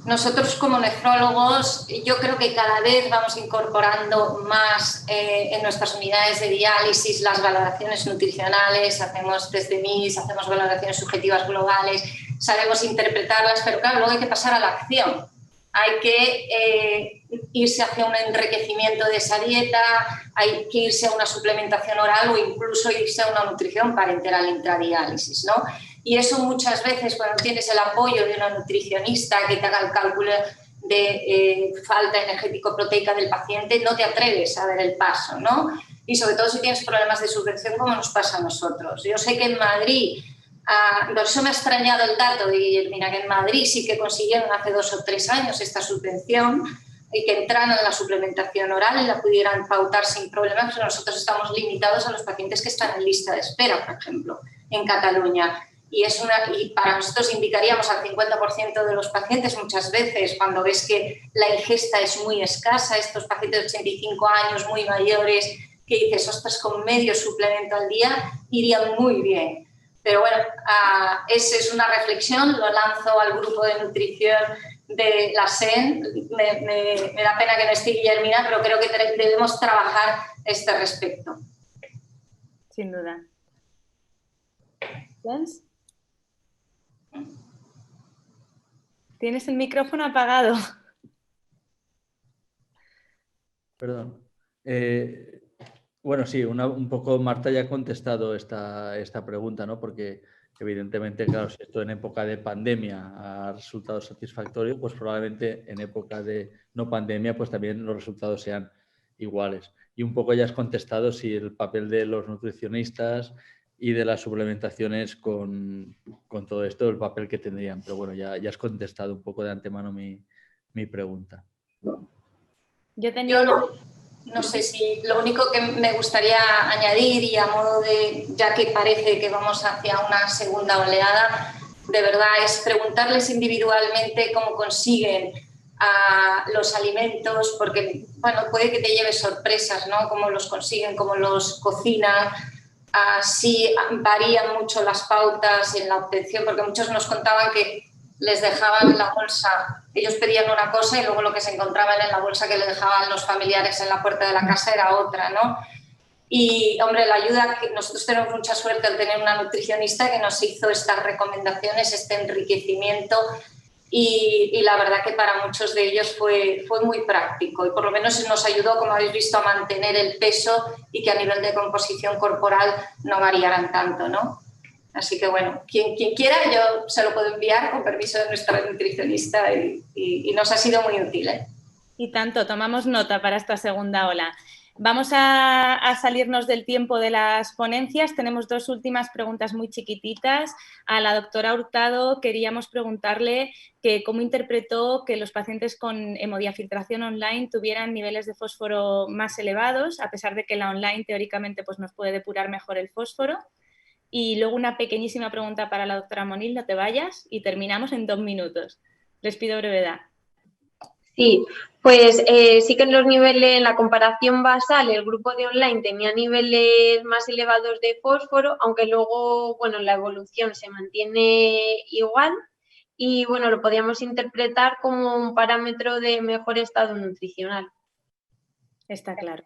nosotros como nefrólogos yo creo que cada vez vamos incorporando más en nuestras unidades de diálisis las valoraciones nutricionales, hacemos test de MIS, hacemos valoraciones subjetivas globales, sabemos interpretarlas, pero claro, luego hay que pasar a la acción. Hay que irse hacia un enriquecimiento de esa dieta, hay que irse a una suplementación oral o incluso irse a una nutrición parenteral intradiálisis, ¿no? Y eso muchas veces cuando tienes el apoyo de una nutricionista que te haga el cálculo de falta energético-proteica del paciente, no te atreves a dar el paso, ¿no? Y sobre todo si tienes problemas de subvención como nos pasa a nosotros. Yo sé que en Madrid, por eso me ha extrañado el dato, y mira que en Madrid sí que consiguieron hace 2 o 3 años esta subvención y que entraran en la suplementación oral y la pudieran pautar sin problemas, pero nosotros estamos limitados a los pacientes que están en lista de espera, por ejemplo, en Cataluña. Y para nosotros indicaríamos al 50% de los pacientes muchas veces cuando ves que la ingesta es muy escasa, estos pacientes de 85 años muy mayores que dices, ostras, con medio suplemento al día irían muy bien. Pero bueno, esa es una reflexión, lo lanzo al grupo de nutrición de la SEN, me da pena que no esté Guillermina, pero creo que debemos trabajar este respecto. Sin duda. ¿Jens? Tienes el micrófono apagado. Perdón. Bueno, sí, un poco Marta ya ha contestado esta pregunta, ¿no? Porque evidentemente, claro, si esto en época de pandemia ha resultado satisfactorio, pues probablemente en época de no pandemia, pues también los resultados sean iguales. Y un poco ya has contestado si el papel de los nutricionistas y de las suplementaciones con todo esto, el papel que tendrían. Pero bueno, ya has contestado un poco de antemano mi pregunta. Yo no sé si lo único que me gustaría añadir, y a modo de, ya que parece que vamos hacia una segunda oleada, de verdad es preguntarles individualmente cómo consiguen los alimentos, porque bueno, puede que te lleves sorpresas, ¿no? Cómo los consiguen, cómo los cocinan. Sí varían mucho las pautas en la obtención, porque muchos nos contaban que les dejaban la bolsa, ellos pedían una cosa y luego lo que se encontraban en la bolsa que le dejaban los familiares en la puerta de la casa era otra, ¿no? Y, hombre, la ayuda, que nosotros tenemos mucha suerte al tener una nutricionista que nos hizo estas recomendaciones, este enriquecimiento, y la verdad que para muchos de ellos fue muy práctico y por lo menos nos ayudó, como habéis visto, a mantener el peso y que a nivel de composición corporal no variaran tanto, ¿no? Así que, bueno, quien quiera, yo se lo puedo enviar con permiso de nuestra nutricionista y nos ha sido muy útil, ¿eh? Y tanto, tomamos nota para esta segunda ola. Vamos a salirnos del tiempo de las ponencias. Tenemos 2 últimas preguntas muy chiquititas. A la doctora Hurtado queríamos preguntarle que cómo interpretó que los pacientes con hemodiafiltración online tuvieran niveles de fósforo más elevados, a pesar de que la online teóricamente pues, nos puede depurar mejor el fósforo. Y luego una pequeñísima pregunta para la doctora Monil, no te vayas, y terminamos en 2 minutos. Les pido brevedad. Sí, pues sí que en los niveles, en la comparación basal, el grupo de online tenía niveles más elevados de fósforo, aunque luego, bueno, la evolución se mantiene igual y, bueno, lo podíamos interpretar como un parámetro de mejor estado nutricional. Está claro.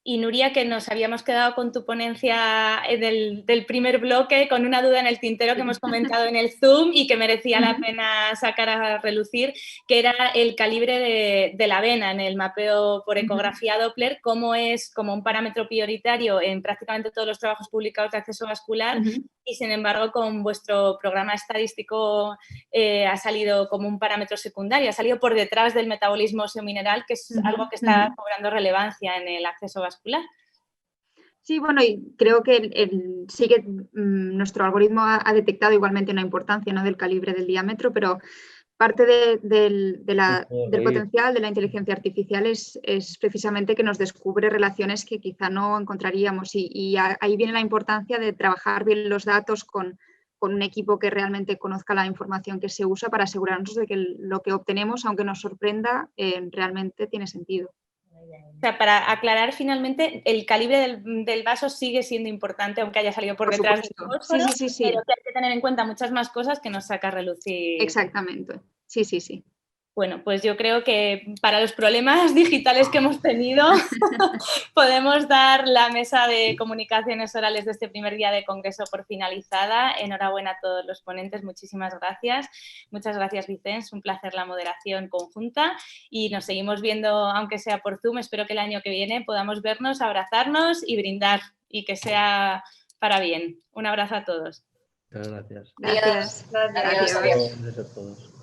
Y Nuria, que nos habíamos quedado con tu ponencia del primer bloque con una duda en el tintero que hemos comentado en el Zoom y que merecía la pena sacar a relucir, que era el calibre de la vena en el mapeo por ecografía Doppler, cómo es como un parámetro prioritario en prácticamente todos los trabajos publicados de acceso vascular y, sin embargo, con vuestro programa estadístico ha salido como un parámetro secundario, ha salido por detrás del metabolismo óseo-mineral, que es algo que está cobrando relevancia en el acceso vascular. Sí, bueno, y creo que sí que nuestro algoritmo ha detectado igualmente una importancia, ¿no?, del calibre del diámetro, pero parte del potencial de la inteligencia artificial es precisamente que nos descubre relaciones que quizá no encontraríamos y ahí viene la importancia de trabajar bien los datos con un equipo que realmente conozca la información que se usa para asegurarnos de que lo que obtenemos, aunque nos sorprenda, realmente tiene sentido. O sea, para aclarar finalmente, el calibre del vaso sigue siendo importante, aunque haya salido por detrás del fósforo, sí. pero que hay que tener en cuenta muchas más cosas que nos saca a relucir. Exactamente, sí. Bueno, pues yo creo que para los problemas digitales que hemos tenido podemos dar la mesa de comunicaciones orales de este primer día de congreso por finalizada. Enhorabuena a todos los ponentes, muchísimas gracias. Muchas gracias, Vicens, un placer la moderación conjunta y nos seguimos viendo, aunque sea por Zoom. Espero que el año que viene podamos vernos, abrazarnos y brindar y que sea para bien. Un abrazo a todos. Muchas gracias. Gracias. Adiós. Gracias a todos.